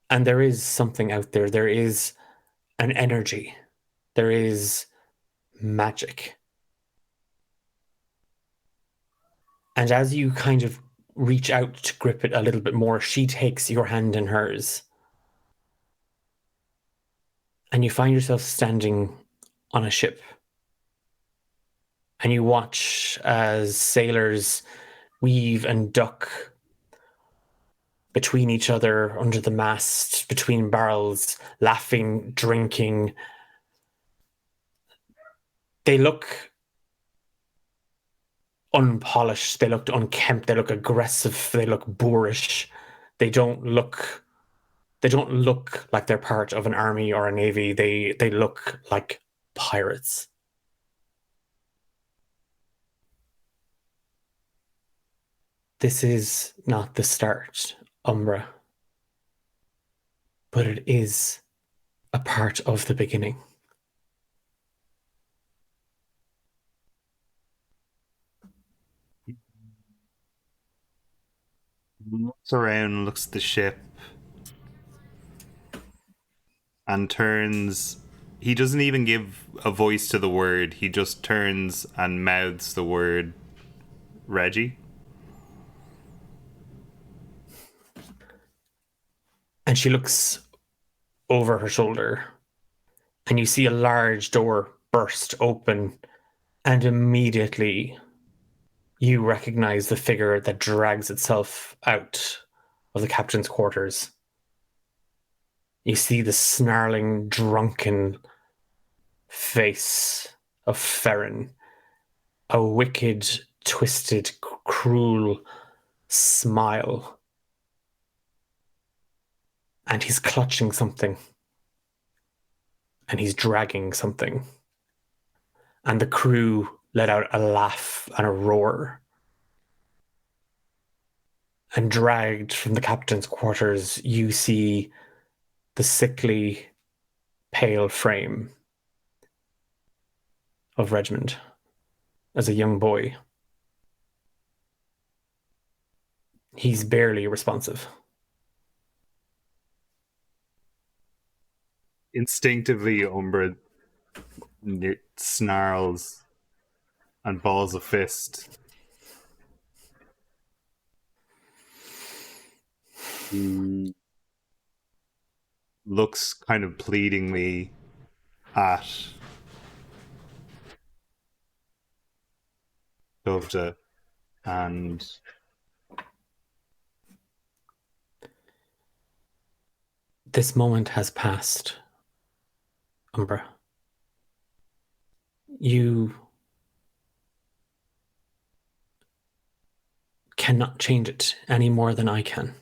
And there is something out there. There is an energy. There is magic. And as you kind of reach out to grip it a little bit more, she takes your hand in hers. And you find yourself standing on a ship. And you watch as sailors weave and duck between each other, under the mast, between barrels, laughing, drinking. They look unpolished, they look unkempt, they look aggressive, they look boorish. They don't look like they're part of an army or a navy. They look like pirates. This is not the start, Umbra, but it is a part of the beginning. Looks around, looks at the ship, and turns. He doesn't even give a voice to the word. He just turns and mouths the word Reggie. And she looks over her shoulder, and you see a large door burst open, and immediately you recognize the figure that drags itself out of the captain's quarters. You see the snarling, drunken face of Ferren, a wicked, twisted, cruel smile. And he's clutching something. And he's dragging something. And the crew let out a laugh and a roar. And dragged from the captain's quarters, you see the sickly, pale frame of Regmund as a young boy. He's barely responsive. Instinctively, Umbra snarls and balls a fist. He looks kind of pleadingly at Dovda, and this moment has passed, Umbra. You cannot change it any more than I can.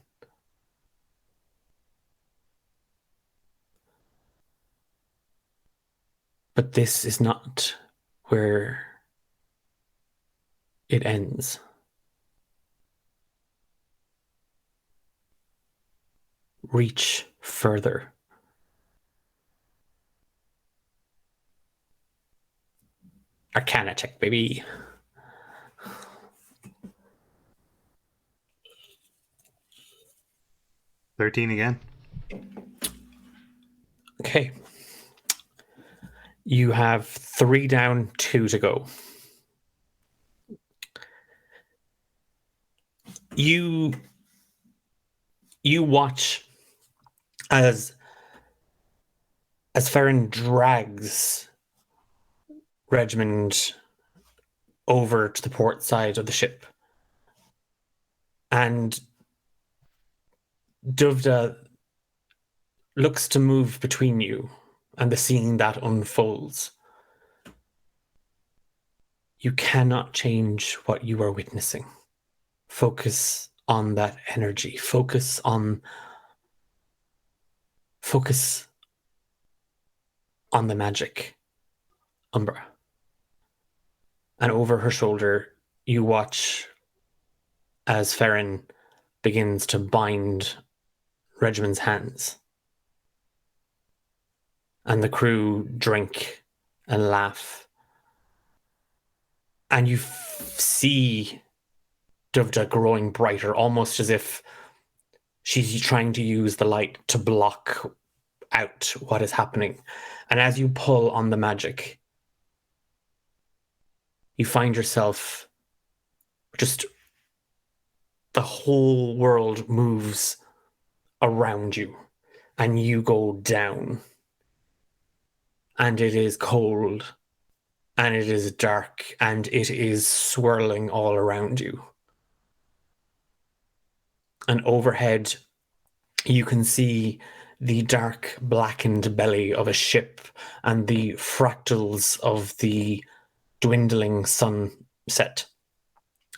But this is not where it ends. Reach further. Arcana check, baby. $13 again. Okay. You have 3 down, 2 to go. You watch as Ferren drags Regmund over to the port side of the ship. And Dovda looks to move between you and the scene that unfolds. You cannot change what you are witnessing. Focus on that energy. Focus on the magic, Umbra. And over her shoulder, you watch as Ferren begins to bind Regimond's hands. And the crew drink and laugh. And you see Dovda growing brighter, almost as if she's trying to use the light to block out what is happening. And as you pull on the magic, you find yourself just, the whole world moves around you and you go down. And it is cold and it is dark and it is swirling all around you. And overhead, you can see the dark, blackened belly of a ship and the fractals of the dwindling sunset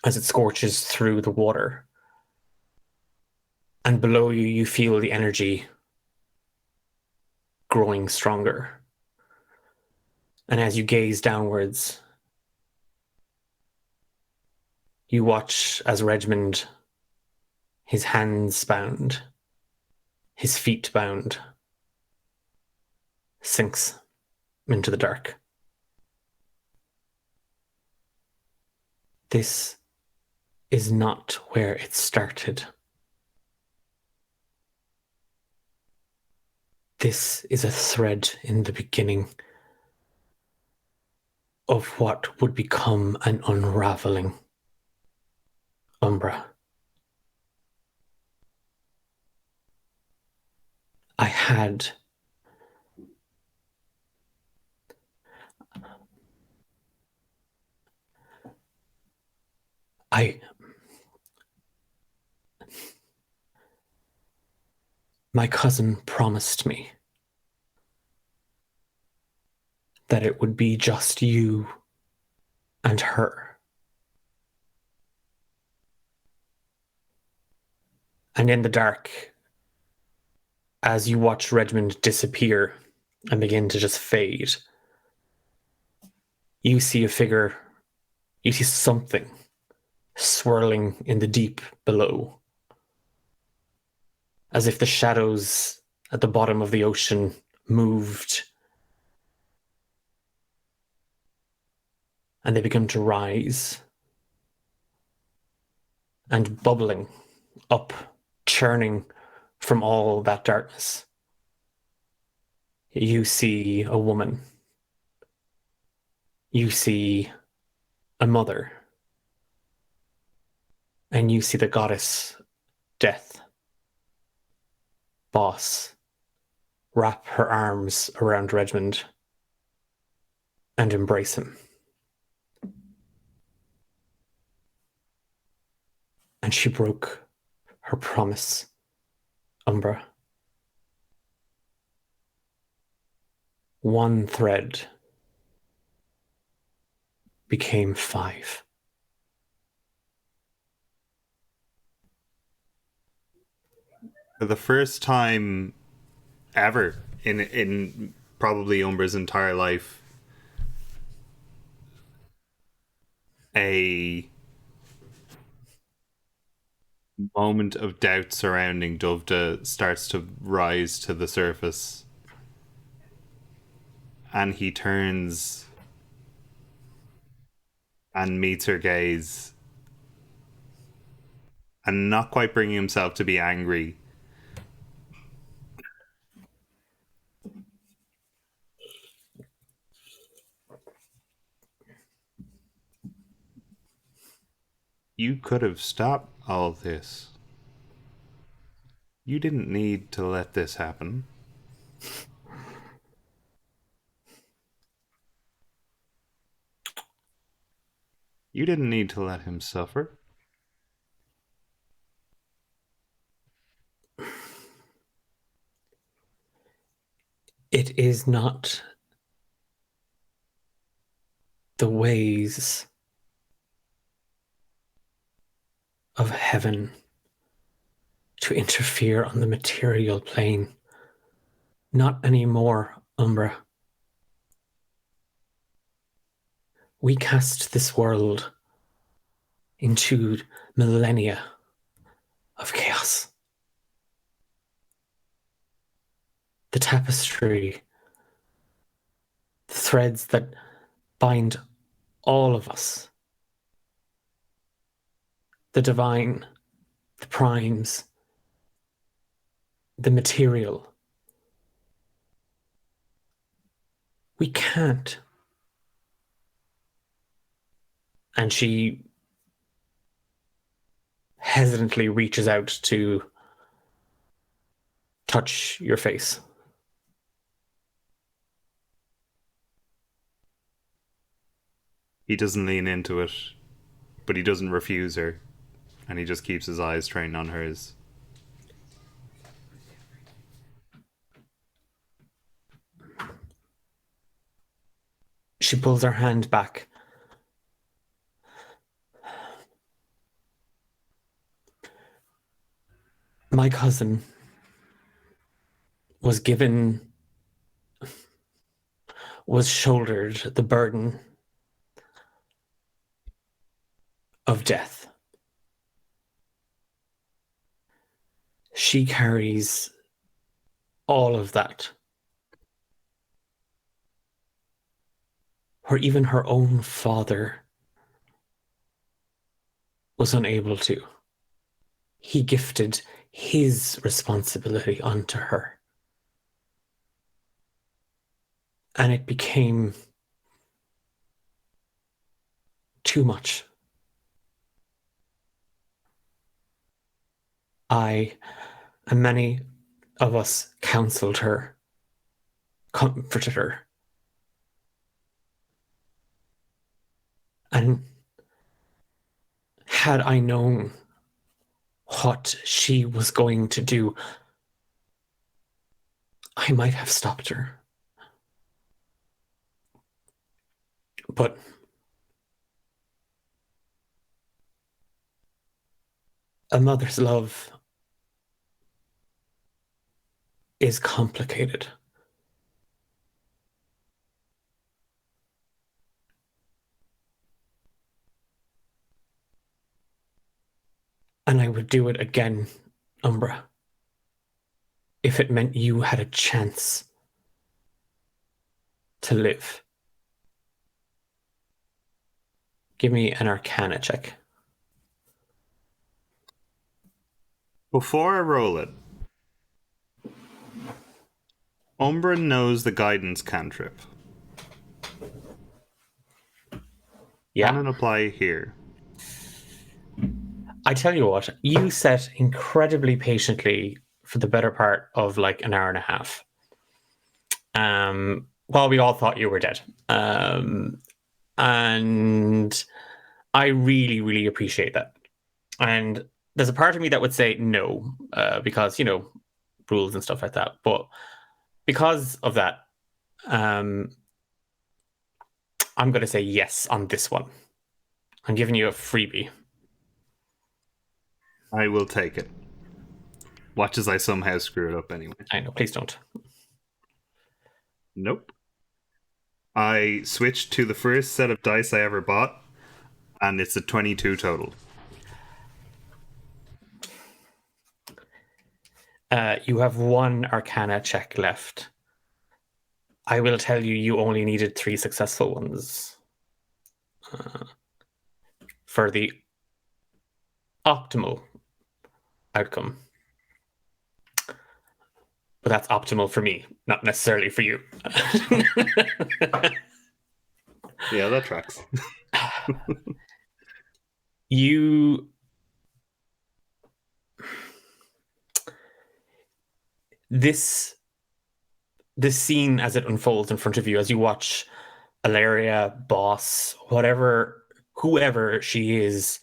as it scorches through the water. And below you, you feel the energy growing stronger. And as you gaze downwards, you watch as Regimond, his hands bound, his feet bound, sinks into the dark. This is not where it started. This is a thread in the beginning of what would become an unraveling. Umbra. My cousin promised me that it would be just you and her. And in the dark, as you watch Regimond disappear and begin to just fade, you see a figure, you see something swirling in the deep below, as if the shadows at the bottom of the ocean moved and they begin to rise and bubbling up, churning from all that darkness. You see a woman. You see a mother. And you see the goddess Death, Boss, wrap her arms around Regimond and embrace him. And she broke her promise, Umbra. One thread became 5. For the first time ever in probably Umbra's entire life, a moment of doubt surrounding Dovda starts to rise to the surface, and he turns and meets her gaze, and not quite bringing himself to be angry, you could have stopped all this. You didn't need to let this happen. You didn't need to let him suffer. It is not the ways of heaven to interfere on the material plane. Not anymore, Umbra. We cast this world into millennia of chaos. tapestry, the threads that bind all of us, the divine, the primes, the material. We can't. And she hesitantly reaches out to touch your face. He doesn't lean into it, but he doesn't refuse her, and he just keeps his eyes trained on hers. She pulls her hand back. My cousin was shouldered the burden of death. She carries all of that. Or even her own father was unable to. He gifted his responsibility onto her. And it became too much. I and many of us counseled her, comforted her. And had I known what she was going to do, I might have stopped her. But a mother's love is complicated. And I would do it again, Umbra, if it meant you had a chance to live. Give me an Arcana check. Before I roll it, Umbra knows the guidance cantrip. Yeah. Can it apply here? I tell you what, you sat incredibly patiently for the better part of like an hour and a half. While we all thought you were dead. And I really, really appreciate that. And there's a part of me that would say no, because, you know, rules and stuff like that. But because of that, I'm going to say yes on this one. I'm giving you a freebie. I will take it. Watch as I somehow screw it up anyway. I know, please don't. Nope. I switched to the first set of dice I ever bought, and it's a 22 total. You have one Arcana check left. I will tell you, you only needed 3 successful ones for the optimal outcome. But that's optimal for me, not necessarily for you. Yeah, that tracks. This scene as it unfolds in front of you, as you watch Alaria, Boss, whoever she is,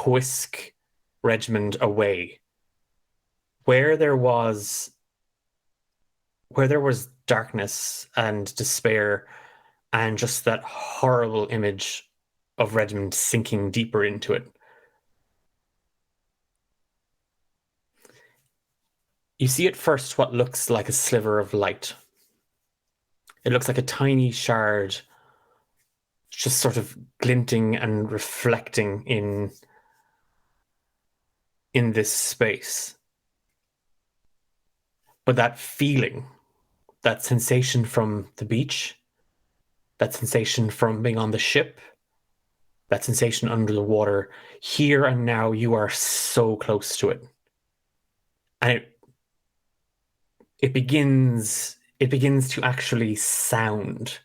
whisk Regimond away. Where there was darkness and despair and just that horrible image of Regimond sinking deeper into it, you see at first what looks like a sliver of light. It looks like a tiny shard just sort of glinting and reflecting in this space. But that feeling that sensation from the beach, that sensation from being on the ship, that sensation under the water. Here and now, you are so close to it. And it begins to actually sound.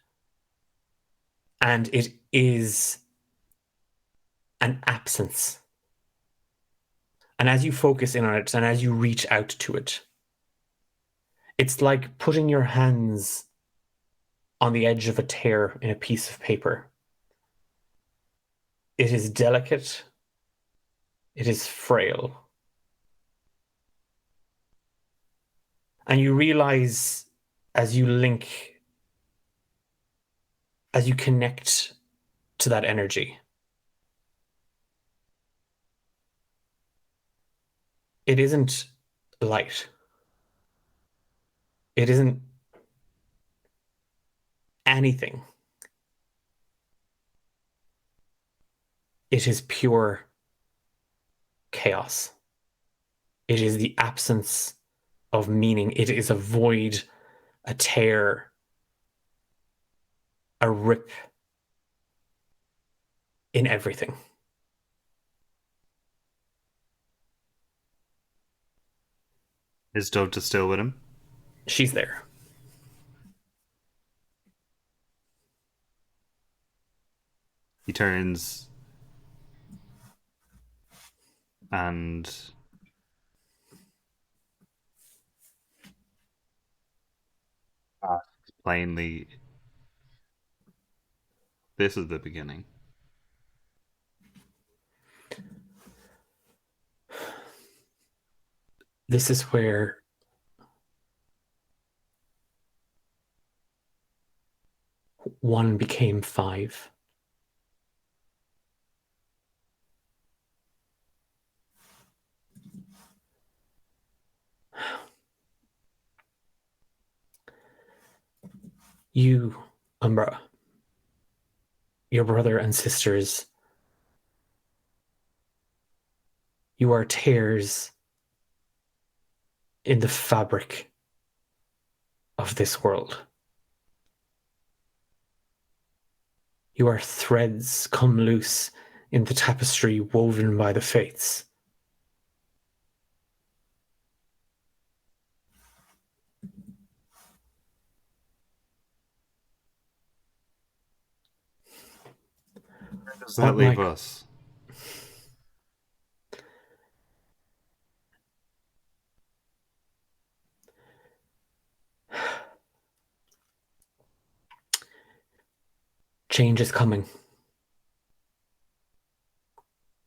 And it is an absence. And as you focus in on it and as you reach out to it, it's like putting your hands on the edge of a tear in a piece of paper. It is delicate. It is frail. And you realize as you connect to that energy, it isn't light. It isn't anything. It is pure chaos. It is the absence of meaning. It is a void, a tear, a rip in everything. Is Dota still with him? She's there. He turns and asks plainly, "This is the beginning." This is where one became five. You, Umbra, your brother and sisters, you are tears in the fabric of this world. You are threads come loose in the tapestry woven by the fates. Where does that leave us? Change is coming.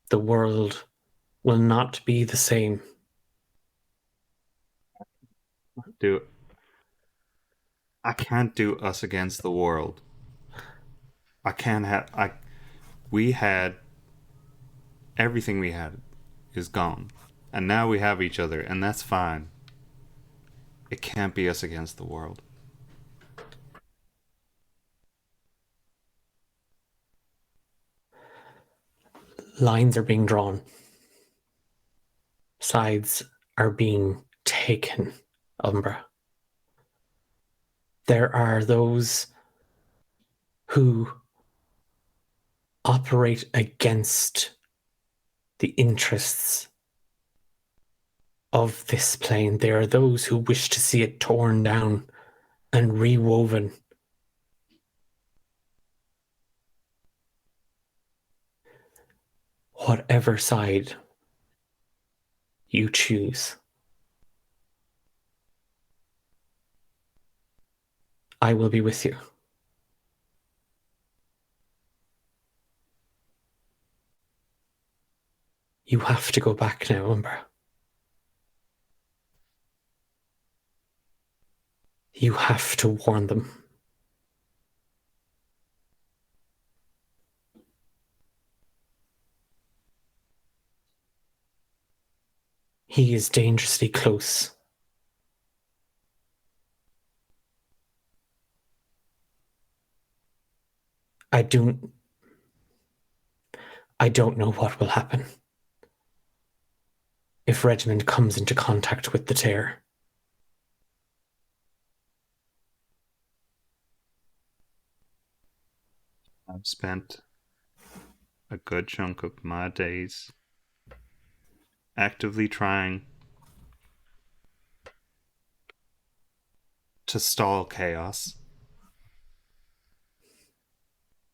The world will not be the same. I can't do us against the world. We had everything we had is gone. And now we have each other, and that's fine. It can't be us against the world. Lines are being drawn. Sides are being taken, Umbra. There are those who operate against the interests of this plane. There are those who wish to see it torn down and rewoven. Whatever side you choose, I will be with you. You have to go back now, Umbra. You have to warn them. He is dangerously close. I don't know what will happen if Regiment comes into contact with the tear. I've spent a good chunk of my days actively trying to stall chaos.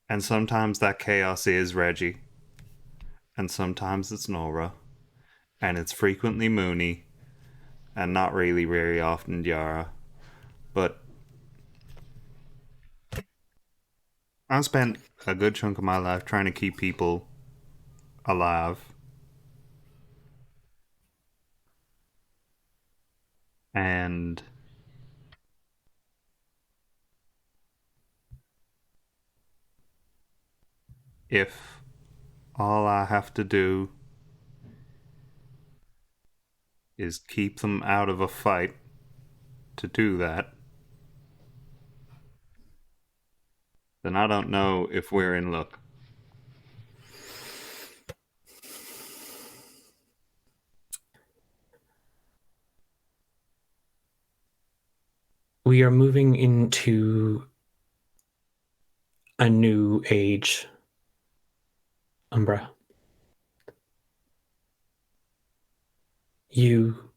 And sometimes that chaos is Reggie. And sometimes it's Nora. And it's frequently Mooney. And not really very often Yara. But I've spent a good chunk of my life trying to keep people alive. And if all I have to do is keep them out of a fight to do that, then I don't know if we're in luck. We are moving into a new age, Umbra. You,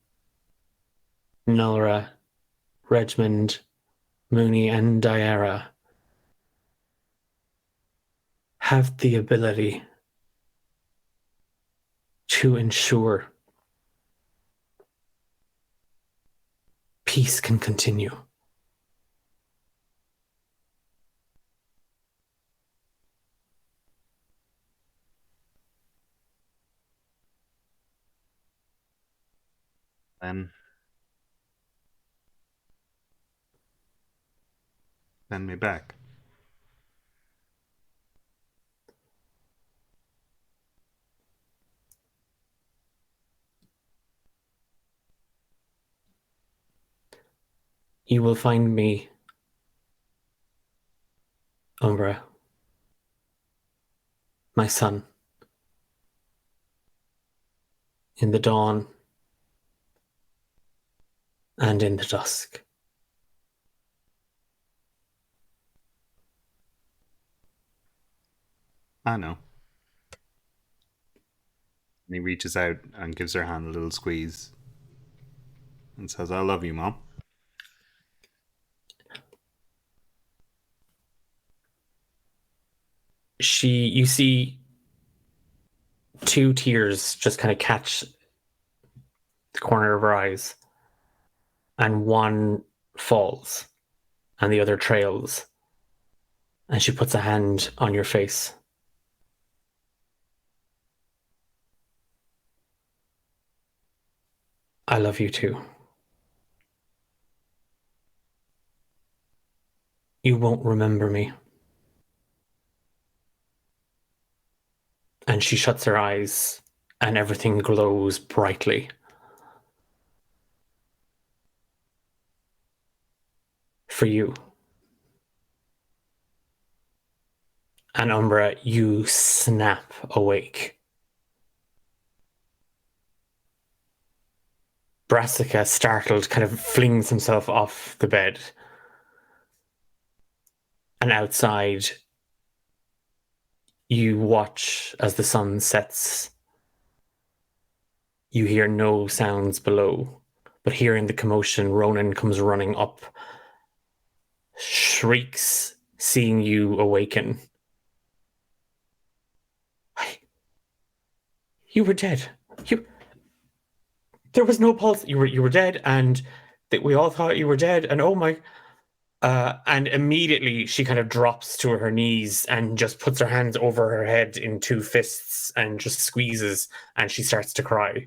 Nora, Regmund, Mooney, and Diara have the ability to ensure peace can continue. Then send me back. You will find me, Umbra, my son, in the dawn and in the dusk. I know. And he reaches out and gives her hand a little squeeze and says, I love you, Mom. You see two tears just kind of catch the corner of her eyes, and one falls and the other trails, and she puts a hand on your face. I love you too. You won't remember me. And she shuts her eyes, and everything glows brightly. For you. And Umbra, you snap awake. Brassica, startled, kind of flings himself off the bed. And outside, you watch as the sun sets. You hear no sounds below, but hearing the commotion, Ronan comes running up, shrieks, seeing you awaken. You were dead. There was no pulse. You were dead, and we all thought you were dead. And oh my! And immediately she kind of drops to her knees and just puts her hands over her head in two fists and just squeezes, and she starts to cry.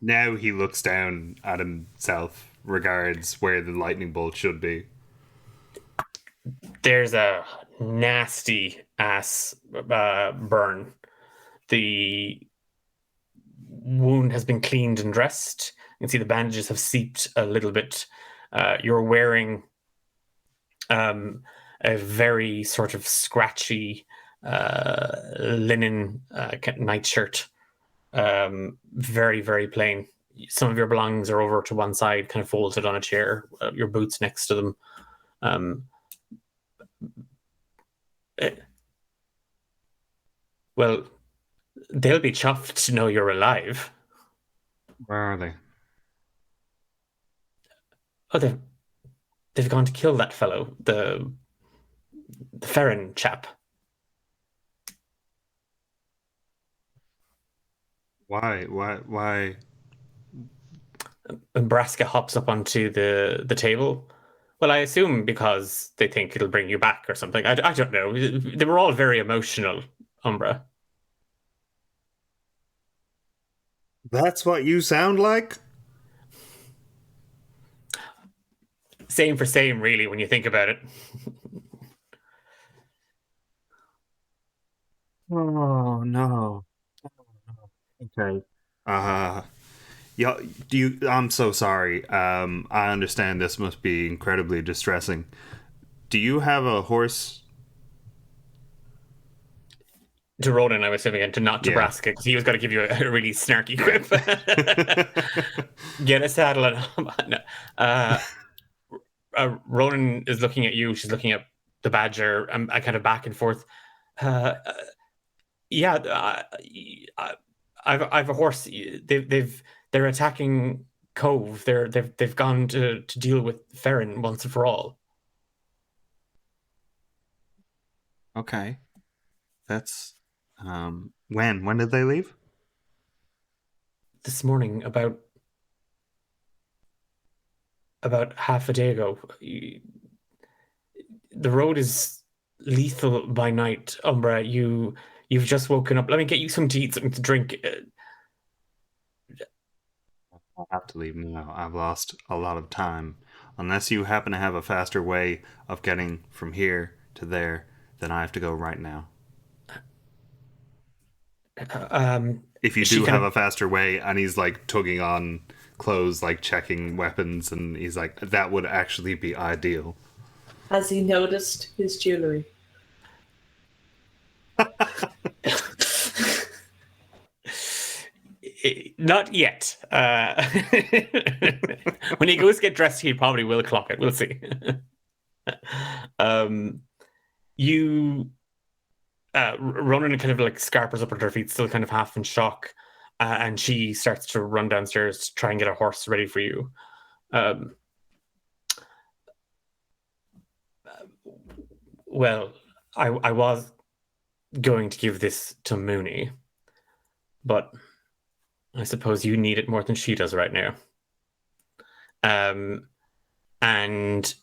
Now he looks down at himself, regards where the lightning bolt should be. There's a nasty ass burn. The wound has been cleaned and dressed. You can see the bandages have seeped a little bit. You're wearing a very sort of scratchy linen nightshirt. Very, very plain. some of your belongings are over to one side, kind of folded on a chair. Your boots next to them. Well, they'll be chuffed to know you're alive. Where are they? Oh, they've gone to kill that fellow, the Ferren chap. Why? And Braska hops up onto the table. Well, I assume because they think it'll bring you back or something. I don't know. They were all very emotional, Umbra. That's what you sound like? Same for same, really, when you think about it. Oh no. Okay. Yeah, I'm so sorry. I understand this must be incredibly distressing. Do you have a horse? To Ronan, I was assuming, and to Yeah. Braska, because he was going to give you a really snarky quip. Get a saddle and Ronan is looking at you. She's looking at the badger. I'm kind of back and forth. Yeah, I've a horse. They're attacking Cove. They've gone to deal with Ferren once and for all. Okay. That's when did they leave? This morning, about half a day ago. The road is lethal by night, Umbra. You've just woken up. Let me get you something to eat, something to drink. I'll have to leave now. I've lost a lot of time. Unless you happen to have a faster way of getting from here to there, then I have to go right now. If you do have a faster way, and he's like tugging on clothes, like checking weapons, and he's like, that would actually be ideal. Has he noticed his jewelry? Not yet. When he goes to get dressed, he probably will clock it. We'll see. Ronan kind of like scarpers up at her feet, still kind of half in shock, and she starts to run downstairs to try and get a horse ready for you. Well, I was going to give this to Mooney, but I suppose you need it more than she does right now. And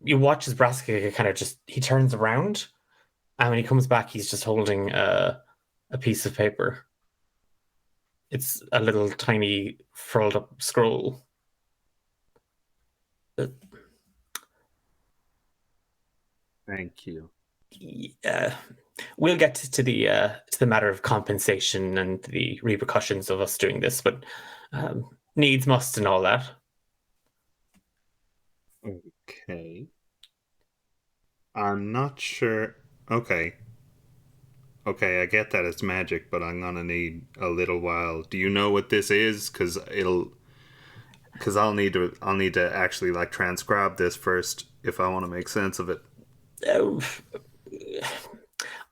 you watch as Braska kind of he turns around, and when he comes back, he's just holding a piece of paper. It's a little tiny furled up scroll. Thank you. We'll get to the matter of compensation and the repercussions of us doing this, but needs must and all that. Okay. I'm not sure. Okay, I get that it's magic, but I'm gonna need a little while. Do you know what this is? Because I'll need to actually like transcribe this first if I want to make sense of it.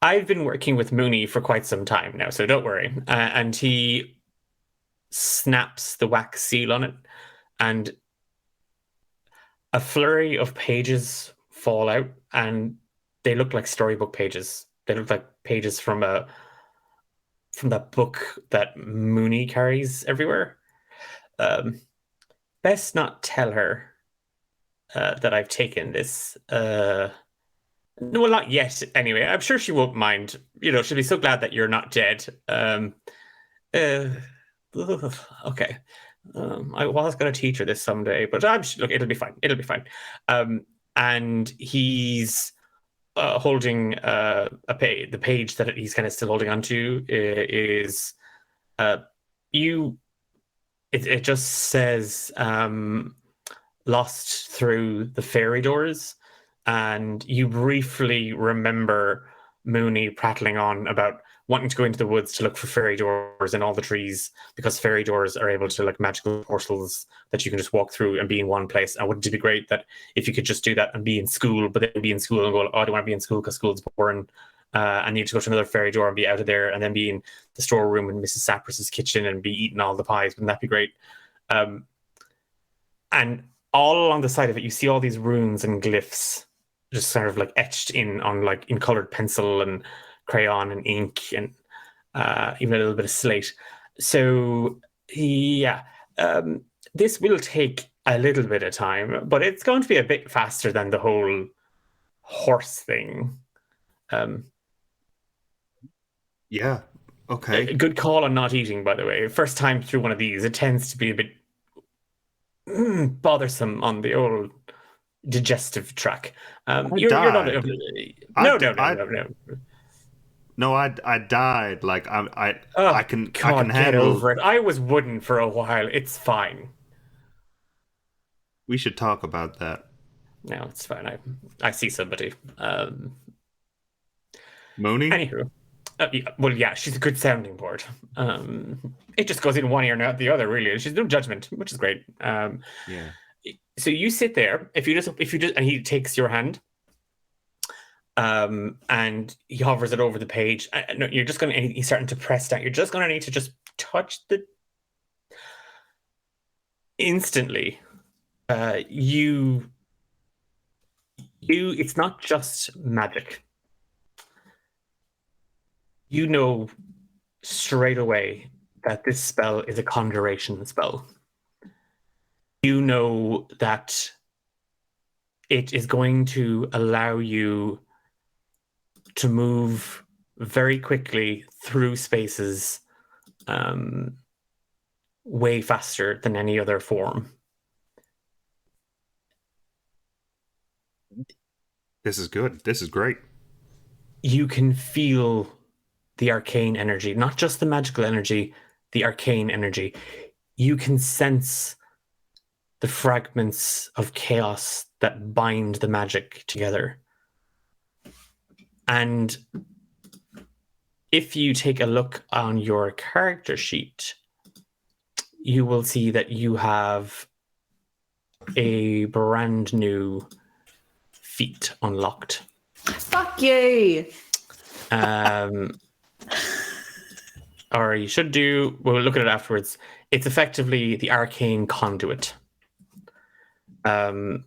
I've been working with Mooney for quite some time now, so don't worry. And he snaps the wax seal on it, and a flurry of pages fall out, and they look like storybook pages. They look like pages from that book that Mooney carries everywhere. Best not tell her that I've taken this. Well, not yet, anyway. I'm sure she won't mind. You know, she'll be so glad that you're not dead. Okay. I was going to teach her this someday, but look, it'll be fine. It'll be fine. And he's holding the page that he's kind of still holding onto is it just says lost through the fairy doors, and you briefly remember Mooney prattling on about wanting to go into the woods to look for fairy doors in all the trees, because fairy doors are able to like magical portals that you can just walk through and be in one place. And wouldn't it be great that if you could just do that and be in school, but then be in school and go, oh, I don't want to be in school because school's boring. I need to go to another fairy door and be out of there, and then be in the storeroom in Mrs. Sapras's kitchen and be eating all the pies. Wouldn't that be great? And all along the side of it, you see all these runes and glyphs just sort of like etched in on like in colored pencil and crayon and ink and even a little bit of slate. So yeah, this will take a little bit of time, but it's going to be a bit faster than the whole horse thing. Yeah. Okay. Good call on not eating, by the way. First time through one of these, it tends to be a bit bothersome on the old digestive track. You're not. No. No, I died. Like I can God, I can get handle. over it. I was wooden for a while. It's fine. We should talk about that. No, it's fine. I see somebody. Moaning. Anywho, well, yeah, she's a good sounding board. It just goes in one ear and out the other. Really, she's no judgment, which is great. Yeah. So you sit there. If you just, and he takes your hand, and he hovers it over the page. No, you're just gonna. He's starting to press down. You're just gonna need to just touch the. Instantly, you. It's not just magic. You know straight away that this spell is a conjuration spell. You know that it is going to allow you to move very quickly through spaces way faster than any other form. This is good. This is great. You can feel the arcane energy, not just the magical energy, the arcane energy. You can sense the fragments of chaos that bind the magic together. And if you take a look on your character sheet, you will see that you have a brand new feat unlocked. Fuck you. Or you should do, we'll look at it afterwards. It's effectively the arcane conduit. And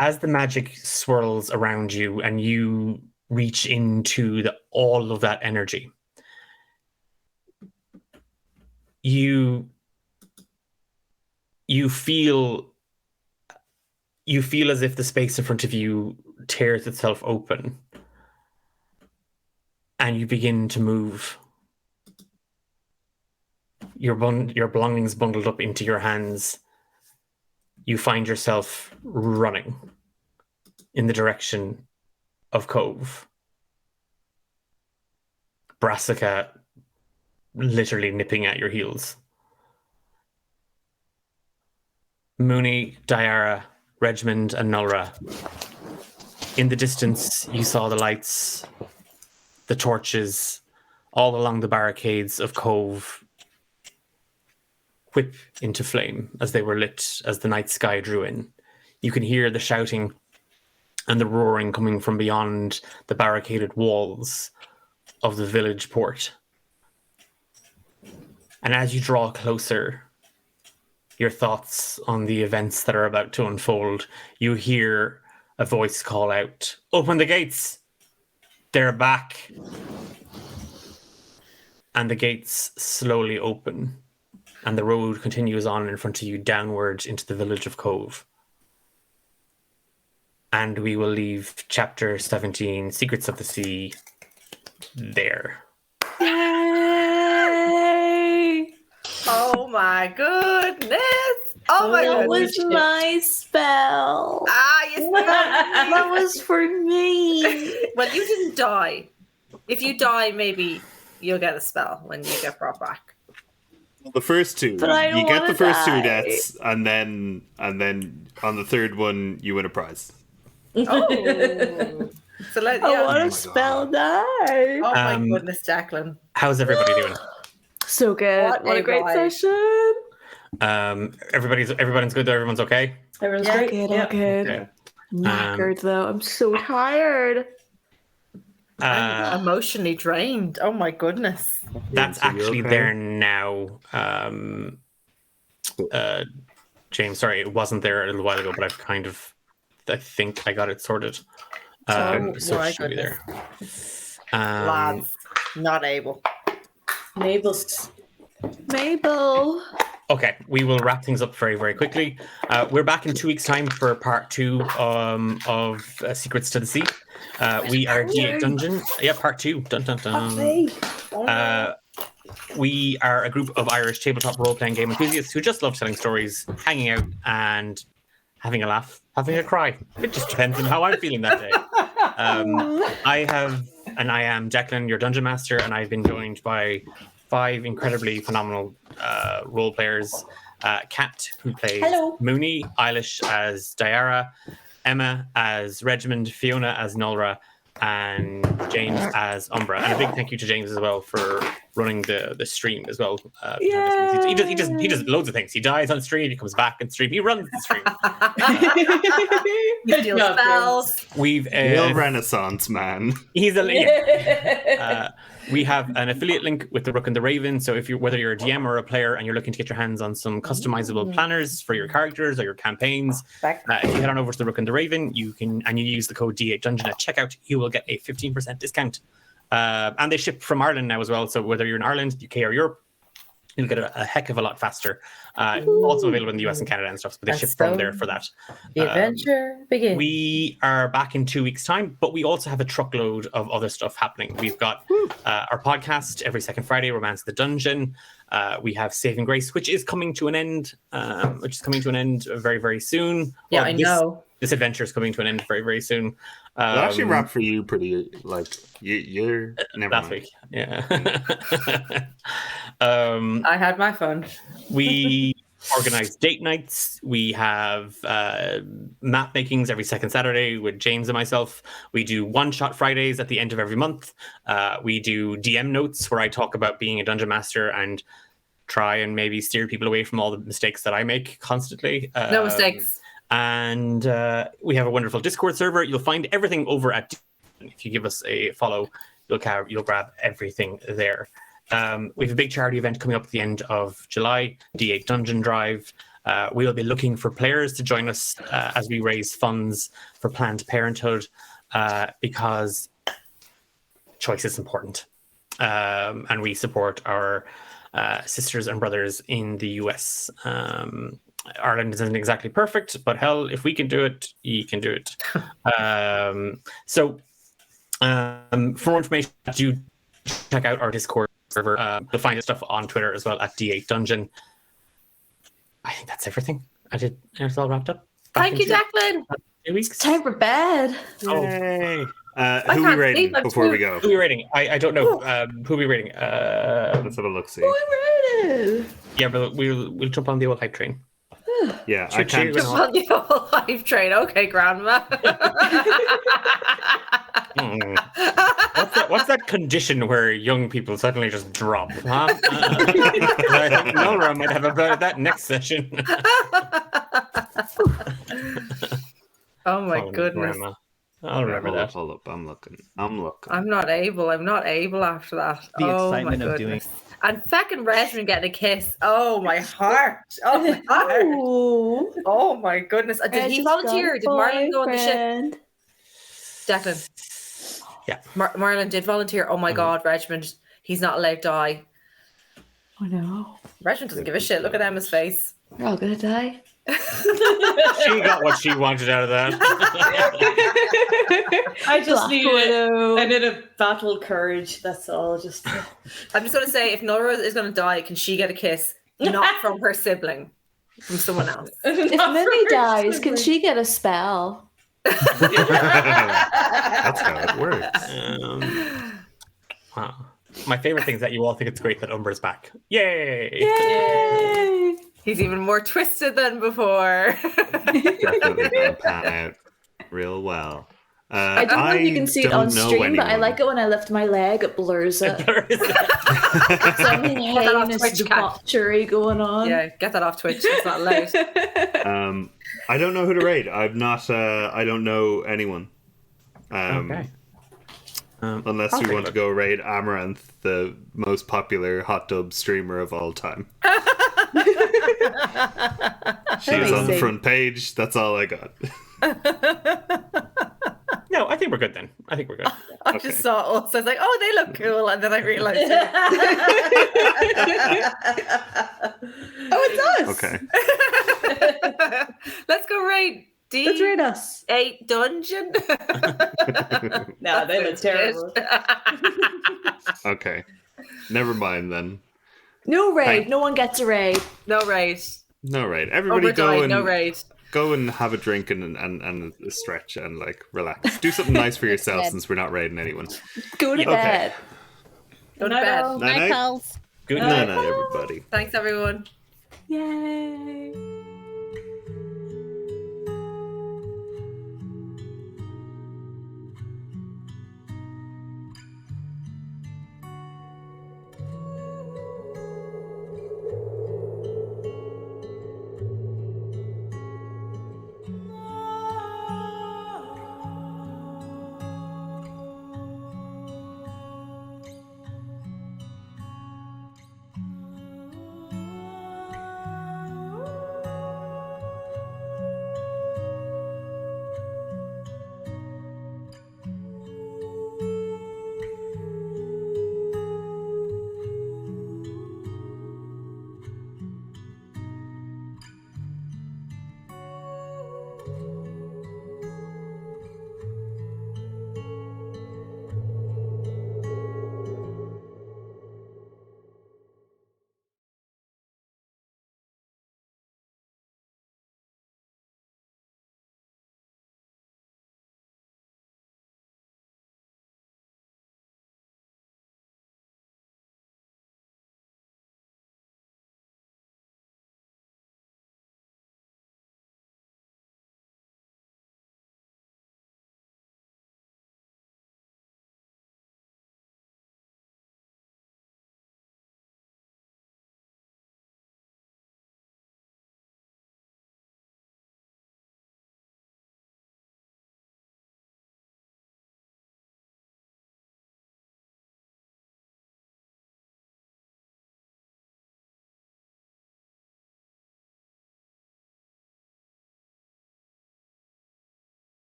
as the magic swirls around you and you reach into all of that energy, you feel as if the space in front of you tears itself open and you begin to move. Your belongings bundled up into your hands. You find yourself running in the direction of Cove. Brassica literally nipping at your heels. Mooney, Diara, Regmund, and Nulra. In the distance, you saw the lights, the torches, all along the barricades of Cove whip into flame as they were lit as the night sky drew in. You can hear the shouting and the roaring coming from beyond the barricaded walls of the village port. And as you draw closer, your thoughts on the events that are about to unfold, you hear a voice call out, "Open the gates! They're back!" And the gates slowly open, and the road continues on in front of you downwards into the village of Cove. And we will leave chapter 17, Secrets of the Sea, there. Yay! Oh my goodness! Oh my That goodness! was my spell. You That was for me. Well, you didn't die. If you die, maybe you'll get a spell when you get brought back. The first two, But I don't you get the wanna first two die. deaths, and then on the third one, you win a prize. Oh, So let I yeah. want my to spell God. now. Oh my Um, goodness, Jacqueline. How's everybody doing? So good. What What a a great ride. session. Everybody's good. Everyone's okay. Everyone's Yeah, great. Good, Yeah. all good. Okay. Knackered though. I'm so tired. I'm emotionally drained. Oh my goodness. That's James, are you actually okay? there now. James, sorry, it wasn't there a little while ago, but I think I got it sorted. Oh So my it should be there. Lads, not able. Mabel's. Mabel. Okay, we will wrap things up very, very quickly. We're back in 2 weeks' time for part 2 of Secrets to the Sea. We are D8 Dungeon. Yeah, part 2. Dun, dun, dun. We are a group of Irish tabletop role-playing game enthusiasts who just love telling stories, hanging out, and having a laugh, having a cry. It just depends on how I'm feeling that day. I am Declan, your dungeon master, and I've been joined by 5 incredibly phenomenal role players. Kat, who plays Hello. Mooney, Eilish as Diara, Emma as Regimond, Fiona as Nolra, and James as Umbra. And a big thank you to James as well for running the stream as well. He does loads of things. He dies on stream, he comes back on stream, he runs the stream. You steal job, spells. We've Real Renaissance man. he's a James. we have an affiliate link with the Rook and the Raven. So if whether you're a DM or a player and you're looking to get your hands on some customizable planners for your characters or your campaigns, if you head on over to the Rook and the Raven, you use the code D8 Dungeon at checkout, you will get a 15% discount. And they ship from Ireland now as well. So whether you're in Ireland, UK, or Europe, you'll get a heck of a lot faster. Also available in the US and Canada and stuff, but they That's ship from so- there for that. The adventure begins. We are back in 2 weeks' time, but we also have a truckload of other stuff happening. We've got our podcast every second Friday, Romance of the Dungeon. We have Saving Grace, which is coming to an end. Very, very soon. Yeah, Well, I know. This adventure is coming to an end very, very soon. It actually wrapped for you pretty, like, you're... Never last mind. week. Yeah. I had my fun. We organize date nights. We have map makings every second Saturday with James and myself. We do one-shot Fridays at the end of every month. We do DM notes where I talk about being a dungeon master and try and maybe steer people away from all the mistakes that I make constantly. No mistakes. And we have a wonderful Discord server. You'll find everything over at. If you give us a follow, you'll grab everything there. We have a big charity event coming up at the end of July, D8 Dungeon Drive. We'll be looking for players to join us as we raise funds for Planned Parenthood because choice is important. And we support our sisters and brothers in the US. Ireland isn't exactly perfect, but hell, if we can do it, you can do it. For more information, do check out our Discord server. You'll find stuff on Twitter as well at D8 Dungeon. I think that's everything. It's all wrapped up. Thank you, Declan. 2 weeks. Time for bed. Yay! Who can't we sleep, rating I'm before we too- go? Who are we rating? I don't know. Who are we rating? Let's have a look. See. Yeah, but we'll jump on the old hype train. Yeah, I Sure, can't. cheers. On the old life train. Okay, Grandma. What's that condition where young people suddenly just drop? Huh? I think Nora might have about that next session. Oh my Call me goodness. Grandma. I'll remember that. Hold up. I'm looking. I'm looking. I'm not able after that. The Oh my excitement of doing- goodness. And fucking Resman getting a kiss. Oh my heart. Oh my heart. Oh, Oh my goodness. Did he volunteer? Did Marlon go on the ship? Declan. Yeah. Marlon did volunteer. Oh my God, Regiment. He's not allowed to die. Oh no. Regiment doesn't give a shit. Look at Emma's face. We're all gonna die. She got what she wanted out of that. I just Black need Widow. a battle courage. That's all. Just I'm just going to say, if Nora is going to die, can she get a kiss? Not from her sibling, from someone else. If Millie dies, can she get a spell? That's how it works. Wow. My favorite thing is that you all think it's great that Umbra's back. Yay! Yay! He's even more twisted than before. Definitely gonna pan out real well. I don't know if you can see it on stream, but I like it when I lift my leg, it blurs it. Some heinous Twitch, Kat. debauchery going on. Yeah, get that off Twitch. It's not allowed. I don't know who to raid. I'm not. I don't know anyone. Okay. Unless I'll you take want a to go raid Amaranth, the most popular hot tub streamer of all time. She was on the front page. That's all I got. No, I think we're good then. I think we're good. I just saw us. I was like, oh, they look cool. And then I realized. Oh, it's us. Okay. Let's go raid D. Let's raid us. 8 dungeon. No, they look terrible. Okay. Never mind then. No raid. Thank- No one gets a raid. No raid. No raid. Everybody go Overjoyed, and no raid. go and have a drink and a stretch and like relax. Do something nice for yourself Bed. since we're not raiding anyone. Go to Okay. bed. Go to Night bed. all. Night Night night. calls. Good Night night. night, everybody. Thanks, everyone. Yay.